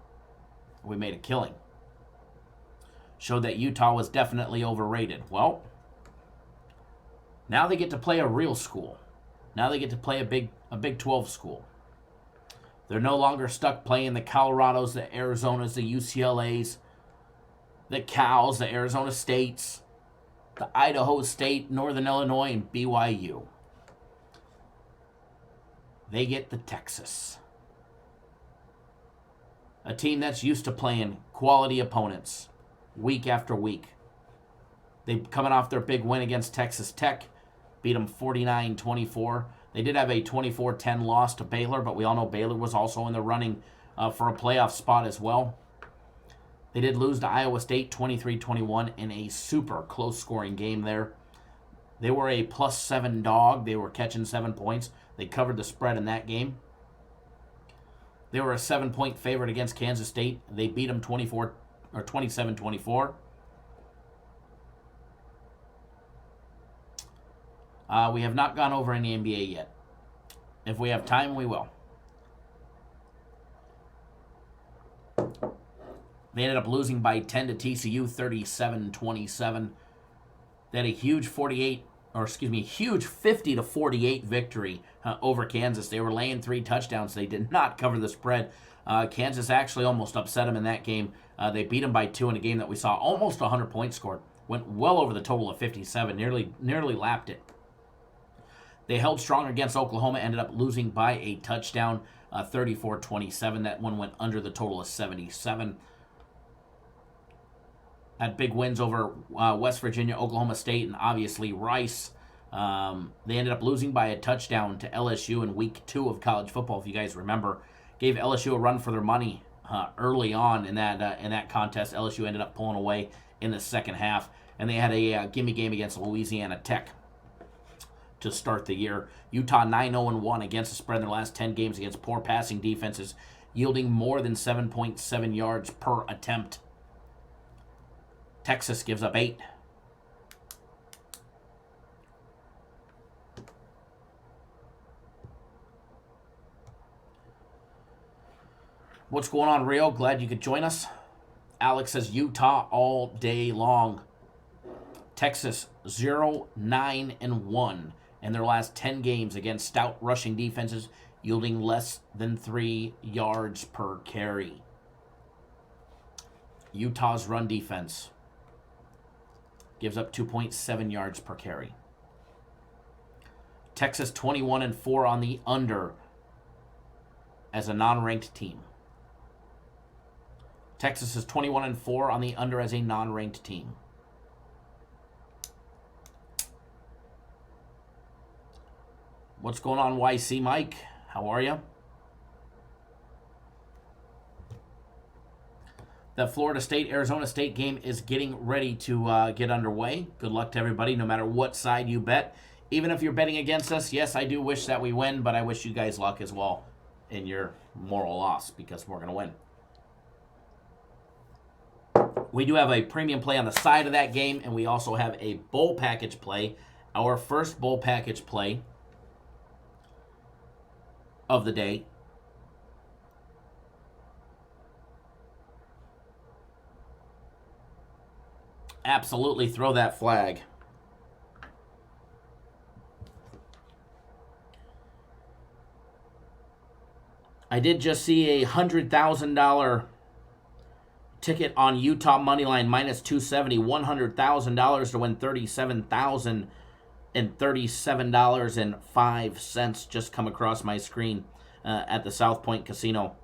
Speaker 2: We made a killing. Showed that Utah was definitely overrated. Well, now they get to play a real school. Now they get to play a Big 12 school. They're no longer stuck playing the Colorados, the Arizonas, the UCLAs, the Cals, the Arizona States, the Idaho State, Northern Illinois, and BYU. They get the Texas. A team that's used to playing quality opponents week after week. They coming off their big win against Texas Tech, beat them 49-24. They did have a 24-10 loss to Baylor, but we all know Baylor was also in the running for a playoff spot as well. They did lose to Iowa State 23-21 in a super close scoring game there. They were a +7 dog. They were catching 7 points. They covered the spread in that game. They were a 7-point favorite against Kansas State. They beat them 27-24. We have not gone over any NBA yet. If we have time, we will. They ended up losing by 10 to TCU, 37-27. They had a huge huge 50-48 victory over Kansas. They were laying 3 touchdowns. They did not cover the spread. Kansas actually almost upset them in that game. They beat them by 2 in a game that we saw almost 100 points scored. Went well over the total of 57, nearly lapped it. They held strong against Oklahoma, ended up losing by a touchdown, 34-27. That one went under the total of 77. Had big wins over West Virginia, Oklahoma State, and obviously Rice. They ended up losing by a touchdown to LSU in week 2 of college football, if you guys remember. Gave LSU a run for their money early on in that contest. LSU ended up pulling away in the second half, and they had a gimme game against Louisiana Tech to start the year. Utah 9-0-1 against the spread in their last 10 games against poor passing defenses, yielding more than 7.7 yards per attempt. Texas gives up 8. What's going on, Rio? Glad you could join us. Alex says Utah all day long. Texas 0-9-1 in their last 10 games against stout rushing defenses, yielding less than 3 yards per carry. Utah's run defense gives up 2.7 yards per carry. Texas 21-4 on the under as a non-ranked team. Texas is 21-4 on the under as a non-ranked team. What's going on, YC Mike? How are you? The Florida State-Arizona State game is getting ready to get underway. Good luck to everybody, no matter what side you bet. Even if you're betting against us, yes, I do wish that we win, but I wish you guys luck as well in your moral loss because we're going to win. We do have a premium play on the side of that game, and we also have a bowl package play. Our first bowl package play of the day. Absolutely throw that flag. I did just see a $100,000 ticket on Utah Moneyline minus 270, $100,000 to win $37,037.05 just come across my screen at the South Point Casino.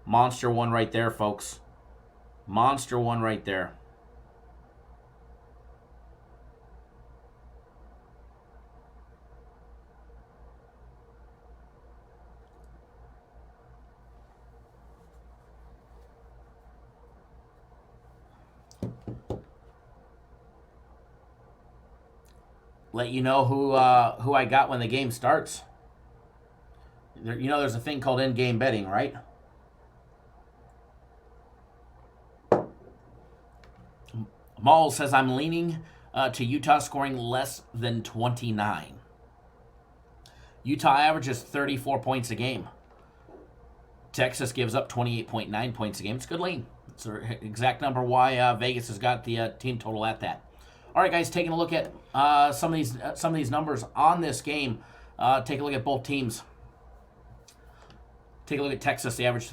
Speaker 2: Monster one right there, folks. Monster one right there. Let you know who I got when the game starts. You know there's a thing called in-game betting, right? Maul says I'm leaning to Utah scoring less than 29. Utah averages 34 points a game. Texas gives up 28.9 points a game. It's a good lean. It's the exact number why Vegas has got the team total at that. All right, guys, taking a look at some of these numbers on this game. Take a look at both teams. Take a look at Texas. They averaged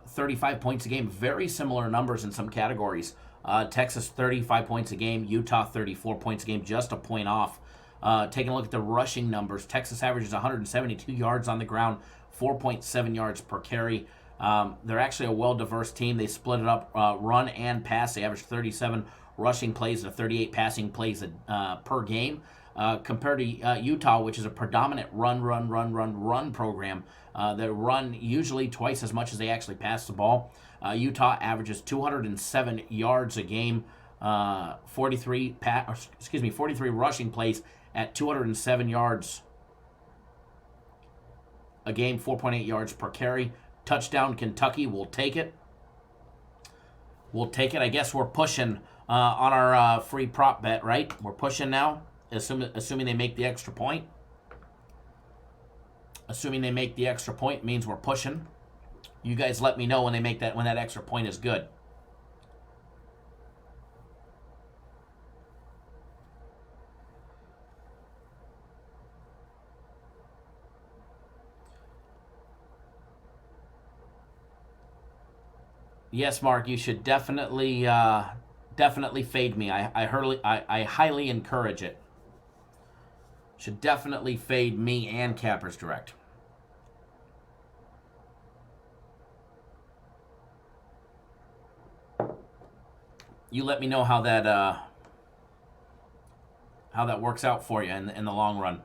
Speaker 2: 35 points a game. Very similar numbers in some categories. Texas 35 points a game. Utah 34 points a game, just a point off. Taking a look at the rushing numbers. Texas averages 172 yards on the ground, 4.7 yards per carry. They're actually a well-diverse team. They split it up run and pass. They average 37 rushing plays to 38 passing plays per game, compared to Utah, which is a predominant run program. They run usually twice as much as they actually pass the ball. Utah averages 207 yards a game. 43 rushing plays at 207 yards a game, 4.8 yards per carry. Touchdown Kentucky, we'll take it. We'll take it. I guess we're pushing on our free prop bet, right? We're pushing now, assuming they make the extra point. Assuming they make the extra point means we're pushing. You guys let me know when that extra point is good. Yes, Mark, you should definitely fade me. I highly encourage it. Should definitely fade me and Cappers Direct. You let me know how that works out for you in the long run.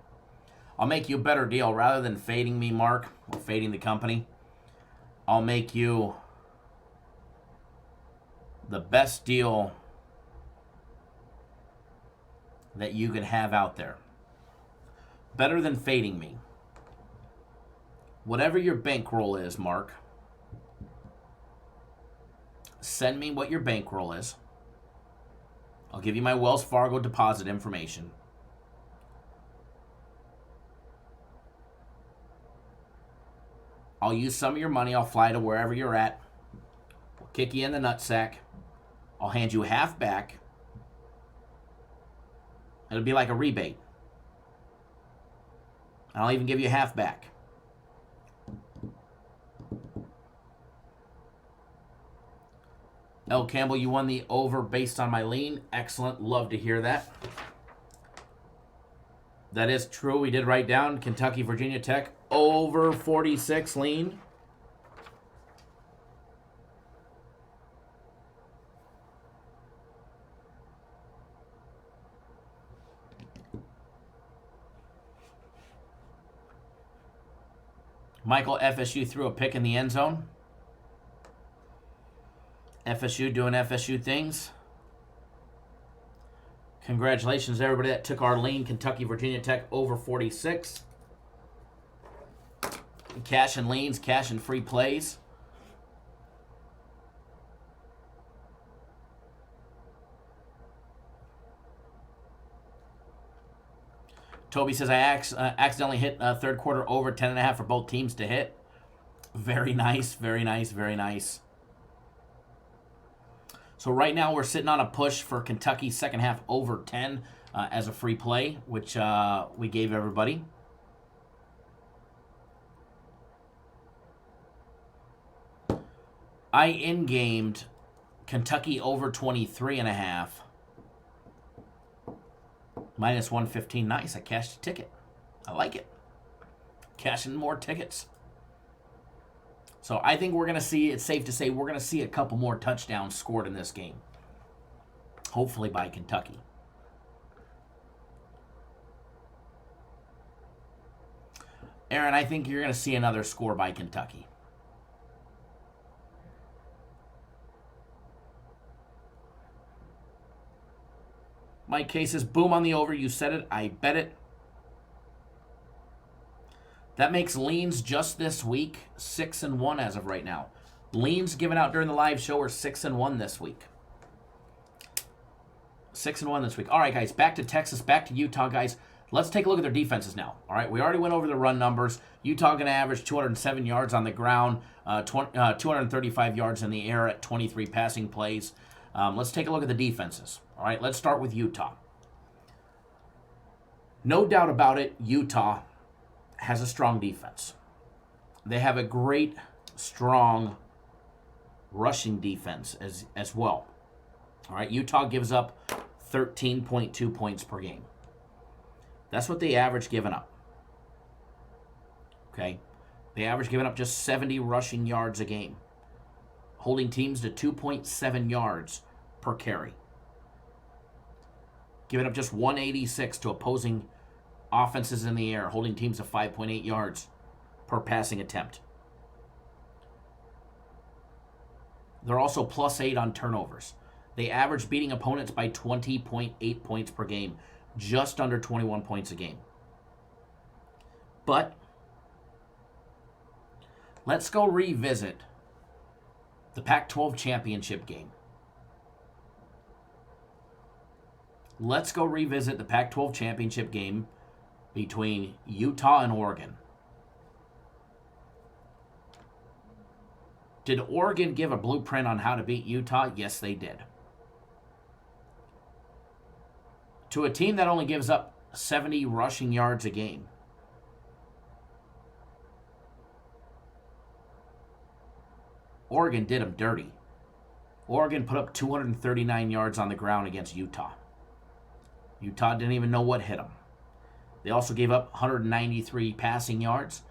Speaker 2: I'll make you a better deal rather than fading me, Mark, or fading the company. I'll make you the best deal that you can have out there. Better than fading me. Whatever your bankroll is, Mark, send me what your bankroll is. I'll give you my Wells Fargo deposit information. I'll use some of your money. I'll fly to wherever you're at. We'll kick you in the nutsack. I'll hand you half back. It'll be like a rebate. I'll even give you half back. L. Campbell, you won the over based on my lean. Excellent. Love to hear that. That is true. We did write down Kentucky, Virginia Tech, over 46 lean. Michael, FSU threw a pick in the end zone. FSU doing FSU things. Congratulations to everybody that took our lean. Kentucky, Virginia Tech over 46. Cash and leans, cash and free plays. Toby says, I accidentally hit third quarter over 10.5 for both teams to hit. Very nice, very nice, very nice. So right now we're sitting on a push for Kentucky second half over 10 as a free play, which we gave everybody. I in-gamed Kentucky over 23.5. Minus 115. Nice. I cashed a ticket. I like it. Cashing more tickets. So I think we're going to see, it's safe to say, we're going to see a couple more touchdowns scored in this game. Hopefully by Kentucky. Aaron, I think you're going to see another score by Kentucky. Mike K says, boom on the over. You said it. I bet it. That makes leans just this week 6-1 as of right now. Leans given out during the live show are 6-1 this week. 6-1 this week. All right, guys, back to Texas, back to Utah, guys. Let's take a look at their defenses now. All right, we already went over the run numbers. Utah going to average 207 yards on the ground, 235 yards in the air at 23 passing plays. Let's take a look at the defenses. All right, let's start with Utah. No doubt about it, Utah has a strong defense. They have a great, strong rushing defense as well. All right, Utah gives up 13.2 points per game. That's what they average giving up. Okay? They average giving up just 70 rushing yards a game, holding teams to 2.7 yards per carry. Giving up just 186 to opposing offenses in the air, holding teams to 5.8 yards per passing attempt. They're also +8 on turnovers. They averaged beating opponents by 20.8 points per game, just under 21 points a game. But let's go revisit the Pac-12 championship game. Let's go revisit the Pac-12 championship game between Utah and Oregon. Did Oregon give a blueprint on how to beat Utah? Yes, they did. To a team that only gives up 70 rushing yards a game, Oregon did them dirty. Oregon put up 239 yards on the ground against Utah. Utah didn't even know what hit them. They also gave up 193 passing yards.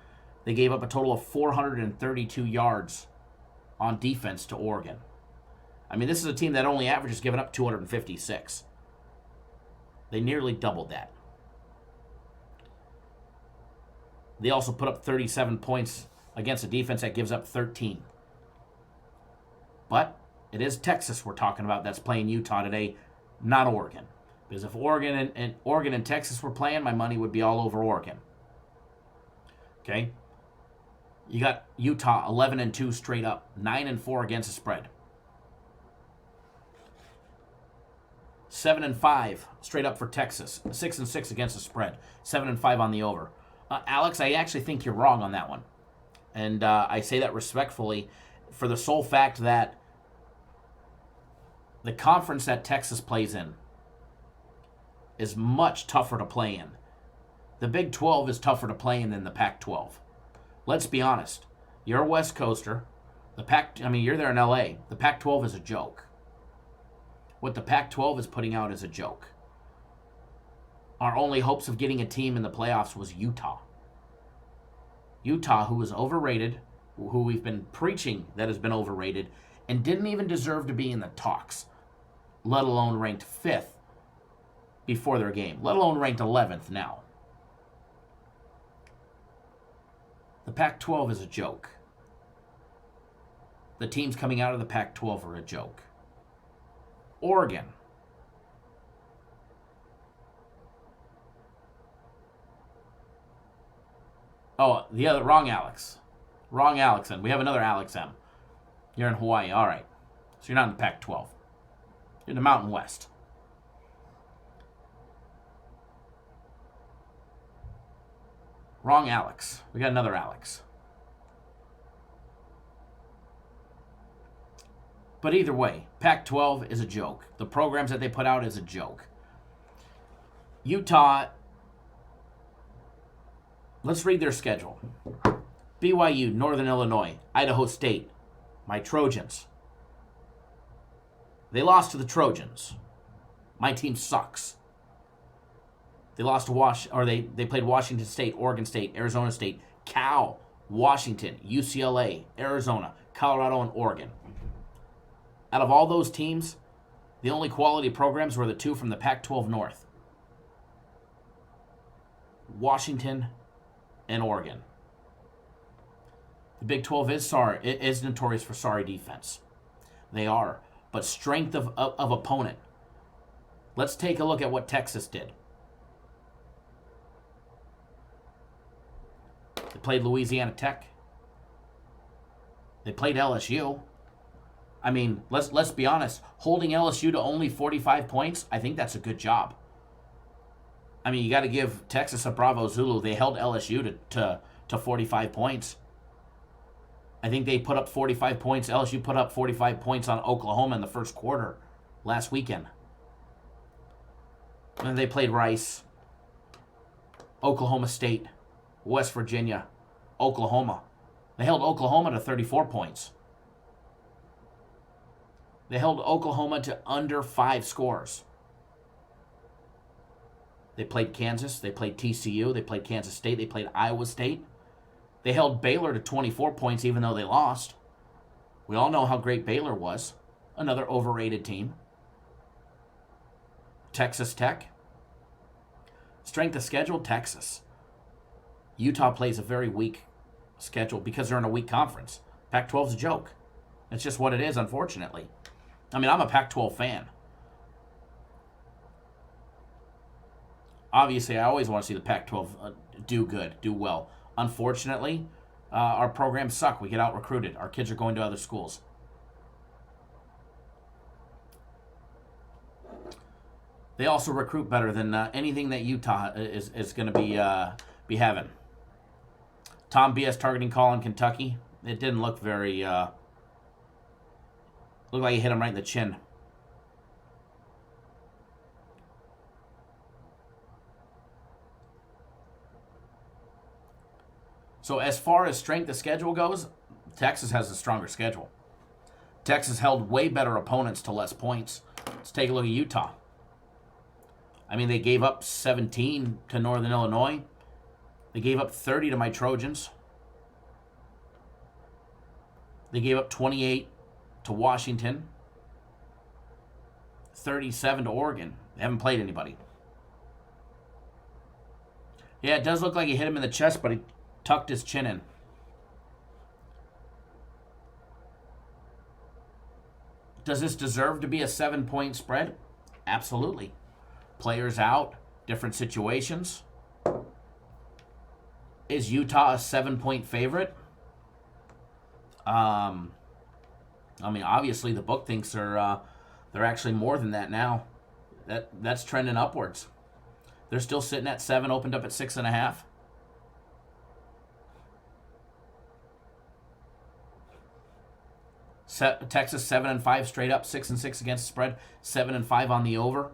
Speaker 2: They gave up a total of 432 yards on defense to Oregon. I mean, this is a team that only averages giving up 256. They nearly doubled that. They also put up 37 points against a defense that gives up 13. But it is Texas we're talking about that's playing Utah today, not Oregon. Because if Oregon and Texas were playing, my money would be all over Oregon. Okay? You got Utah 11-2 straight up, 9-4 against the spread. 7-5 straight up for Texas, 6-6 against the spread, 7-5 on the over. Alex, I actually think you're wrong on that one. And I say that respectfully for the sole fact that the conference that Texas plays in is much tougher to play in. The Big 12 is tougher to play in than the Pac-12. Let's be honest. You're a West Coaster. You're there in LA. The Pac-12 is a joke. What the Pac-12 is putting out is a joke. Our only hopes of getting a team in the playoffs was Utah. Utah, who was overrated, who we've been preaching that has been overrated, and didn't even deserve to be in the talks, let alone ranked 5th before their game, let alone ranked 11th now. The Pac-12 is a joke. The teams coming out of the Pac-12 are a joke. Oregon. Oh, wrong Alex. Wrong Alex M. We have another Alex M. You're in Hawaii. All right. So you're not in the Pac-12. You're in the Mountain West. Wrong Alex. We got another Alex. But either way, Pac-12 is a joke. The programs that they put out is a joke. Utah, let's read their schedule. BYU, Northern Illinois, Idaho State, my Trojans. They lost to the Trojans. My team sucks. They lost to they played Washington State, Oregon State, Arizona State, Cal, Washington, UCLA, Arizona, Colorado, and Oregon. Out of all those teams, the only quality programs were the two from the Pac-12 North. Washington and Oregon. The Big 12 is notorious for sorry defense. They are. But strength of opponent. Let's take a look at what Texas did. They played Louisiana Tech. They played LSU. I mean, let's be honest. Holding LSU to only 45 points, I think that's a good job. I mean, you got to give Texas a bravo Zulu. They held LSU to 45 points. I think they put up 45 points. LSU put up 45 points on Oklahoma in the first quarter last weekend. And they played Rice, Oklahoma State, West Virginia, Oklahoma. They held Oklahoma to 34 points. They held Oklahoma to under 5 scores. They played Kansas. They played TCU. They played Kansas State. They played Iowa State. They held Baylor to 24 points even though they lost. We all know how great Baylor was. Another overrated team. Texas Tech. Strength of schedule, Texas. Utah plays a very weak schedule because they're in a weak conference. Pac-12's a joke. It's just what it is, unfortunately. I mean, I'm a Pac-12 fan. Obviously, I always want to see the Pac-12 do good, do well. Unfortunately, our programs suck. We get out-recruited. Our kids are going to other schools. They also recruit better than anything that Utah is going to be having. Tom B.S. targeting call in Kentucky. It didn't look very... looked like he hit him right in the chin. So as far as strength of schedule goes, Texas has a stronger schedule. Texas held way better opponents to less points. Let's take a look at Utah. I mean, they gave up 17 to Northern Illinois. They gave up 30 to my Trojans. They gave up 28 to Washington. 37 to Oregon. They haven't played anybody. Yeah, it does look like he hit him in the chest, but he tucked his chin in. Does this deserve to be a 7-point spread? Absolutely. Players out, different situations. Is Utah a 7-point favorite? I mean, obviously the book thinks they're actually more than that now. That's trending upwards. They're still sitting at 7, opened up at 6.5. Texas 7-5 straight up, 6-6 against the spread, 7-5 on the over.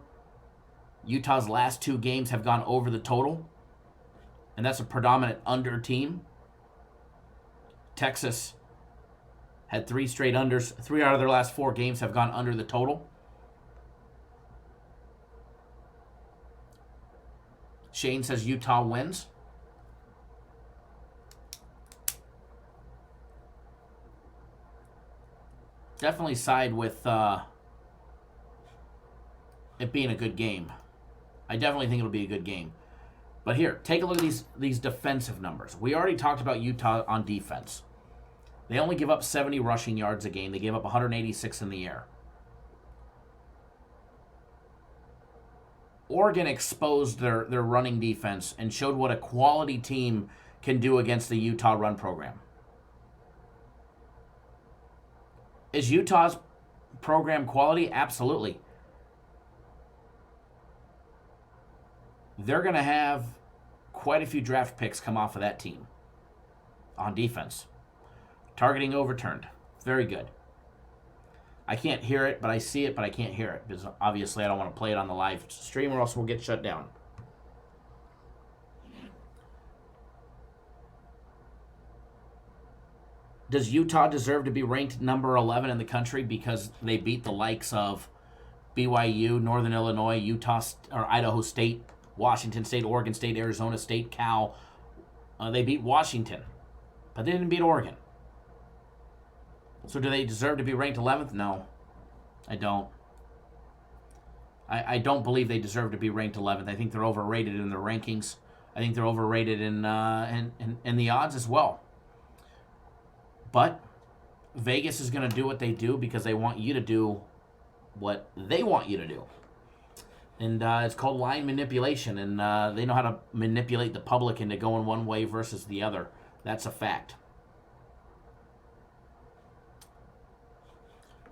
Speaker 2: Utah's last 2 games have gone over the total, and that's a predominant under team. Texas had 3 straight unders. 3 out of their last 4 games have gone under the total. Shane says Utah wins. Definitely side with it being a good game. I definitely think it'll be a good game. But here, take a look at these defensive numbers. We already talked about Utah on defense. They only give up 70 rushing yards a game. They gave up 186 in the air. Oregon exposed their running defense and showed what a quality team can do against the Utah run program. Is Utah's program quality? Absolutely. They're going to have quite a few draft picks come off of that team on defense. Targeting overturned. Very good. I can't hear it, but I see it, but I can't hear it because obviously I don't want to play it on the live stream or else we'll get shut down. Does Utah deserve to be ranked number 11 in the country because they beat the likes of BYU, Northern Illinois, Utah, or Idaho State, Washington State, Oregon State, Arizona State, Cal? They beat Washington, but they didn't beat Oregon. So do they deserve to be ranked 11th? No, I don't. I don't believe they deserve to be ranked 11th. I think they're overrated in their rankings. I think they're overrated in the odds as well. But Vegas is going to do what they do because they want you to do what they want you to do. And it's called line manipulation, and they know how to manipulate the public into going one way versus the other. That's a fact.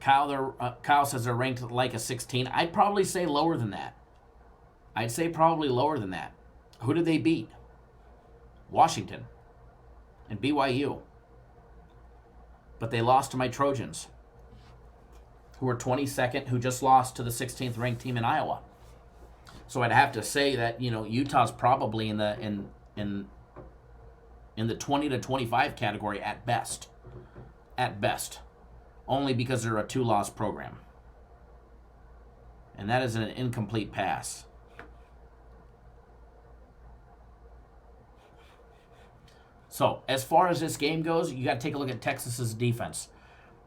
Speaker 2: Kyle says they're ranked like a 16. I'd probably say lower than that. I'd say probably lower than that. Who did they beat? Washington and BYU. But they lost to my Trojans, who are 22nd, who just lost to the 16th ranked team in Iowa. So I'd have to say that, you know, Utah's probably in the 20 to 25 category at best. At best. Only because they're a 2-loss program. And that is an incomplete pass. So, as far as this game goes, you got to take a look at Texas's defense.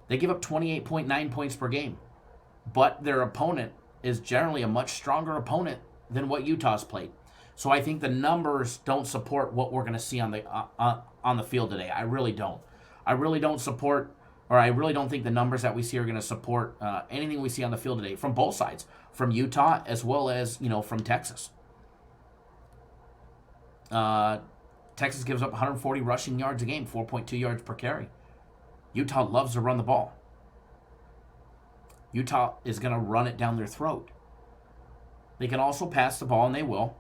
Speaker 2: They give up 28.9 points per game. But their opponent is generally a much stronger opponent than what Utah's played. So I think the numbers don't support what we're going to see on the field today. I really don't. I really don't support or I really don't think the numbers that we see are going to support anything we see on the field today from both sides, from Utah as well as, from Texas. Texas gives up 140 rushing yards a game, 4.2 yards per carry. Utah loves to run the ball. Utah is going to run it down their throat. They can also pass the ball, and they will.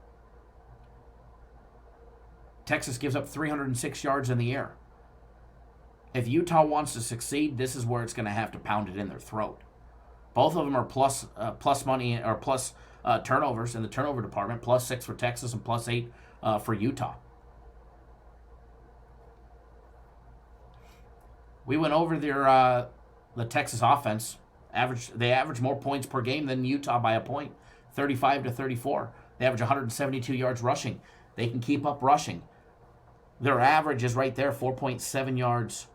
Speaker 2: Texas gives up 306 yards in the air. If Utah wants to succeed, this is where it's going to have to pound it in their throat. Both of them are plus money or plus turnovers in the turnover department, +6 for Texas and +8 for Utah. We went over the Texas offense. They average more points per game than Utah by a point, 35-34. They average 172 yards rushing. They can keep up rushing. Their average is right there, 4.7 yards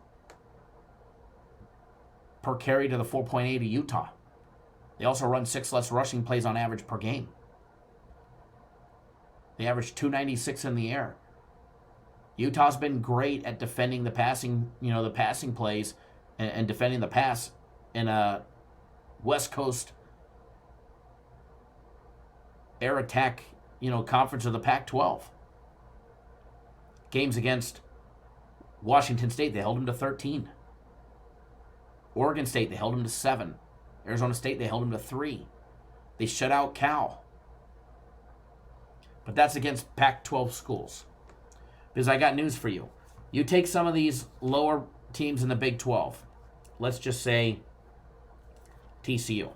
Speaker 2: per carry to the 4.8 of Utah. They also run 6 less rushing plays on average per game. They average 296 in the air. Utah's been great at defending the passing, the passing plays and defending the pass in a West Coast air attack, conference of the Pac-12. Games against Washington State, they held them to 13. Oregon State, they held them to 7. Arizona State, they held them to 3. They shut out Cal. But that's against Pac-12 schools. Because I got news for you. You take some of these lower teams in the Big 12. Let's just say TCU.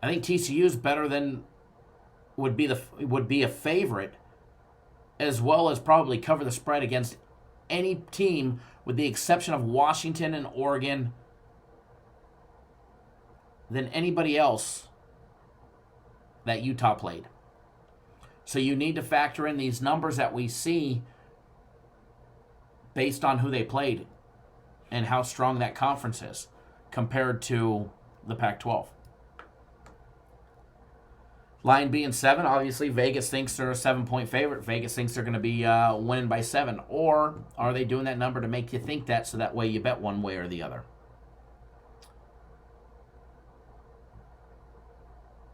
Speaker 2: I think TCU is better than would be a favorite, as well as probably cover the spread against any team with the exception of Washington and Oregon than anybody else that Utah played. So you need to factor in these numbers that we see based on who they played and how strong that conference is compared to the Pac-12. Line being 7, obviously Vegas thinks they're a 7-point favorite. Vegas thinks they're going to be winning by 7. Or are they doing that number to make you think that so that way you bet one way or the other?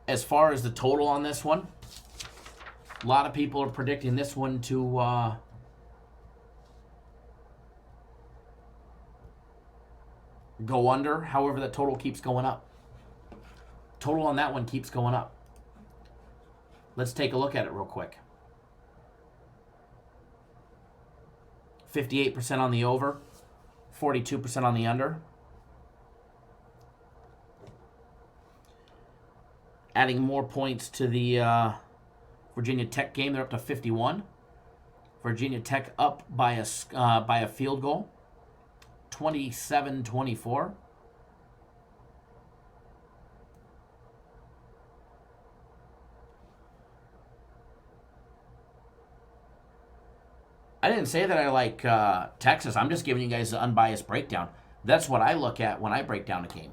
Speaker 2: As far as the total on this one, a lot of people are predicting this one to go under. However, the total keeps going up. Total on that one keeps going up. Let's take a look at it real quick. 58% on the over, 42% on the under. Adding more points to the Virginia Tech game, they're up to 51. Virginia Tech up by a field goal, 27-24. I didn't say that I like Texas. I'm just giving you guys the unbiased breakdown. That's what I look at when I break down a game.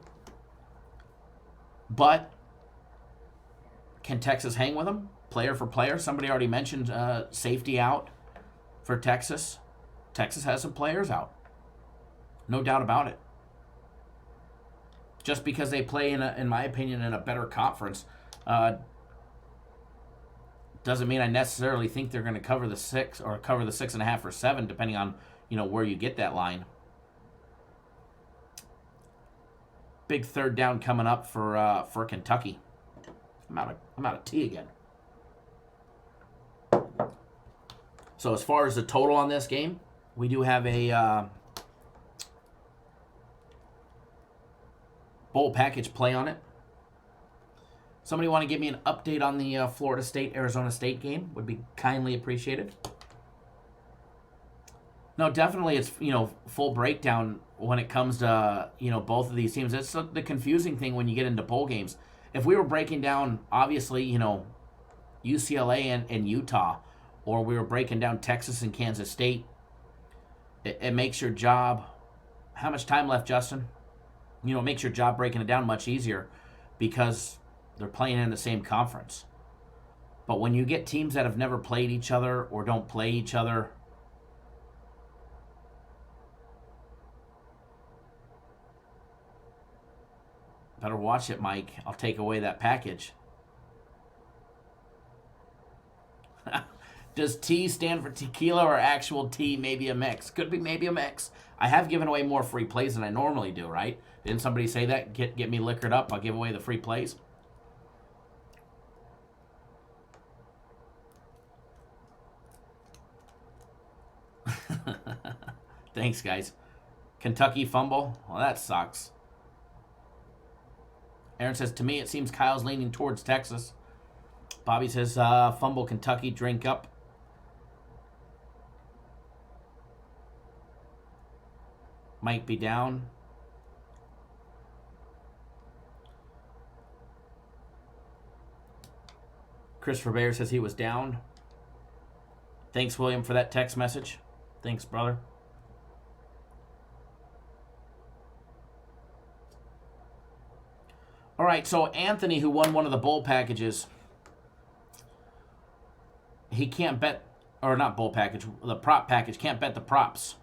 Speaker 2: But can Texas hang with them? Player for player. Somebody already mentioned safety out for Texas. Texas has some players out. No doubt about it. Just because they play, in my opinion, in a better conference, doesn't mean I necessarily think they're going to cover the 6 or cover the 6.5 or 7, depending on where you get that line. Big third down coming up for Kentucky. I'm out of tea again. So as far as the total on this game, we do have a bowl package play on it. Somebody want to give me an update on the Florida State-Arizona State game? Would be kindly appreciated. No, definitely it's, full breakdown when it comes to, both of these teams. It's the confusing thing when you get into bowl games. If we were breaking down, obviously, UCLA and Utah, or we were breaking down Texas and Kansas State, it makes your job, how much time left, Justin? It makes your job breaking it down much easier because they're playing in the same conference. But when you get teams that have never played each other or don't play each other, Better watch it, Mike. I'll take away that package. Does T stand for tequila or actual tea? Maybe a mix. Could be maybe a mix. I have given away more free plays than I normally do, right? Didn't somebody say that? Get me liquored up. I'll give away the free plays. Thanks, guys. Kentucky fumble. Well, that sucks. Aaron says, to me, it seems Kyle's leaning towards Texas. Bobby says, fumble Kentucky, drink up. Might be down. Christopher Bayer says he was down. Thanks, William, for that text message. Thanks, brother. All right, so Anthony, who won one of the bowl packages, he can't bet, or not bowl package, the prop package, can't bet the props.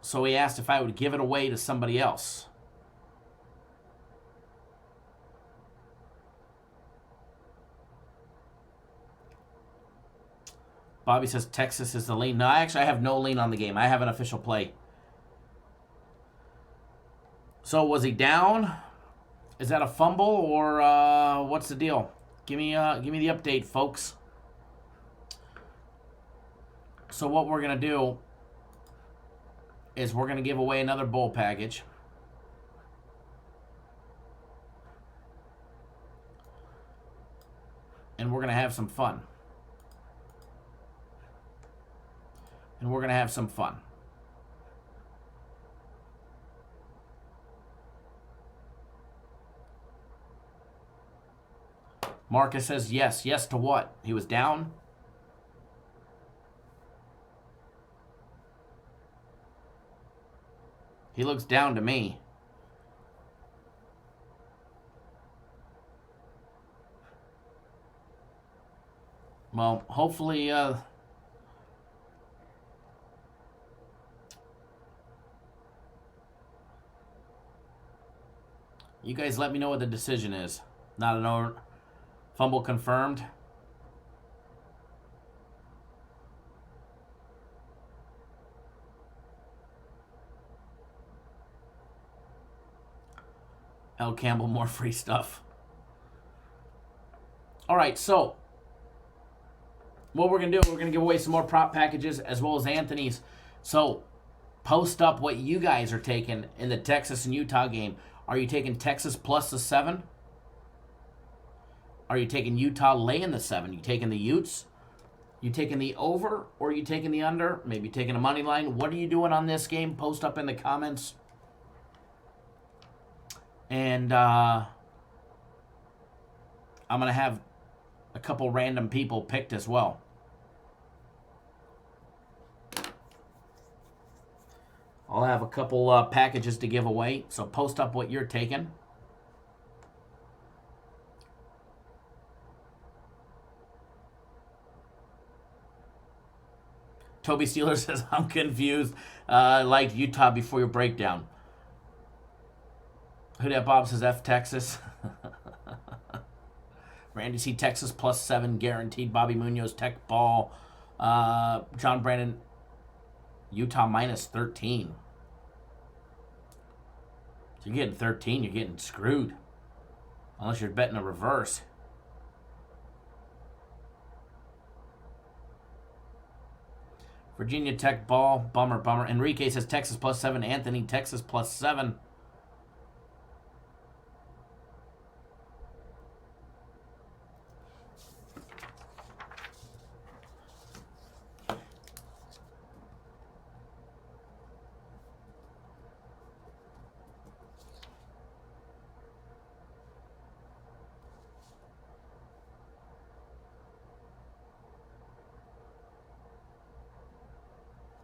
Speaker 2: So he asked if I would give it away to somebody else. Bobby says Texas is the lean. No, actually, I have no lean on the game. I have an official play. So was he down? Is that a fumble or what's the deal? Give me the update, folks. So what we're gonna do is we're gonna give away another bowl package. And we're gonna have some fun. And we're gonna have some fun. Marcus says yes. Yes to what? He was down? He looks down to me. Well, hopefully, you guys let me know what the decision is. Not an fumble confirmed. L. Campbell, more free stuff. All right, so what we're going to do, we're going to give away some more prop packages as well as Anthony's. So post up what you guys are taking in the Texas and Utah game. Are you taking Texas plus the 7? Are you taking Utah laying the 7? You taking the Utes? You taking the over or you taking the under? Maybe taking a money line. What are you doing on this game? Post up in the comments. And I'm going to have a couple random people picked as well. I'll have a couple packages to give away. So post up what you're taking. Toby Steeler says, I'm confused. I liked Utah before your breakdown. Who that Bob says F Texas. Randy C. Texas plus 7 guaranteed. Bobby Munoz Tech ball. John Brandon Utah minus 13. So you're getting 13, you're getting screwed. Unless you're betting a reverse. Virginia Tech ball. Bummer. Enrique says Texas plus 7. Anthony, Texas plus 7.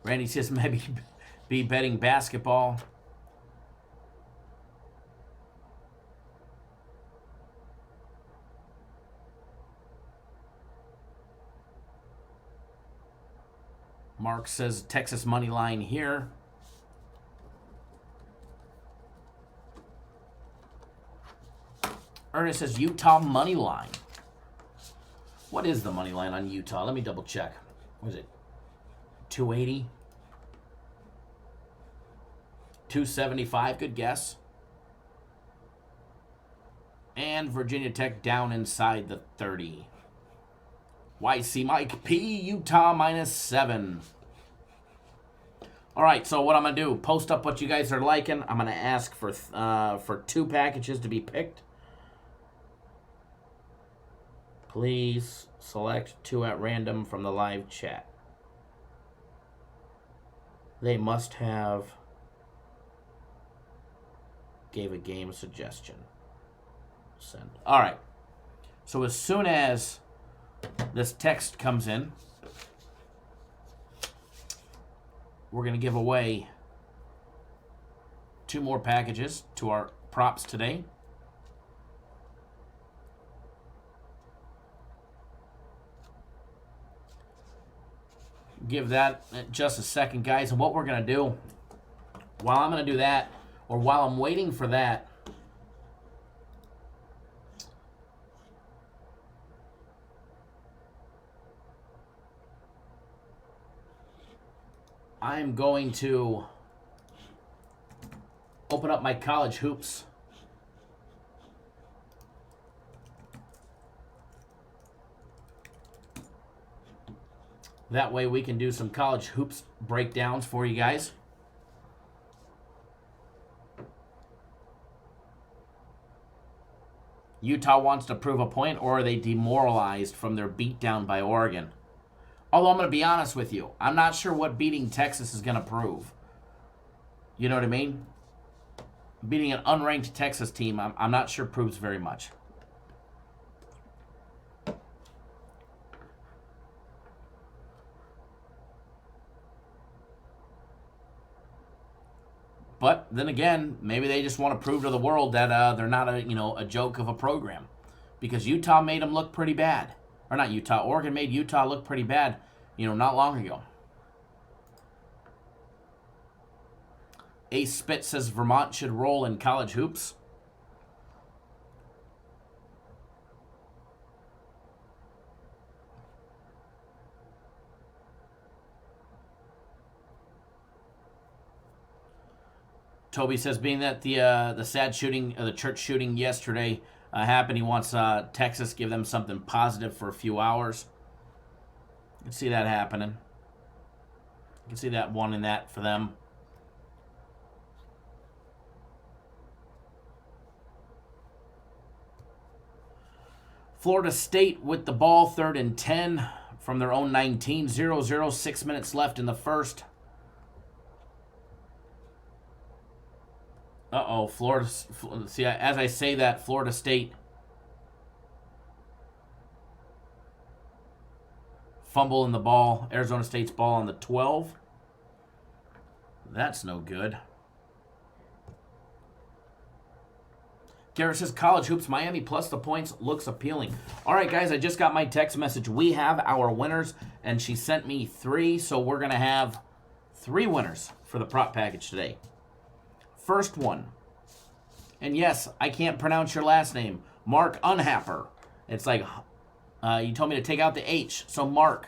Speaker 2: Randy says maybe be betting basketball. Mark says Texas money line here. Ernest says Utah money line. What is the money line on Utah? Let me double check. What is it? 280? 275, good guess. And Virginia Tech down inside the 30. YC Mike P, Utah -7. All right, so what I'm going to do, post up what you guys are liking. I'm going to ask for 2 packages to be picked. Please select 2 at random from the live chat. They must have gave a game suggestion. Send. All right. So as soon as this text comes in, we're going to give away 2 more packages to our props today. Give that just a second, guys. And what we're going to do, while I'm going to do that, or while I'm waiting for that, I'm going to open up my college hoops. That way we can do some college hoops breakdowns for you guys. Utah wants to prove a point, or are they demoralized from their beatdown by Oregon? Although I'm going to be honest with you, I'm not sure what beating Texas is going to prove. You know what I mean? Beating an unranked Texas team, I'm not sure proves very much. But then again, maybe they just want to prove to the world that they're not a joke of a program, because Utah made them look pretty bad, or not Utah. Oregon made Utah look pretty bad, not long ago. Ace Spit says Vermont should roll in college hoops. Toby says, being that the sad shooting, the church shooting yesterday happened, he wants Texas give them something positive for a few hours. You can see that happening. You can see that one in that for them. Florida State with the ball, 3rd and 10 from their own 19. 0-0, 6 minutes left in the first. Uh-oh, Florida. See, as I say that, Florida State fumble in the ball. Arizona State's ball on the 12. That's no good. Garrett says, college hoops, Miami plus the points looks appealing. All right, guys, I just got my text message. We have our winners, and she sent me 3, so we're going to have 3 winners for the prop package today. First one, and yes, I can't pronounce your last name, Mark Unhapper. It's like, you told me to take out the H, so Mark.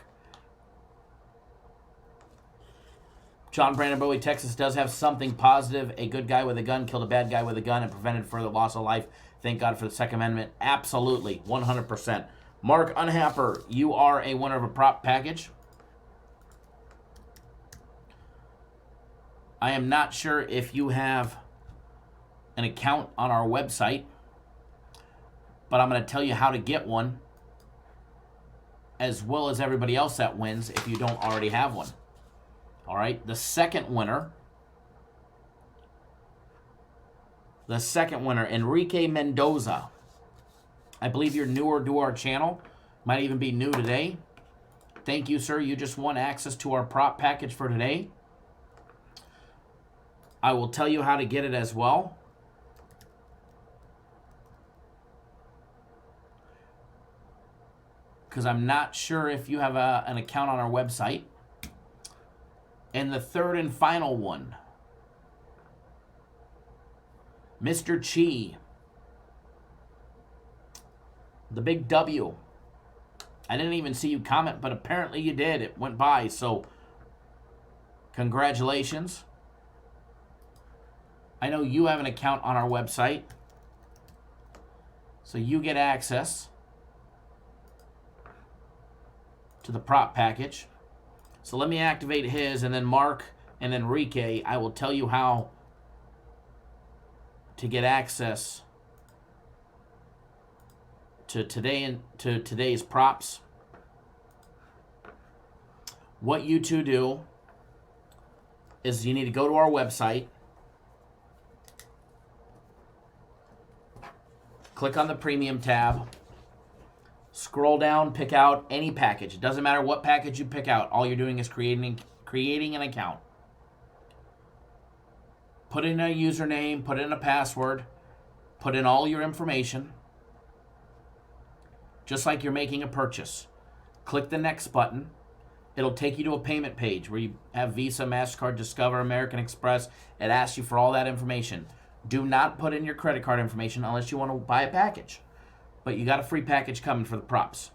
Speaker 2: John Brandon Bowie, Texas does have something positive. A good guy with a gun killed a bad guy with a gun and prevented further loss of life. Thank God for the Second Amendment. Absolutely, 100%. Mark Unhapper, you are a winner of a prop package. I am not sure if you have an account on our website, but I'm going to tell you how to get one, as well as everybody else that wins if you don't already have one. All right, the second winner, Enrique Mendoza. I believe you're newer to our channel, might even be new today. Thank you, sir. You just won access to our prop package for today. I will tell you how to get it as well. Because I'm not sure if you have an account on our website. And the third and final one, Mr. Chi. The big W. I didn't even see you comment, but apparently you did. It went by, so congratulations. I know you have an account on our website, so you get access to the prop package. So let me activate his, and then Mark and Enrique, I will tell you how to get access to today's props. What you two do is you need to go to our website, click on the premium tab, scroll down, pick out any package. It doesn't matter what package you pick out. All you're doing is creating an account. Put in a username, put in a password, put in all your information, just like you're making a purchase. Click the next button. It'll take you to a payment page where you have Visa, MasterCard, Discover, American Express. It asks you for all that information. Do not put in your credit card information unless you want to buy a package. But you got a free package coming for the props.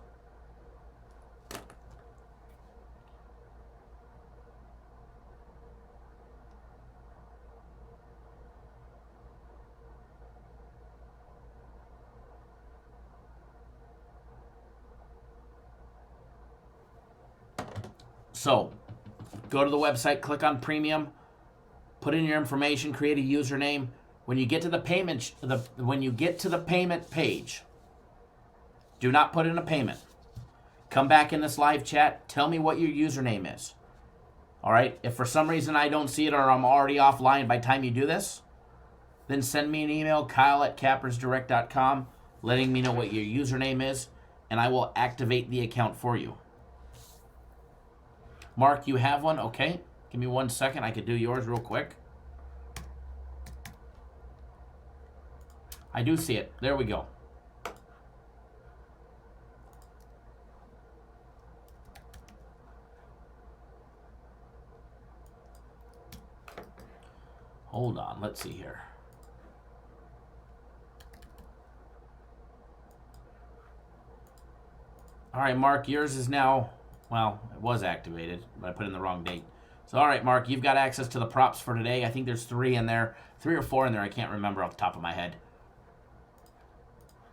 Speaker 2: So, go to the website, click on premium, put in your information, create a username. When you get to the payment page, do not put in a payment. Come back in this live chat, tell me what your username is. All right? If for some reason I don't see it or I'm already offline by the time you do this, then send me an email, kyle@cappersdirect.com, letting me know what your username is, and I will activate the account for you. Mark, you have one? Okay. Give me 1 second. I could do yours real quick. I do see it. There we go. Hold on. Let's see here. All right, Mark, yours is now... Well, it was activated, but I put in the wrong date. So, all right, Mark, you've got access to the props for today. I think there's 3 in there. 3 or 4 in there. I can't remember off the top of my head.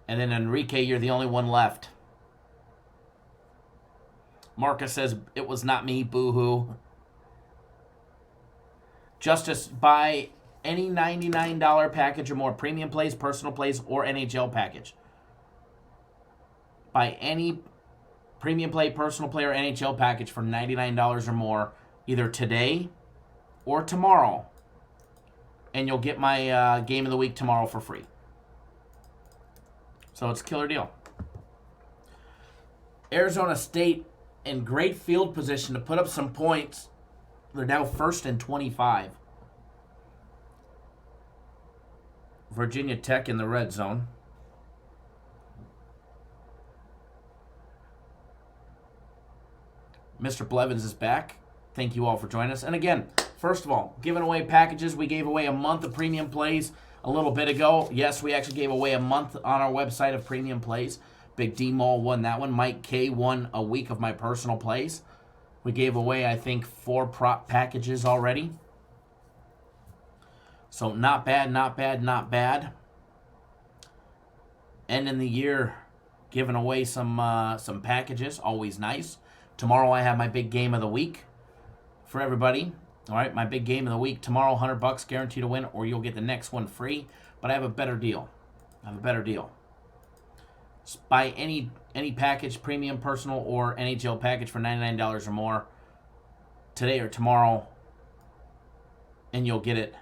Speaker 2: And then, Enrique, you're the only one left. Marcus says, it was not me, boo-hoo. Justice, buy any $99 package or more. Premium plays, personal plays, or NHL package. Buy any premium play, personal player, NHL package for $99 or more, either today or tomorrow. And you'll get my game of the week tomorrow for free. So it's a killer deal. Arizona State in great field position to put up some points. They're now first and 25. Virginia Tech in the red zone. Mr. Blevins is back. Thank you all for joining us. And again, first of all, giving away packages. We gave away a month of premium plays a little bit ago. Yes, we actually gave away a month on our website of premium plays. Big D Mall won that one. Mike K won a week of my personal plays. We gave away, I think, 4 prop packages already. So not bad, not bad, not bad. Ending the year giving away some packages. Always nice. Tomorrow I have my big game of the week for everybody. All right, my big game of the week tomorrow, $100 guaranteed to win, or you'll get the next one free. But I have a better deal. Buy any package, premium, personal, or NHL package for $99 or more today or tomorrow, and you'll get it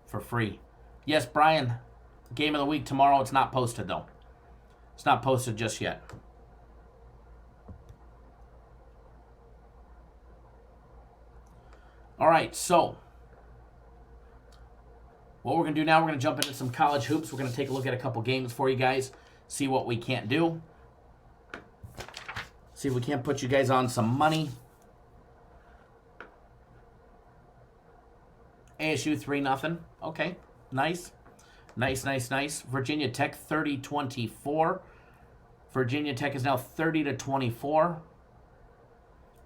Speaker 2: for free. Yes, Brian, game of the week tomorrow. It's not posted, though. It's not posted just yet. All right, so what we're going to do now, we're going to jump into some college hoops. We're going to take a look at a couple games for you guys, see what we can't do. See if we can't put you guys on some money. ASU 3-0. Okay, nice. Nice, nice, nice. Virginia Tech 30-24. Virginia Tech is now 30-24.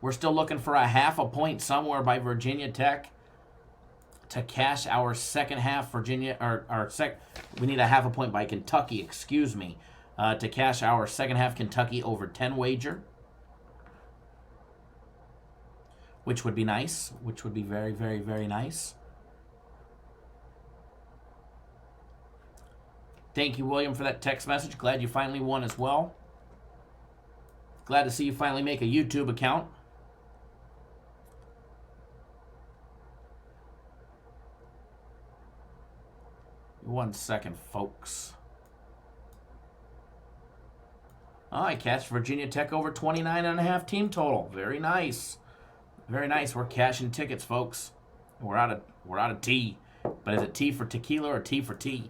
Speaker 2: We're still looking for a half a point somewhere by Virginia Tech to cash our second half we need a half a point by Kentucky, excuse me, to cash our second half Kentucky over 10 wager, which would be nice, which would be very, very, very nice. Thank you, William, for that text message. Glad you finally won as well. Glad to see you finally make a YouTube account. One second, folks. Oh, I cashed Virginia Tech over 29.5 team total. Very nice. Very nice. We're cashing tickets, folks. We're out of tea. But is it T for tequila or T for tea?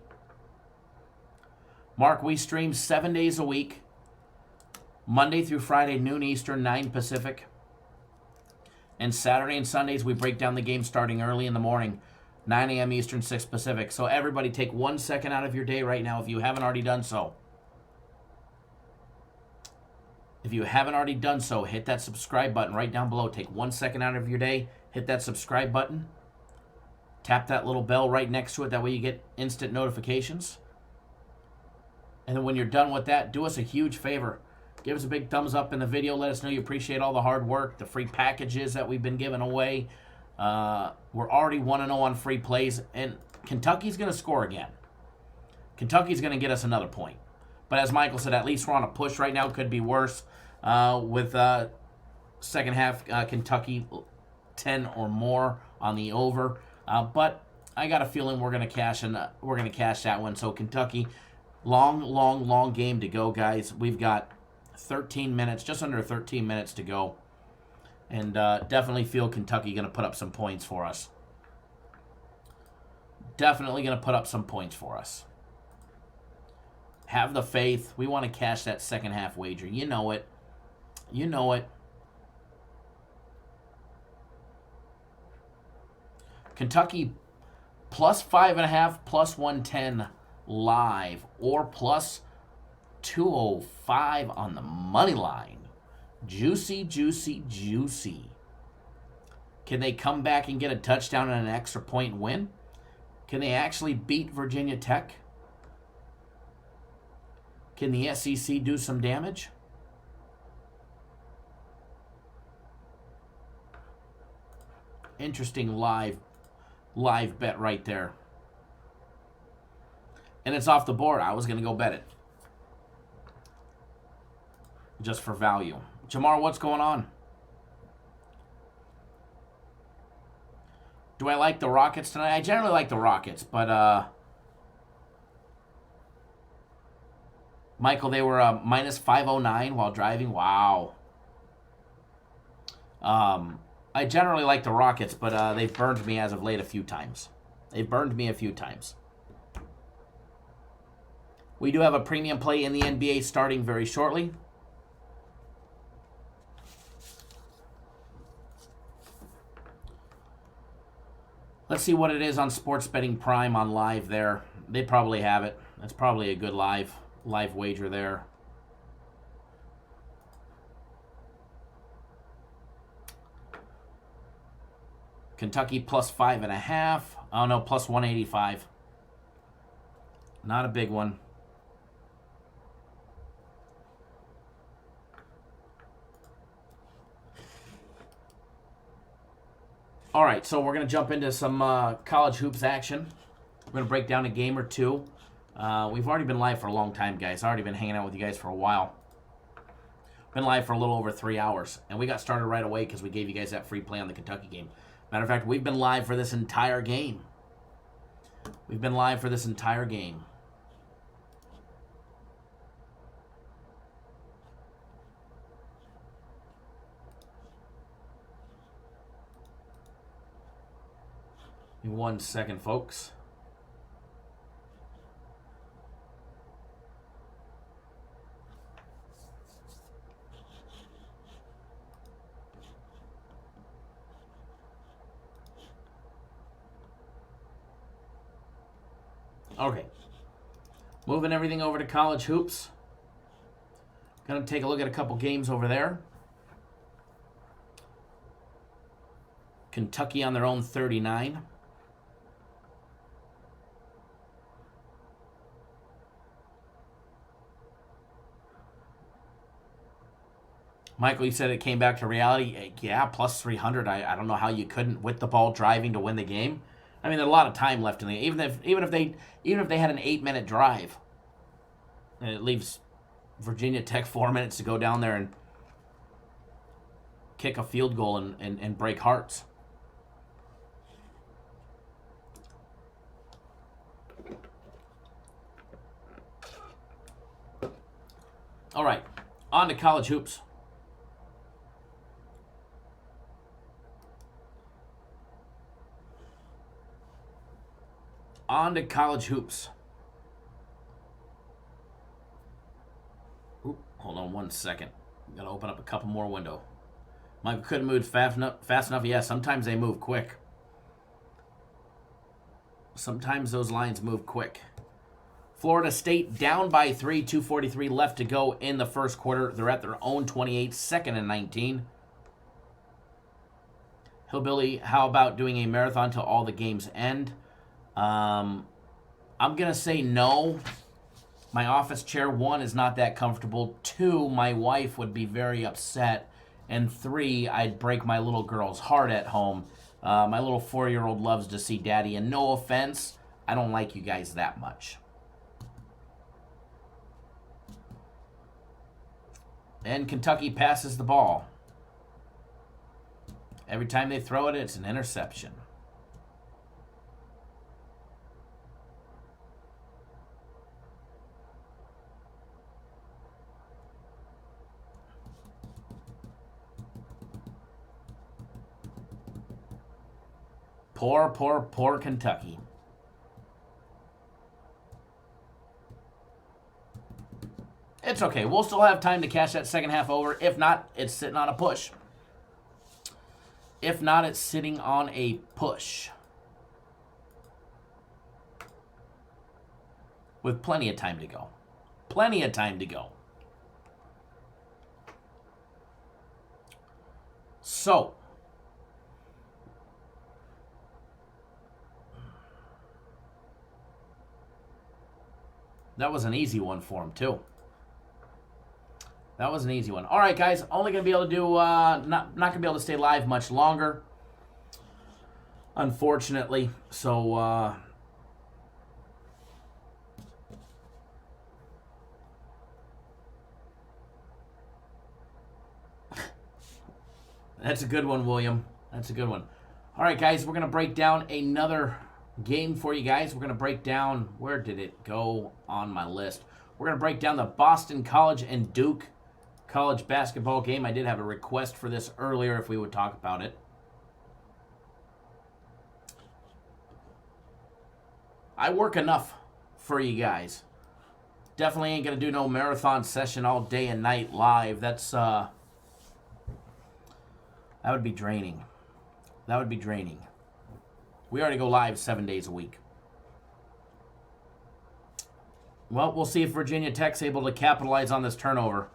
Speaker 2: Mark, we stream 7 days a week. Monday through Friday, noon Eastern, 9 Pacific. And Saturday and Sundays, we break down the game starting early in the morning. 9 a.m. Eastern, 6 Pacific. So everybody take 1 second out of your day right now if you haven't already done so. If you haven't already done so, hit that subscribe button right down below. Take 1 second out of your day, hit that subscribe button. Tap that little bell right next to it. That way you get instant notifications. And then when you're done with that, do us a huge favor. Give us a big thumbs up in the video. Let us know you appreciate all the hard work, the free packages that we've been giving away. We're already 1-0 on free plays, and Kentucky's going to score again. Kentucky's going to get us another point. But as Michael said, at least we're on a push right now. Could be worse with second half Kentucky 10 or more on the over. But I got a feeling we're going to cash that one. So Kentucky, long game to go, guys. We've got 13 minutes, just under 13 minutes to go. And definitely feel Kentucky going to put up some points for us. Definitely going to put up some points for us. Have the faith. We want to cash that second half wager. You know it. You know it. Kentucky plus 5.5, plus 110 live, or plus 205 on the money line. Juicy, juicy, juicy. Can they come back and get a touchdown and an extra point win? Can they actually beat Virginia Tech? Can the SEC do some damage? Interesting live bet right there. And it's off the board. I was going to go bet it. Just for value. Jamar, what's going on? Do I like the Rockets tonight? I generally like the Rockets, but Michael, they were minus 509 while driving. Wow. I generally like the Rockets, but they've burned me as of late a few times. They've burned me a few times. We do have a premium play in the NBA starting very shortly. Let's see what it is on Sports Betting Prime on live there. They probably have it. That's probably a good live wager there. Kentucky plus 5.5. Oh no, plus 185. Not a big one. All right, so we're going to jump into some college hoops action. We're going to break down a game or two. We've already been live for a long time, guys. I've already been hanging out with you guys for a while. Been live for a little over 3 hours. And we got started right away because we gave you guys that free play on the Kentucky game. Matter of fact, we've been live for this entire game. We've been live for this entire game. In 1 second, folks. Okay. Moving everything over to college hoops. Going to take a look at a couple games over there. Kentucky on their own 39. Michael, you said it came back to reality. Yeah, plus 300. I don't know how you couldn't with the ball driving to win the game. I mean, there's a lot of time left in the game. Even if they had an 8-minute drive, and it leaves Virginia Tech 4 minutes to go down there and kick a field goal and break hearts. All right, on to college hoops. On to college hoops. Oop, hold on one second. Gotta open up a couple more window. Michael couldn't move fast enough. Yeah, sometimes they move quick. Sometimes those lines move quick. Florida State down by 3, 2:43 left to go in the first quarter. They're at their own 28, second and 19. Hillbilly, how about doing a marathon till all the games end? I'm going to say no. My office chair, 1, is not that comfortable. 2, my wife would be very upset. And 3, I'd break my little girl's heart at home. My little 4-year-old loves to see daddy. And no offense, I don't like you guys that much. And Kentucky passes the ball. Every time they throw it, it's an interception. Poor Kentucky. It's okay. We'll still have time to cash that second half over. If not, it's sitting on a push. If not, it's sitting on a push. With plenty of time to go. Plenty of time to go. So, that was an easy one for him, too. That was an easy one. All right, guys. Only going to be able to do, not going to be able to stay live much longer, unfortunately. So, that's a good one, William. That's a good one. All right, guys. We're going to break down another game for you guys. We're going to break down, where did it go on my list? We're going to break down the Boston College and Duke college basketball game. I did have a request for this earlier if we would talk about it. I work enough for you guys. Definitely ain't going to do no marathon session all day and night live. That's, that would be draining. That would be draining. We already go live 7 days a week. Well, we'll see if Virginia Tech's able to capitalize on this turnover.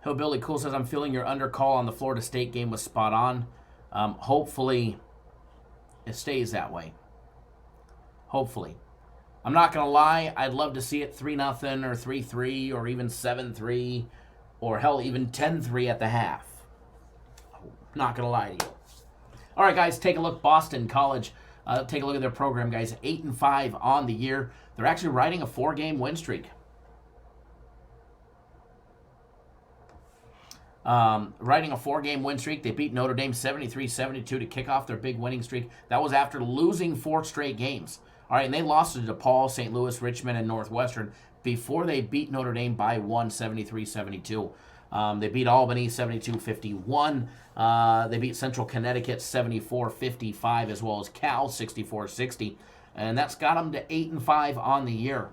Speaker 2: Hillbilly Cool says, I'm feeling your undercall on the Florida State game was spot on. Hopefully, it stays that way. Hopefully. I'm not going to lie. I'd love to see it 3-0 or 3-3 or even 7-3 or hell, even 10-3 at the half. Not going to lie to you. All right, guys, take a look. Boston College. Take a look at their program, guys. 8-5 on the year. They're actually riding a 4-game win streak. Riding a 4-game win streak. They beat Notre Dame 73-72 to kick off their big winning streak. That was after losing 4 straight games. All right, and they lost to DePaul, St. Louis, Richmond, and Northwestern before they beat Notre Dame by 1, 73-72. They beat Albany 72-51. They beat Central Connecticut 74-55, as well as Cal 64-60. And that's got them to 8-5 on the year.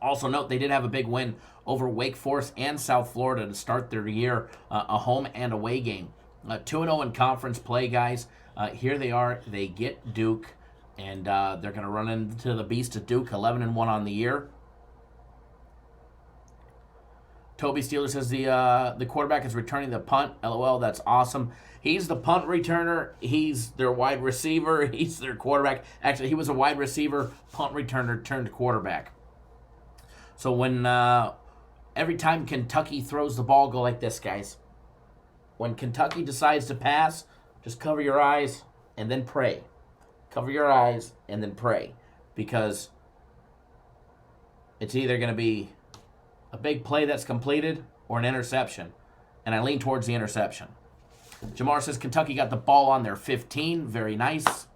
Speaker 2: Also note, they did have a big win over Wake Forest and South Florida to start their year, a home and away game. 2-0 in conference play, guys. Here they are. They get Duke, and they're going to run into the beast of Duke, 11-1 on the year. Toby Steeler says the quarterback is returning the punt. LOL, that's awesome. He's the punt returner. He's their wide receiver. He's their quarterback. Actually, he was a wide receiver, punt returner, turned quarterback. So when every time Kentucky throws the ball, go like this, guys. When Kentucky decides to pass, just cover your eyes and then pray. Cover your eyes and then pray. Because it's either going to be a big play that's completed or an interception. And I lean towards the interception. Jamar says Kentucky got the ball on their 15. Very nice.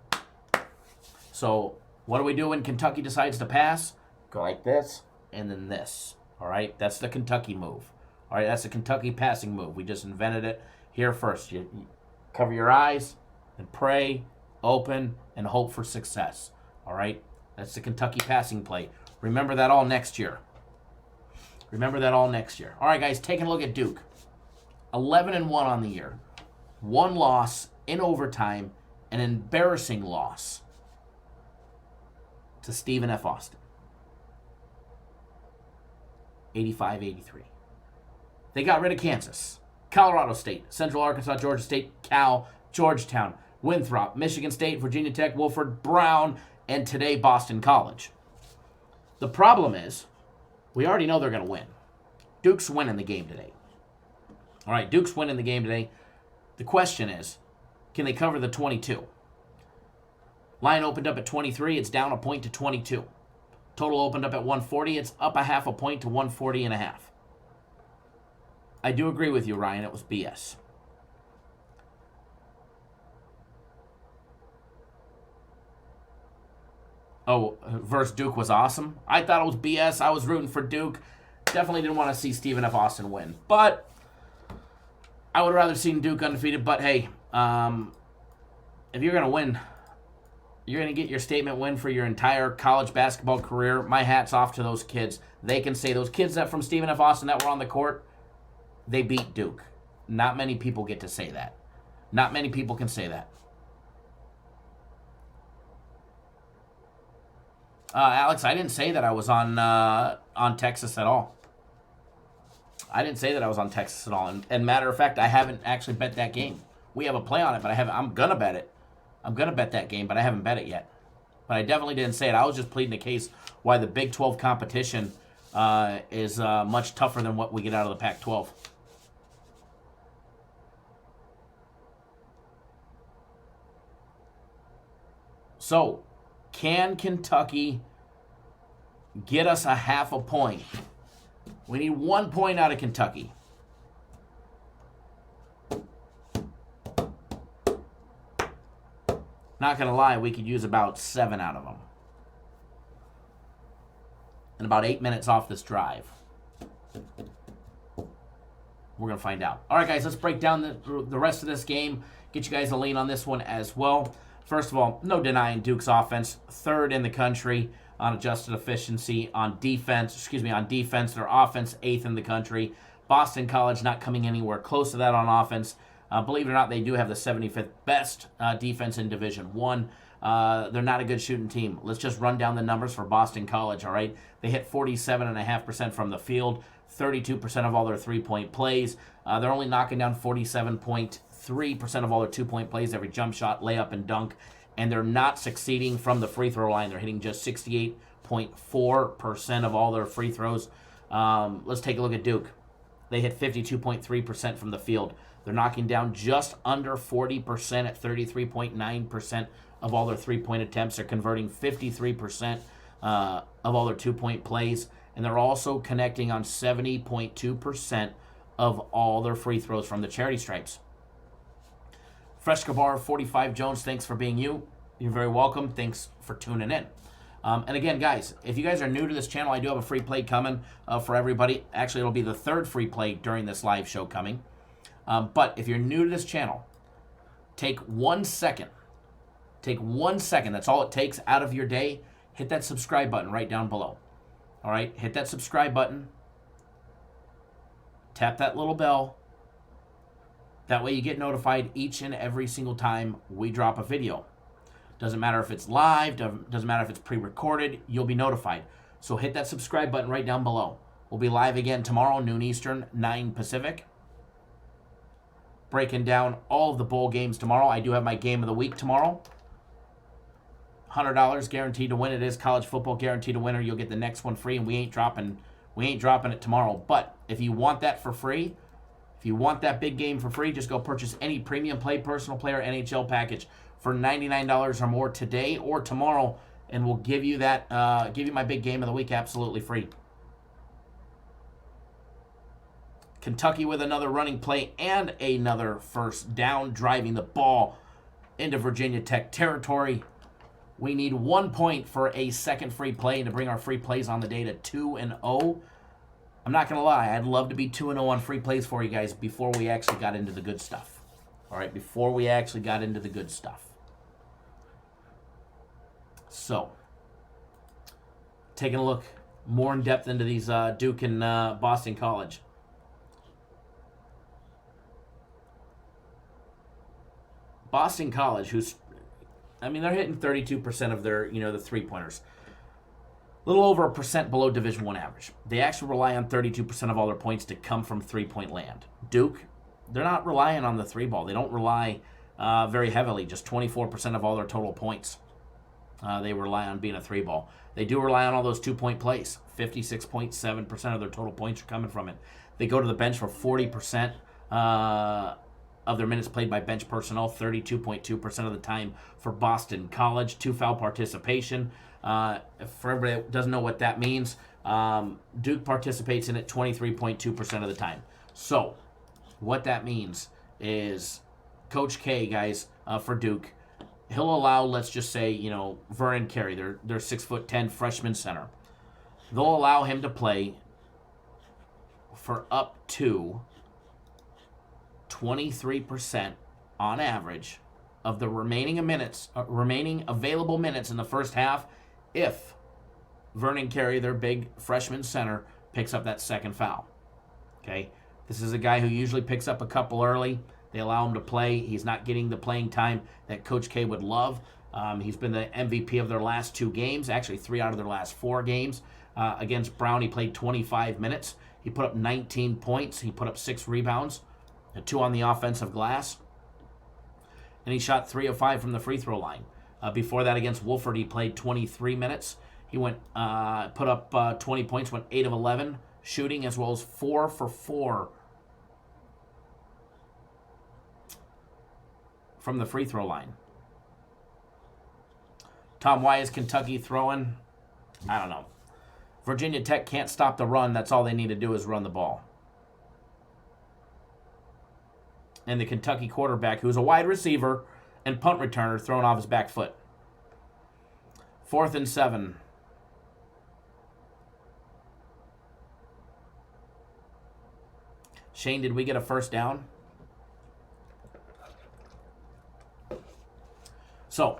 Speaker 2: So what do we do when Kentucky decides to pass? Go like this and then this. All right? That's the Kentucky move. All right? That's the Kentucky passing move. We just invented it here first. You cover your eyes and pray, open, and hope for success. All right? That's the Kentucky passing play. Remember that all next year. Remember that all next year. All right, guys, taking a look at Duke. 11-1 on the year. One loss in overtime, an embarrassing loss to Stephen F. Austin. 85-83. They got rid of Kansas, Colorado State, Central Arkansas, Georgia State, Cal, Georgetown, Winthrop, Michigan State, Virginia Tech, Wofford, Brown, and today Boston College. The problem is, we already know they're going to win. Duke's winning the game today. All right, Duke's winning the game today. The question is, can they cover the 22? Line opened up at 23. It's down a point to 22. Total opened up at 140. It's up a half a point to 140.5. I do agree with you, Ryan. It was BS. Oh, versus Duke was awesome. I thought it was BS. I was rooting for Duke. Definitely didn't want to see Stephen F. Austin win. But I would have rather seen Duke undefeated. But hey, if you're going to win, you're going to get your statement win for your entire college basketball career. My hat's off to those kids. They can say those kids that from Stephen F. Austin that were on the court, they beat Duke. Not many people get to say that. Not many people can say that. Alex, I didn't say that I was on Texas at all. I didn't say that I was on Texas at all. And matter of fact, I haven't actually bet that game. We have a play on it, but I'm gonna bet it. I'm gonna bet that game, but I haven't bet it yet. But I definitely didn't say it. I was just pleading the case why the Big 12 competition is much tougher than what we get out of the Pac-12. So, can Kentucky get us a half a point? We need 1 point out of Kentucky. Not going to lie, we could use about 7 out of them. And about 8 minutes off this drive. We're going to find out. All right, guys, let's break down the rest of this game. Get you guys a lean on this one as well. First of all, no denying Duke's offense. 3rd in the country on adjusted efficiency. On defense, their offense 8th in the country. Boston College not coming anywhere close to that on offense. Believe it or not, they do have the 75th best defense in Division I. They're not a good shooting team. Let's just run down the numbers for Boston College, all right? They hit 47.5% from the field, 32% of all their three-point plays. They're only knocking down 47.3% of all their two-point plays, every jump shot, layup, and dunk. And they're not succeeding from the free throw line. They're hitting just 68.4% of all their free throws. Let's take a look at Duke. They hit 52.3% from the field. They're knocking down just under 40% at 33.9% of all their three-point attempts. They're converting 53% of all their two-point plays. And they're also connecting on 70.2% of all their free throws from the charity stripes. Fresh Kabar 45 Jones, thanks for being you. You're very welcome. Thanks for tuning in. And again, guys, if you guys are new to this channel, I do have a free play coming for everybody. Actually, it'll be the 3rd free play during this live show coming. But if you're new to this channel, take 1 second. Take 1 second. That's all it takes out of your day. Hit that subscribe button right down below. All right? Hit that subscribe button. Tap that little bell. That way you get notified each and every single time we drop a video. Doesn't matter if it's live, doesn't matter if it's pre-recorded, you'll be notified. So hit that subscribe button right down below. We'll be live again tomorrow, noon Eastern, 9 Pacific. Breaking down all of the bowl games tomorrow. I do have my game of the week tomorrow. $100 guaranteed to win. It is college football guaranteed to winner. You'll get the next one free, and we ain't dropping it tomorrow. But if you want that for free, if you want that big game for free, just go purchase any premium play, personal player, NHL package for $99 or more today or tomorrow, and we'll give you that. Give you my big game of the week absolutely free. Kentucky with another running play and another first down, driving the ball into Virginia Tech territory. We need 1 point for a second free play and to bring our free plays on the day to 2-0. I'm not going to lie, I'd love to be 2-0 on free plays for you guys before we actually got into the good stuff. All right, before we actually got into the good stuff. So, taking a look more in depth into these Duke and Boston College. Boston College, they're hitting 32% of their, the three-pointers. A little over 1% below Division I average. They actually rely on 32% of all their points to come from three-point land. Duke, they're not relying on the three ball. They don't rely very heavily, just 24% of all their total points. They rely on being a three ball. They do rely on all those 2-point plays. 56.7% of their total points are coming from it. They go to the bench for 40%. Of their minutes played by bench personnel, 32.2% of the time for Boston College. 2-foul participation. For everybody that doesn't know what that means, Duke participates in it 23.2% of the time. So, what that means is Coach K, guys, for Duke, he'll allow, let's just say, Vernon Carey, their 6'10" freshman center. They'll allow him to play for up to 23% on average of the remaining available minutes in the first half if Vernon Carey, their big freshman center, picks up that second foul. Okay? This is a guy who usually picks up a couple early. They allow him to play. He's not getting the playing time that Coach K would love. He's been the MVP of their last 2 games, actually 3 out of their last 4 games. Against Brown, he played 25 minutes. He put up 19 points. He put up 6 rebounds. 2 on the offensive glass. And he shot 3 of 5 from the free throw line. Before that, against Wolford, he played 23 minutes. He put up 20 points, went 8 of 11 shooting, as well as 4 for 4 from the free throw line. Tom, why is Kentucky throwing? I don't know. Virginia Tech can't stop the run. That's all they need to do is run the ball. And the Kentucky quarterback, who's a wide receiver and punt returner, thrown off his back foot. 4th and 7. Shane, did we get a first down? So,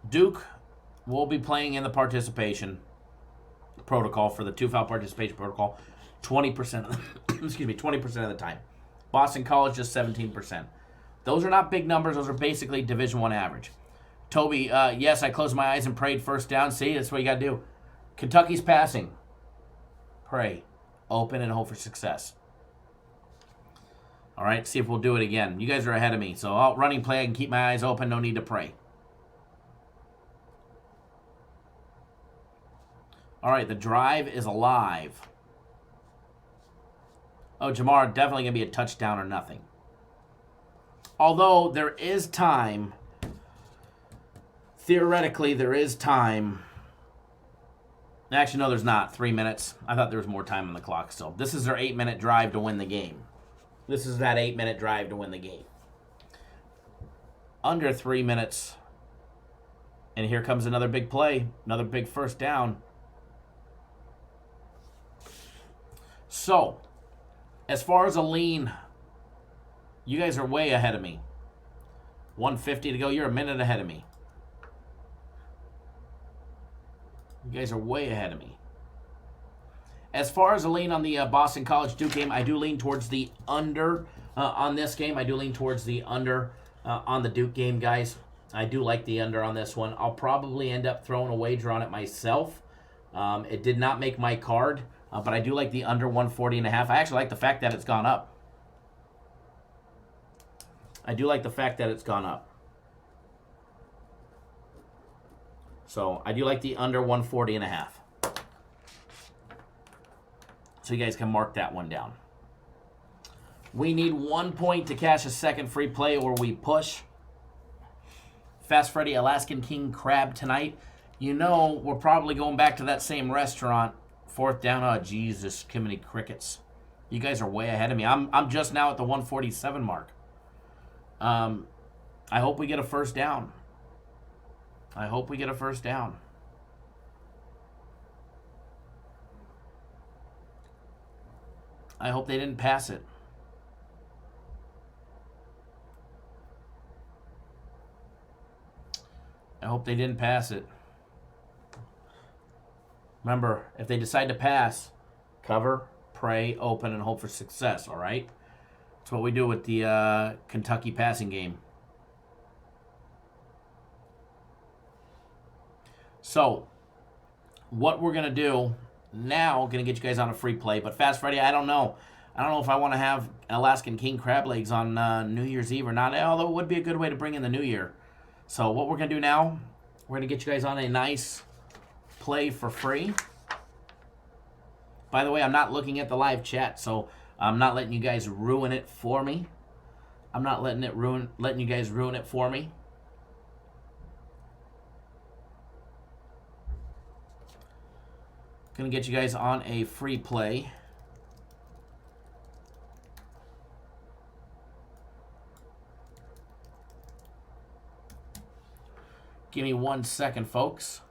Speaker 2: Duke will be playing in the participation protocol for the 2-foul participation protocol 20% of the, 20% of the time. Boston College just 17%. Those are not big numbers. Those are basically Division I average. Toby, yes, I closed my eyes and prayed first down. See, that's what you got to do. Kentucky's passing. Pray. Open and hope for success. All right, see if we'll do it again. You guys are ahead of me. So, running play, I can keep my eyes open. No need to pray. All right, the drive is alive. Oh, Jamar, definitely going to be a touchdown or nothing. Although there is time, theoretically there is time. Actually, no, there's not. 3 minutes. I thought there was more time on the clock still. This is their 8-minute drive to win the game. This is that 8-minute drive to win the game. Under 3 minutes. And here comes another big play. Another big first down. So, as far as a lean, you guys are way ahead of me. 150 to go. You're a minute ahead of me. You guys are way ahead of me. As far as a lean on the Boston College Duke game, I do lean towards the under on this game. I do lean towards the under on the Duke game, guys. I do like the under on this one. I'll probably end up throwing a wager on it myself. It did not make my card, but I do like the under 140.5. I actually like the fact that it's gone up. I do like the fact that it's gone up. So I do like the under 140.5. So you guys can mark that one down. We need 1 point to cash a second free play or we push. Fast Freddy Alaskan King Crab tonight. You know we're probably going back to that same restaurant. Fourth down. Oh, Jesus, Kimini Crickets. You guys are way ahead of me. I'm just now at the 147 mark. I hope we get a first down. I hope we get a first down. I hope they didn't pass it. I hope they didn't pass it. Remember, if they decide to pass, cover, pray, open, and hope for success, all right? That's what we do with the Kentucky passing game. So, what we're going to do now, going to get you guys on a free play. But Fast Freddy, I don't know. I don't know if I want to have Alaskan King Crab Legs on New Year's Eve or not, although it would be a good way to bring in the new year. So what we're going to do now, we're going to get you guys on a nice play for free. By the way, I'm not looking at the live chat, so I'm not letting you guys ruin it for me. I'm not letting you guys ruin it for me. Going to get you guys on a free play. Give me 1 second, folks.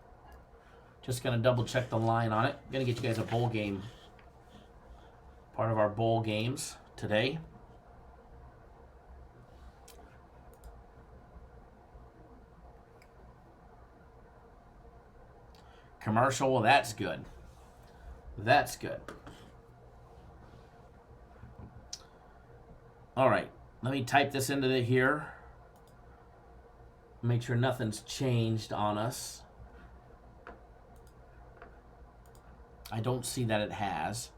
Speaker 2: Just going to double check the line on it. Going to get you guys a bowl game. Part of our bowl games today. Commercial, well, that's good. That's good. All right, let me type this into here. Make sure nothing's changed on us. I don't see that it has.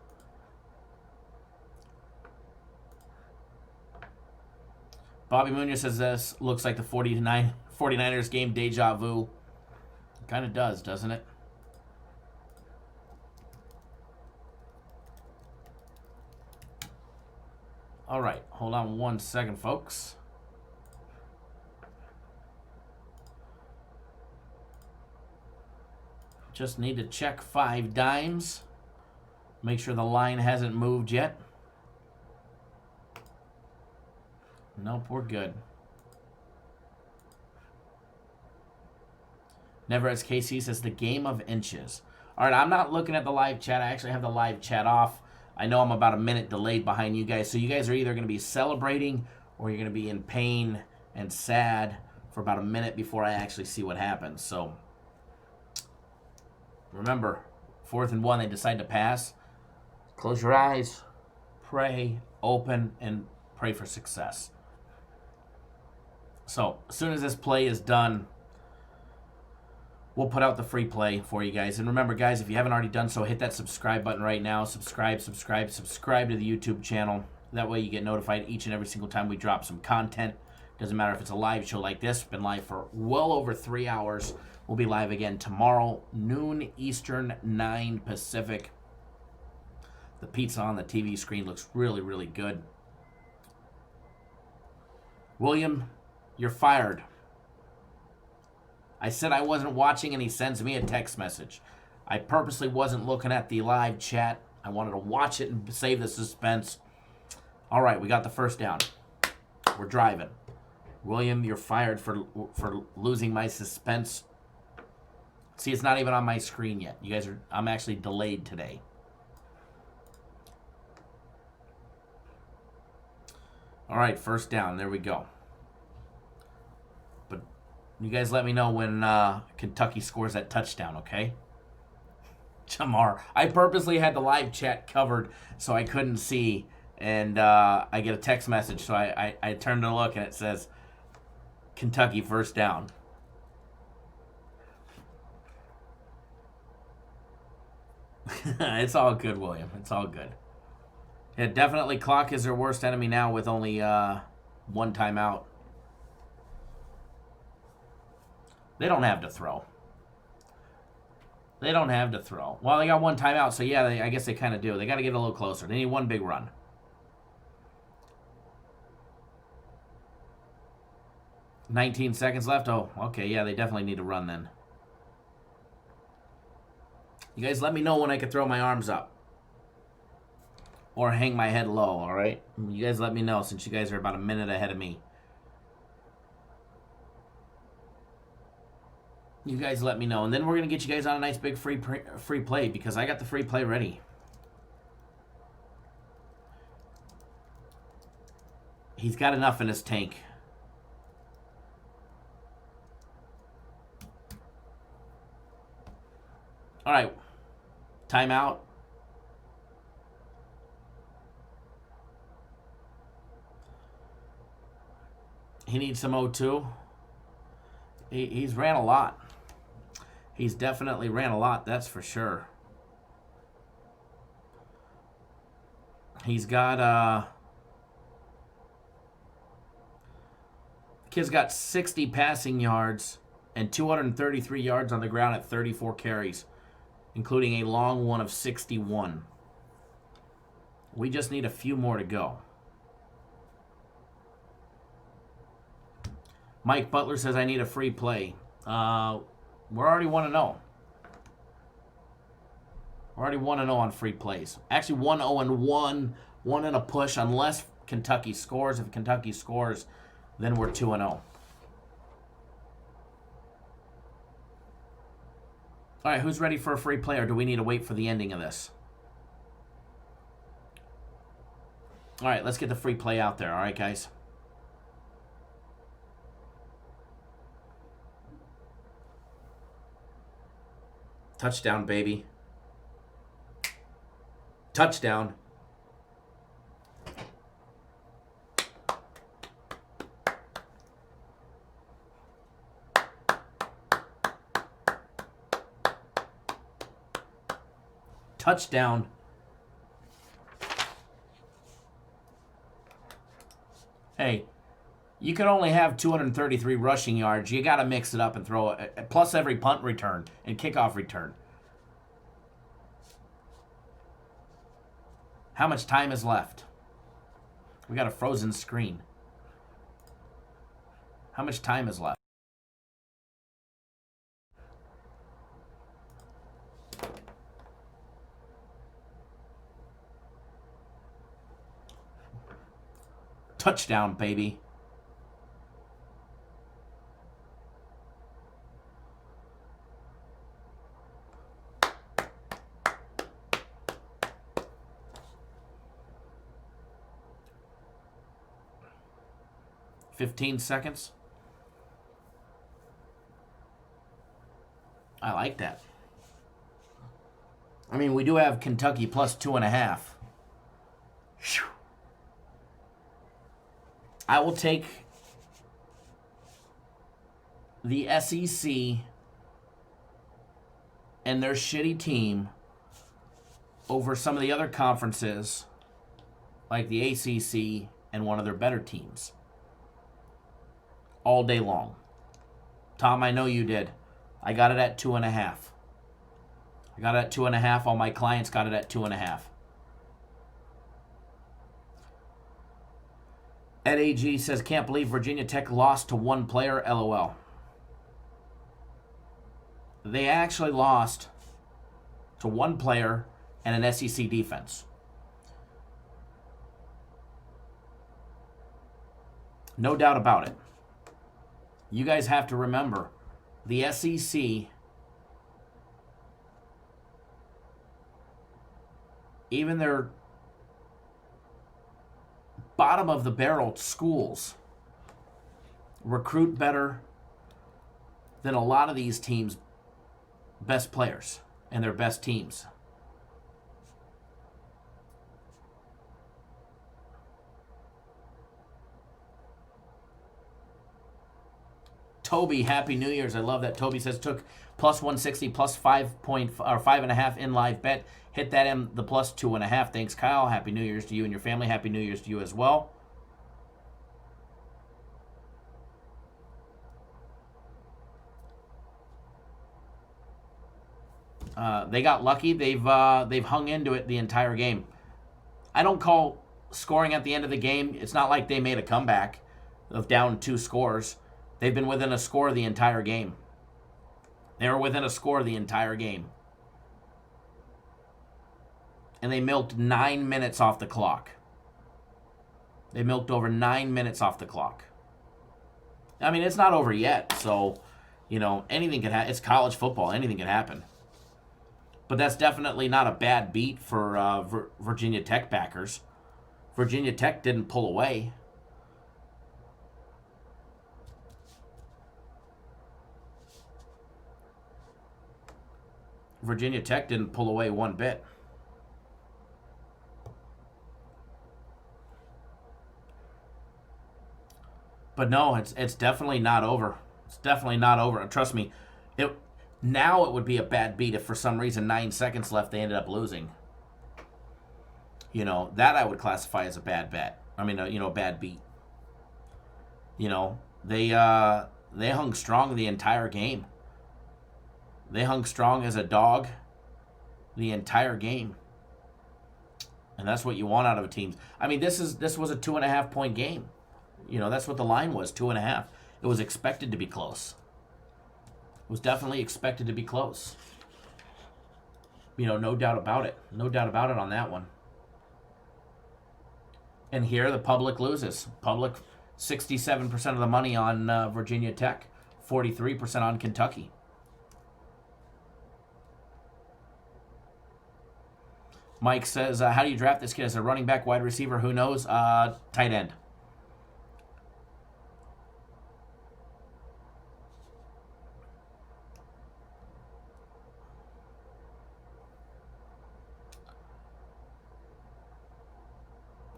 Speaker 2: Bobby Munoz says this looks like the 49ers game deja vu. It kind of does, doesn't it? All right, hold on 1 second, folks. Just need to check 5 dimes. Make sure the line hasn't moved yet. Nope, we're good. Never as KC says the game of inches. All right, I'm not looking at the live chat. I actually have the live chat off. I know I'm about a minute delayed behind you guys. So you guys are either going to be celebrating or you're going to be in pain and sad for about a minute before I actually see what happens. So remember, 4th and 1, they decide to pass. Close your eyes, pray, open, and pray for success. So as soon as this play is done, we'll put out the free play for you guys. And remember, guys, if you haven't already done so, hit that subscribe button right now. Subscribe to the YouTube channel. That way you get notified each and every single time we drop some content. Doesn't matter if it's a live show like this. Been live for well over 3 hours. We'll be live again tomorrow, noon Eastern, 9 Pacific. The pizza on the TV screen looks really, really good. William, you're fired. I said I wasn't watching, and he sends me a text message. I purposely wasn't looking at the live chat. I wanted to watch it and save the suspense. All right, we got the first down. We're driving. William, you're fired for losing my suspense. See, it's not even on my screen yet. You guys are. I'm actually delayed today. All right, first down. There we go. You guys let me know when Kentucky scores that touchdown, okay? Jamar. I purposely had the live chat covered so I couldn't see, and I get a text message, so I turned to look, and it says Kentucky first down. It's all good, William. It's all good. Yeah, definitely clock is their worst enemy now with only one timeout. They don't have to throw. They don't have to throw. Well, they got one timeout, so yeah, I guess they kind of do. They got to get a little closer. They need one big run. $19 seconds left. Oh, okay, yeah, they definitely need to run then. You guys let me know when I can throw my arms up. Or hang my head low, all right? You guys let me know since you guys are about a minute ahead of me. You guys let me know. And then we're going to get you guys on a nice big free play because I got the free play ready. He's got enough in his tank. All right. Timeout. He needs some O2. He's ran a lot. He's definitely ran a lot, that's for sure. He's got kid's got 60 passing yards and 233 yards on the ground at 34 carries, including a long one of 61. We just need a few more to go. Mike Butler says, I need a free play. We're already 1-0. We're already 1-0 on free plays. Actually, 1-0-1, one in a push, unless Kentucky scores. If Kentucky scores, then we're 2-0. All right, who's ready for a free play, or do we need to wait for the ending of this? All right, let's get the free play out there. All right, guys. Touchdown, baby. Touchdown. Touchdown. Hey, you can only have 233 rushing yards. You got to mix it up and throw it. Plus every punt return and kickoff return. How much time is left? We got a frozen screen. How much time is left? Touchdown, baby. $15 seconds. I like that. I mean, we do have Kentucky plus 2.5. Whew. I will take the SEC and their shitty team over some of the other conferences, like the ACC and one of their better teams. All day long. Tom, I know you did. I got it at 2.5. I got it at 2.5. All my clients got it at 2.5. Ed AG says, can't believe Virginia Tech lost to one player, LOL. They actually lost to one player and an SEC defense. No doubt about it. You guys have to remember, the SEC, even their bottom of the barrel schools, recruit better than a lot of these teams' best players. and their best teams. Toby, Happy New Year's. I love that. Toby says took plus 160 plus 5.5 in live bet. Hit that in the plus 2.5. Thanks, Kyle. Happy New Year's to you and your family. Happy New Year's to you as well. They got lucky. They've hung into it the entire game. I don't call scoring at the end of the game. It's not like they made a comeback of down 2 scores. They've been within a score the entire game. They were within a score the entire game. And they milked 9 minutes off the clock. They milked over 9 minutes off the clock. I mean, it's not over yet, so, you know, anything can happen. It's college football. Anything can happen. But that's definitely not a bad beat for Virginia Tech backers. Virginia Tech didn't pull away. Virginia Tech didn't pull away one bit. But no, it's definitely not over. It's definitely not over. Trust me. Now it would be a bad beat if for some reason 9 seconds left they ended up losing. You know, that I would classify as a bad bet. I mean, a bad beat. You know, they hung strong the entire game. They hung strong as a dog the entire game. And that's what you want out of a team. I mean, this was a 2.5 point game. You know, that's what the line was, 2.5. It was expected to be close. It was definitely expected to be close. You know, no doubt about it. No doubt about it on that one. And here the public loses. Public 67% of the money on Virginia Tech, 43% on Kentucky. Mike says, how do you draft this kid? As a running back, wide receiver? Who knows? Tight end.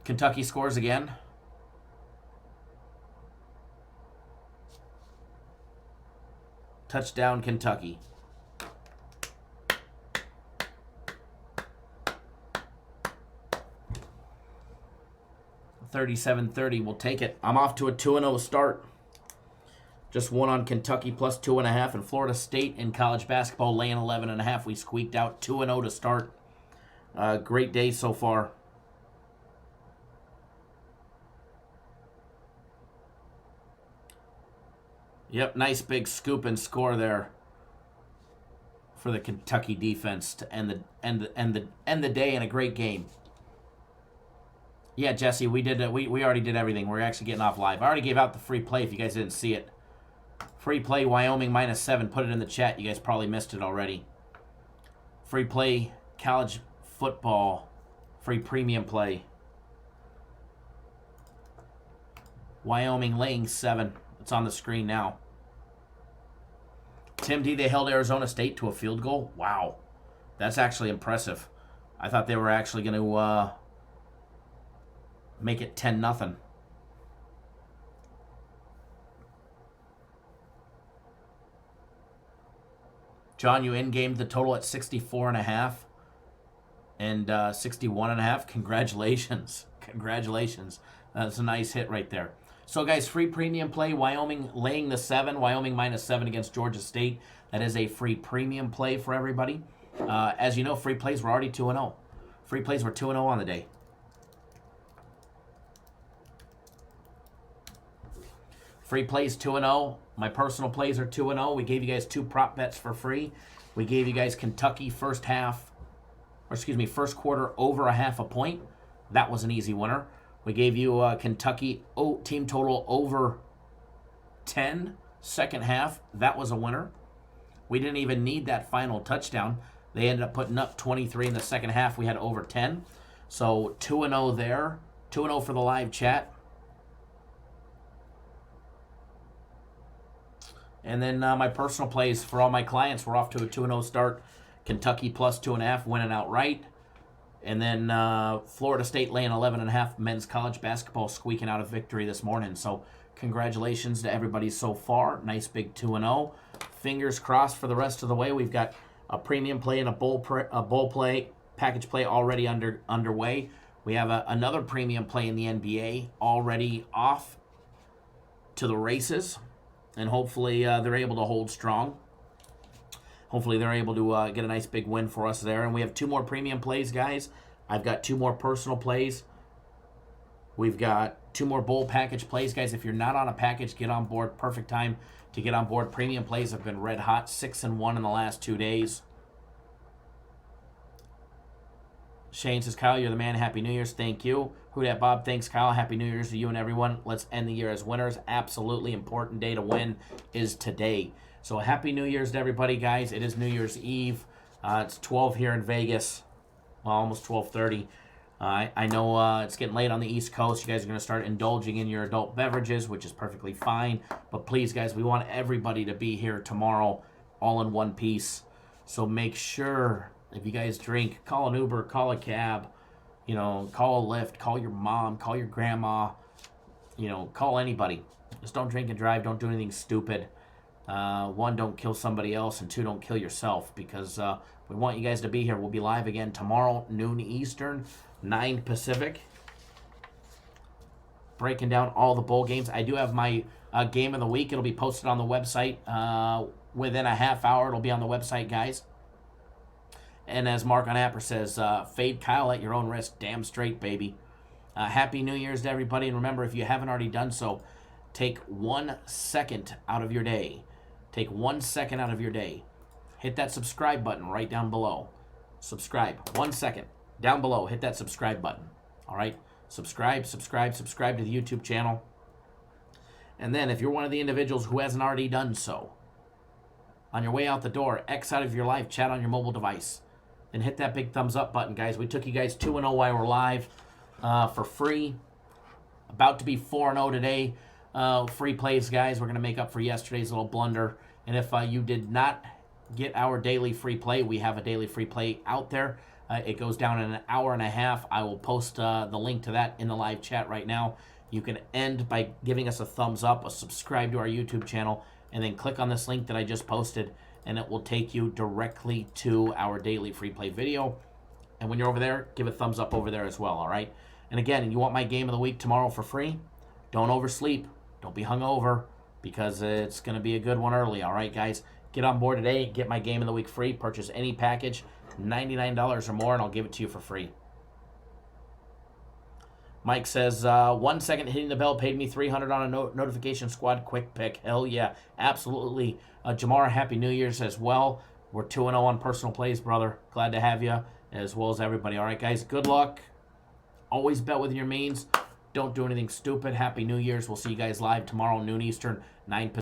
Speaker 2: Kentucky scores again. Touchdown, Kentucky. 37-30. We'll take it. I'm off to a 2-0 start. Just one on Kentucky plus 2.5, and Florida State in college basketball laying 11.5. We squeaked out 2-0 to start. Great day so far. Yep, nice big scoop and score there for the Kentucky defense to end the day in a great game. Yeah, Jesse, we already did everything. We're actually getting off live. I already gave out the free play if you guys didn't see it. Free play, Wyoming -7. Put it in the chat. You guys probably missed it already. Free play, college football. Free premium play. Wyoming laying 7. It's on the screen now. Tim D, they held Arizona State to a field goal? Wow. That's actually impressive. I thought they were actually going to make it 10-0. John, you in-gamed the total at 64.5 and 61.5. Congratulations. Congratulations. That's a nice hit right there. So, guys, free premium play, Wyoming laying the 7, Wyoming -7 against Georgia State. That is a free premium play for everybody. As you know, free plays were already 2-0. Free plays were 2-0 on the day. Free plays 2-0. My personal plays are 2-0. We gave you guys 2 prop bets for free. We gave you guys Kentucky first quarter over 0.5 point. That was an easy winner. We gave you Kentucky team total over 10 second half. That was a winner. We didn't even need that final touchdown. They ended up putting up 23 in the second half. We had over 10. So 2-0 there. 2-0 for the live chat. And then my personal plays for all my clients, we're off to a 2-0 start. Kentucky plus 2.5, winning outright. And then Florida State laying 11.5, men's college basketball squeaking out a victory this morning. So congratulations to everybody so far. Nice big 2-0. Fingers crossed for the rest of the way. We've got a premium play and a bowl play, package play already underway. We have another premium play in the NBA already off to the races. And hopefully they're able to hold strong. Hopefully they're able to get a nice big win for us there. And we have 2 more premium plays, guys. I've got 2 more personal plays. We've got 2 more bowl package plays. Guys, if you're not on a package, get on board. Perfect time to get on board. Premium plays have been red hot. 6-1 in the last 2 days. Shane says, Kyle, you're the man. Happy New Year's. Thank you. Who dat Bob? Thanks, Kyle. Happy New Year's to you and everyone. Let's end the year as winners. Absolutely important day to win is today. So happy New Year's to everybody, guys. It is New Year's Eve. It's 12 here in Vegas. Well, almost 12:30. I know it's getting late on the East Coast. You guys are going to start indulging in your adult beverages, which is perfectly fine. But please, guys, we want everybody to be here tomorrow all in one piece. So make sure, if you guys drink, call an Uber, call a cab, call a Lyft, call your mom, call your grandma, call anybody. Just don't drink and drive. Don't do anything stupid. 1, don't kill somebody else, and 2, don't kill yourself, because we want you guys to be here. We'll be live again tomorrow, noon Eastern, 9 Pacific, breaking down all the bowl games. I do have my game of the week. It'll be posted on the website within a half hour. It'll be on the website, guys. And as Mark on Apper says, fade Kyle at your own risk. Damn straight, baby. Happy New Year's to everybody. And remember, if you haven't already done so, take 1 second out of your day. Take 1 second out of your day. Hit that subscribe button right down below. Subscribe. 1 second. Down below, hit that subscribe button. All right? Subscribe to the YouTube channel. And then if you're one of the individuals who hasn't already done so, on your way out the door, X out of your live chat on your mobile device. Then hit that big thumbs up button, guys. We took you guys 2-0 while we're live for free. About to be 4-0 today. Free plays, guys. We're going to make up for yesterday's little blunder. And if you did not get our daily free play, we have a daily free play out there. It goes down in an hour and a half. I will post the link to that in the live chat right now. You can end by giving us a thumbs up, a subscribe to our YouTube channel, and then click on this link that I just posted, and it will take you directly to our daily free play video. And when you're over there, give a thumbs up over there as well, all right? And again, you want my game of the week tomorrow for free? Don't oversleep. Don't be hungover, because it's going to be a good one early, all right, guys? Get on board today. Get my game of the week free. Purchase any package, $99 or more, and I'll give it to you for free. Mike says, 1 second hitting the bell paid me $300 on a notification squad quick pick. Hell yeah, absolutely. Jamar, Happy New Year's as well. We're 2-0 on personal plays, brother. Glad to have you, as well as everybody. All right, guys, good luck. Always bet within your means. Don't do anything stupid. Happy New Year's. We'll see you guys live tomorrow, noon Eastern, 9 Pacific.